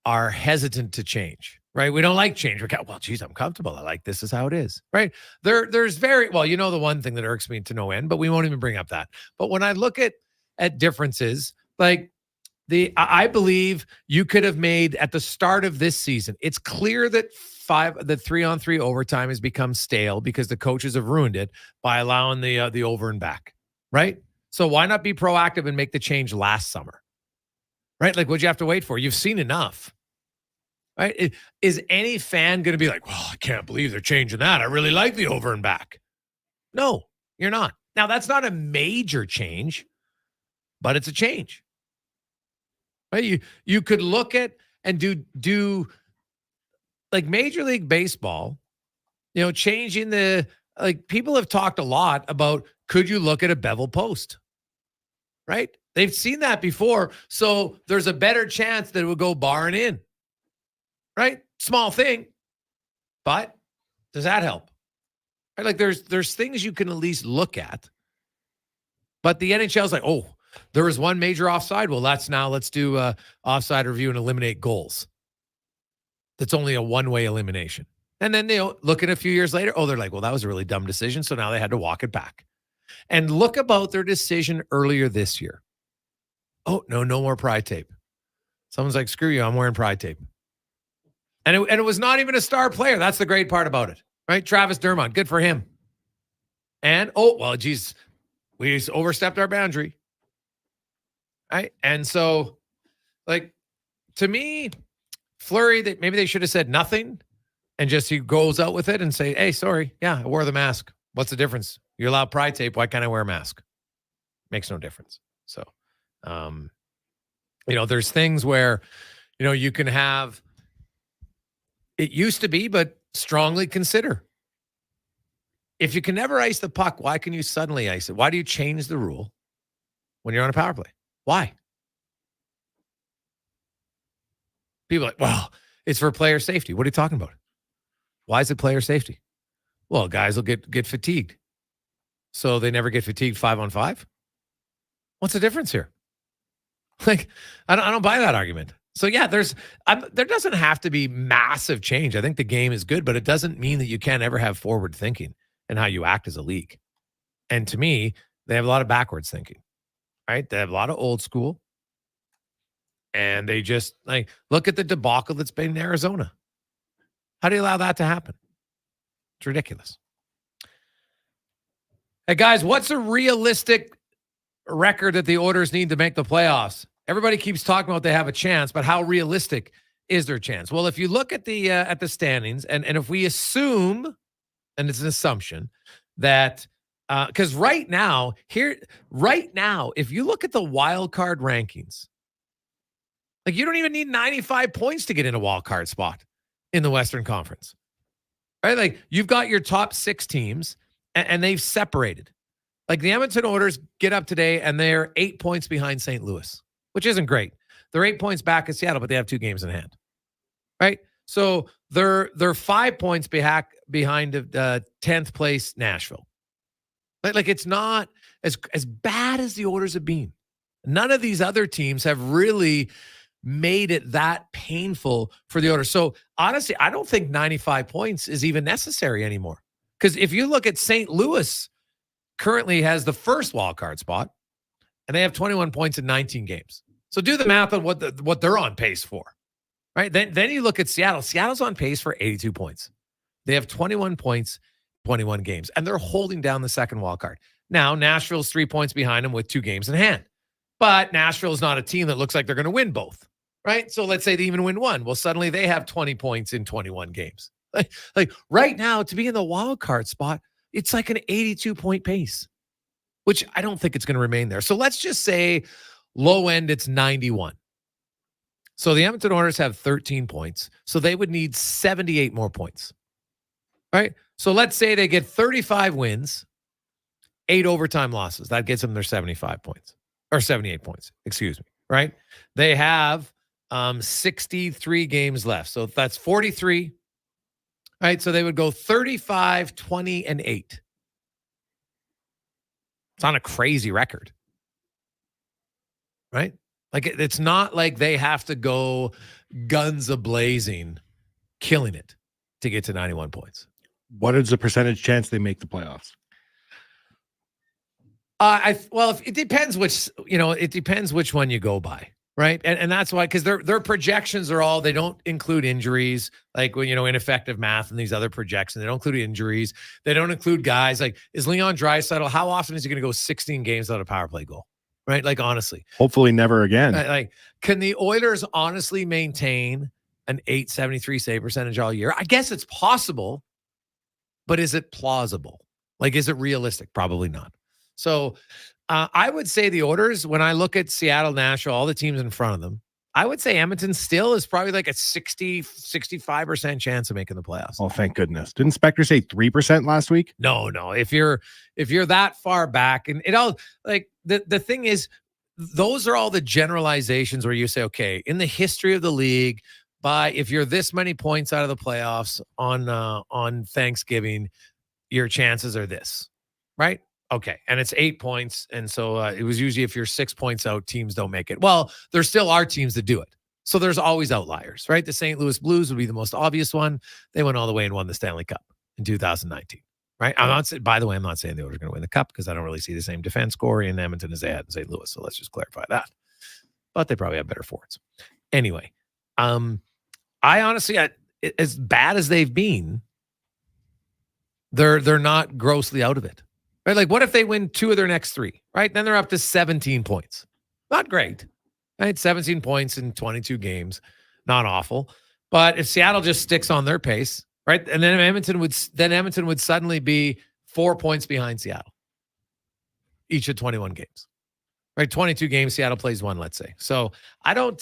are hesitant to change, right? We don't like change. We're well, geez, I'm comfortable. I like this is how it is, right? There's the one thing that irks me to no end, but we won't even bring up that. But when I look at differences, like I believe you could have made at the start of this season, it's clear that the 3-on-3 overtime has become stale because the coaches have ruined it by allowing the over and back, right? So why not be proactive and make the change last summer, right? Like, what'd you have to wait for? You've seen enough, right? Is any fan going to be like, well, I can't believe they're changing that. I really like the over and back. No, you're not. Now, that's not a major change, but it's a change. Right? You could look at and do like Major League Baseball, changing people have talked a lot about, could you look at a bevel post, right? They've seen that before. So there's a better chance that it would go bar and in, right? Small thing, but does that help? Right? Like there's things you can at least look at, but the NHL's like, oh, there was one major offside. Well, let's do offside review and eliminate goals. That's only a one-way elimination. And then they look at a few years later. Oh, they're like, well, that was a really dumb decision. So now they had to walk it back. And look about their decision earlier this year. Oh, no more pride tape. Someone's like, screw you, I'm wearing pride tape. And it was not even a star player. That's the great part about it, right? Travis Dermott, good for him. And, oh, well, geez, we overstepped our boundary. Right? And so, to me, Fleury, that maybe they should have said nothing and just he goes out with it and say, hey, sorry. Yeah, I wore the mask. What's the difference? You're allowed pride tape. Why can't I wear a mask? Makes no difference. So, there's things where, you can have, it used to be, but strongly consider. If you can never ice the puck, why can you suddenly ice it? Why do you change the rule when you're on a power play? Why? People are like, well, it's for player safety. What are you talking about? Why is it player safety? Well, guys will get fatigued. So they never get fatigued 5-on-5? What's the difference here? I don't buy that argument. So yeah, there doesn't have to be massive change. I think the game is good, but it doesn't mean that you can't ever have forward thinking and how you act as a league. And to me, they have a lot of backwards thinking. Right? They have a lot of old school. And they just look at the debacle that's been in Arizona. How do you allow that to happen? It's ridiculous. Hey guys, what's a realistic record that the Oilers need to make the playoffs? Everybody keeps talking about they have a chance, but how realistic is their chance? Well, if you look at the standings, and if we assume, and it's an assumption, that because right now, if you look at the wild card rankings, you don't even need 95 points to get in a wild card spot in the Western Conference, right? You've got your top 6 teams, and they've separated. The Edmonton Oilers get up today, and they're 8 points behind St. Louis, which isn't great. They're 8 points back at Seattle, but they have 2 games in hand, right? So they're 5 points behind 10th place Nashville. It's not as bad as the Oilers have been. None of these other teams have really made it that painful for the Oilers. So honestly, I don't think 95 points is even necessary anymore. Because if you look at St. Louis, currently has the first wild card spot, and they have 21 points in 19 games. So do the math on what they're on pace for, right? Then you look at Seattle. Seattle's on pace for 82 points. They have 21 points, 21 games, and they're holding down the second wild card. Now, Nashville's 3 points behind them with 2 games in hand. But Nashville is not a team that looks like they're going to win both, right? So let's say they even win one. Well, suddenly they have 20 points in 21 games. Like right now, to be in the wild card spot, it's like an 82-point pace, which I don't think it's going to remain there. So let's just say low end, it's 91. So the Edmonton Oilers have 13 points. So they would need 78 more points, right? So let's say they get 35 wins, 8 overtime losses. That gets them their 75 points or 78 points, excuse me, right? They have 63 games left. So that's 43, right? So they would go 35, 20, and 8. It's on a crazy record, right? Like it's not like they have to go guns a-blazing, killing it to get to 91 points. What is the percentage chance they make the playoffs? It depends which one you go by, right? And that's why, because their projections are all, they don't include injuries, like when ineffective math and these other projections. They don't include injuries. They don't include guys like, is Leon Draisaitl, how often is he going to go 16 games without a power play goal? Right? Like, honestly. Hopefully never again. Like, can the Oilers honestly maintain an .873 save percentage all year? I guess it's possible, but is it plausible? Like, is it realistic? Probably not. So I would say the Oilers, when I look at Seattle, Nashville, all the teams in front of them, I would say Edmonton still is probably like a 65% chance of making the playoffs. Oh, thank goodness. Didn't Spectre say 3% last week? No. If you're that far back, and it all, like, the thing is, those are all the generalizations where you say, okay, in the history of the league, if you're this many points out of the playoffs on Thanksgiving, your chances are this, right? Okay, and it's 8 points, and so it was usually if you're 6 points out, teams don't make it. Well, there still are teams that do it. So there's always outliers, right? The St. Louis Blues would be the most obvious one. They went all the way and won the Stanley Cup in 2019, right? By the way, I'm not saying the Oilers are going to win the Cup because I don't really see the same defense score in Edmonton as they had in St. Louis. So let's just clarify that. But they probably have better forwards. Anyway, I honestly, as bad as they've been, they're not grossly out of it. Right? Like, what if they win 2 of their next 3, right? Then they're up to 17 points. Not great, right? 17 points in 22 games. Not awful. But if Seattle just sticks on their pace, right? And then Edmonton would suddenly be 4 points behind Seattle. Each of 21 games. Right? 22 games, Seattle plays 1, let's say. So I don't,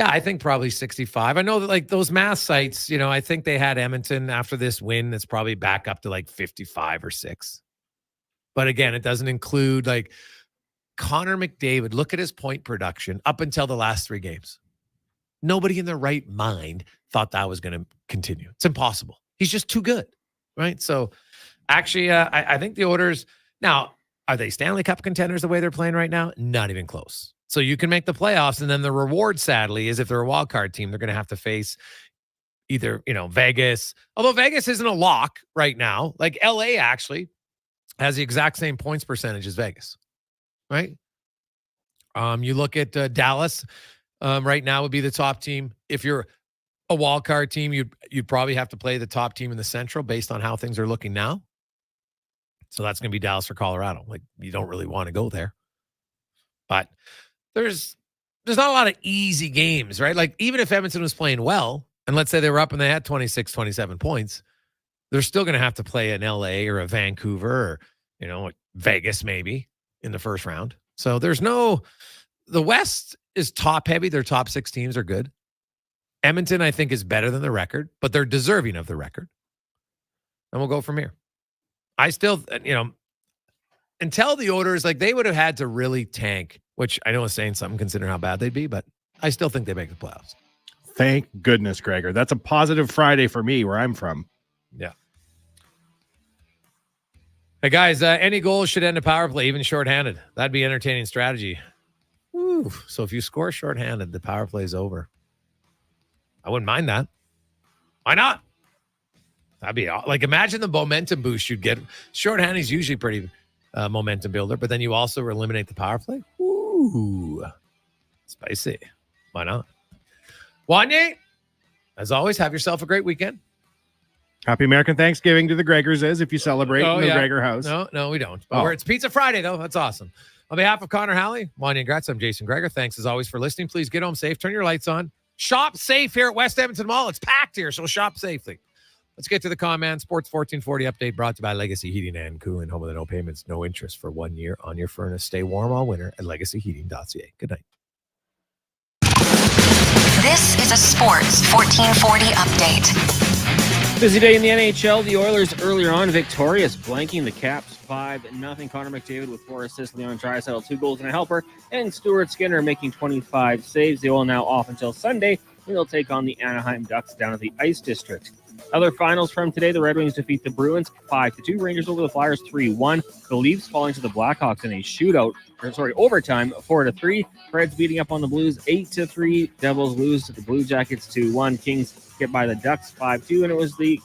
I think probably 65. I know that, like, those math sites, I think they had Edmonton after this win. It's probably back up to like 55 or 6. But again, it doesn't include, like, Connor McDavid. Look at his point production up until the last 3 games. Nobody in their right mind thought that was going to continue. It's impossible. He's just too good, right? So actually, I think the Oilers, now, are they Stanley Cup contenders the way they're playing right now? Not even close. So you can make the playoffs, and then the reward, sadly, is if they're a wild card team, they're going to have to face either, Vegas. Although Vegas isn't a lock right now. Like, LA actually has the exact same points percentage as Vegas, right? You look at Dallas right now would be the top team. If you're a wild card team, you'd probably have to play the top team in the Central based on how things are looking now. So that's going to be Dallas or Colorado. Like, you don't really want to go there. But there's not a lot of easy games, right? Like, even if Edmonton was playing well, and let's say they were up and they had 26, 27 points, they're still going to have to play an LA or a Vancouver or, Vegas maybe in the first round. So the West is top heavy. Their top 6 teams are good. Edmonton, I think, is better than the record, but they're deserving of the record. And we'll go from here. I still, until the Oilers, like, they would have had to really tank, which I know is saying something considering how bad they'd be, but I still think they make the playoffs. Thank goodness, Gregor. That's a positive Friday for me where I'm from. Yeah. Hey, guys, any goals should end a power play, even shorthanded. That'd be entertaining strategy. Woo. So if you score shorthanded, the power play is over. I wouldn't mind that. Why not? That'd be like, imagine the momentum boost you'd get. Shorthanded is usually pretty momentum builder, but then you also eliminate the power play. Ooh, spicy. Why not? Wanye, as always, have yourself a great weekend. Happy American Thanksgiving to the Gregors if you celebrate in the Gregor house. No, we don't. But it's Pizza Friday, though. That's awesome. On behalf of Connor Halley, Wanye Gretz, I'm Jason Gregor. Thanks, as always, for listening. Please get home safe. Turn your lights on. Shop safe here at West Edmonton Mall. It's packed here, so shop safely. Let's get to the comment. Sports 1440 update brought to you by Legacy Heating and Cooling. Home of the no payments, no interest for 1 year on your furnace. Stay warm all winter at legacyheating.ca. Good night. This is a Sports 1440 update. Busy day in the NHL. The Oilers earlier on victorious, blanking the Caps 5-0. Connor McDavid with 4 assists, Leon Draisaitl 2 goals and a helper, and Stuart Skinner making 25 saves. The Oil now off until Sunday, when they'll take on the Anaheim Ducks down at the Ice District. Other finals from today, the Red Wings defeat the Bruins 5-2. Rangers over the Flyers 3-1. The Leafs falling to the Blackhawks in a overtime 4-3. Reds beating up on the Blues 8-3. Devils lose to the Blue Jackets 2-1. Kings get by the Ducks 5-2. And it was the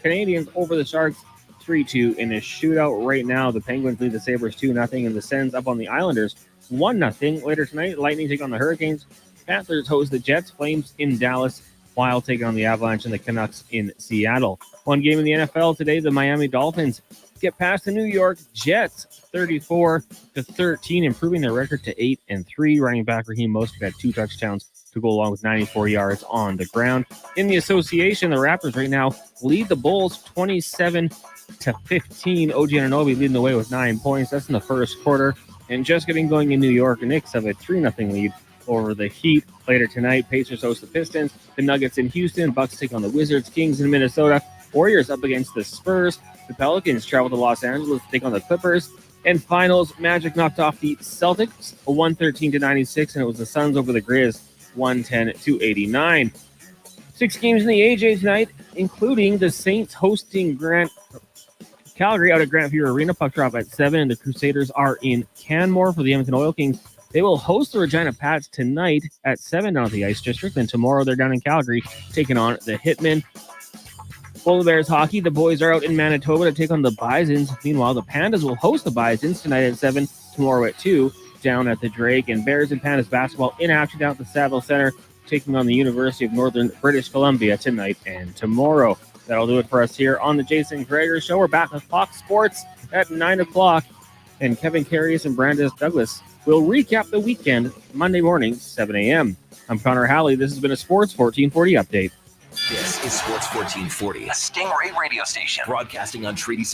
Canadians over the Sharks 3-2 in a shootout. Right now, the Penguins lead the Sabres 2-0. And the Sens up on the Islanders 1-0. Later tonight, Lightning take on the Hurricanes. Panthers host the Jets. Flames in Dallas, while taking on the Avalanche and the Canucks in Seattle. One game in the NFL today, the Miami Dolphins get past the New York Jets 34-13, improving their record to 8-3. Running back Raheem Mostert had 2 touchdowns to go along with 94 yards on the ground. In the association, the Raptors right now lead the Bulls 27-15. OG Anunoby leading the way with 9 points. That's in the first quarter. And just getting going in New York, the Knicks have a 3-0 lead over the Heat. Later tonight, Pacers host the Pistons, the Nuggets in Houston, Bucks take on the Wizards, Kings in Minnesota, Warriors up against the Spurs, the Pelicans travel to Los Angeles to take on the Clippers, and finals, Magic knocked off the Celtics 113-96, and it was the Suns over the Grizz 110-89. 6 games in the AJ tonight, including the Saints hosting Calgary out at Grant Fuhr Arena. Puck drop at 7, and the Crusaders are in Canmore for the Edmonton Oil Kings. They will host the Regina Pats tonight at 7 down at the Ice District. Then tomorrow they're down in Calgary taking on the Hitmen. Polar Bears hockey, the boys are out in Manitoba to take on the Bisons. Meanwhile, the Pandas will host the Bisons tonight at 7, tomorrow at 2 down at the Drake. And Bears and Pandas basketball in action down at the Saville Center, taking on the University of Northern British Columbia tonight and tomorrow. That'll do it for us here on the Jason Gregor Show. We're back with Fox Sports at 9 o'clock. And Kevin Carius and Brandis Douglas will recap the weekend Monday morning, 7 a.m. I'm Connor Halley. This has been a Sports 1440 update. This is Sports 1440, a Stingray radio station broadcasting on Treaty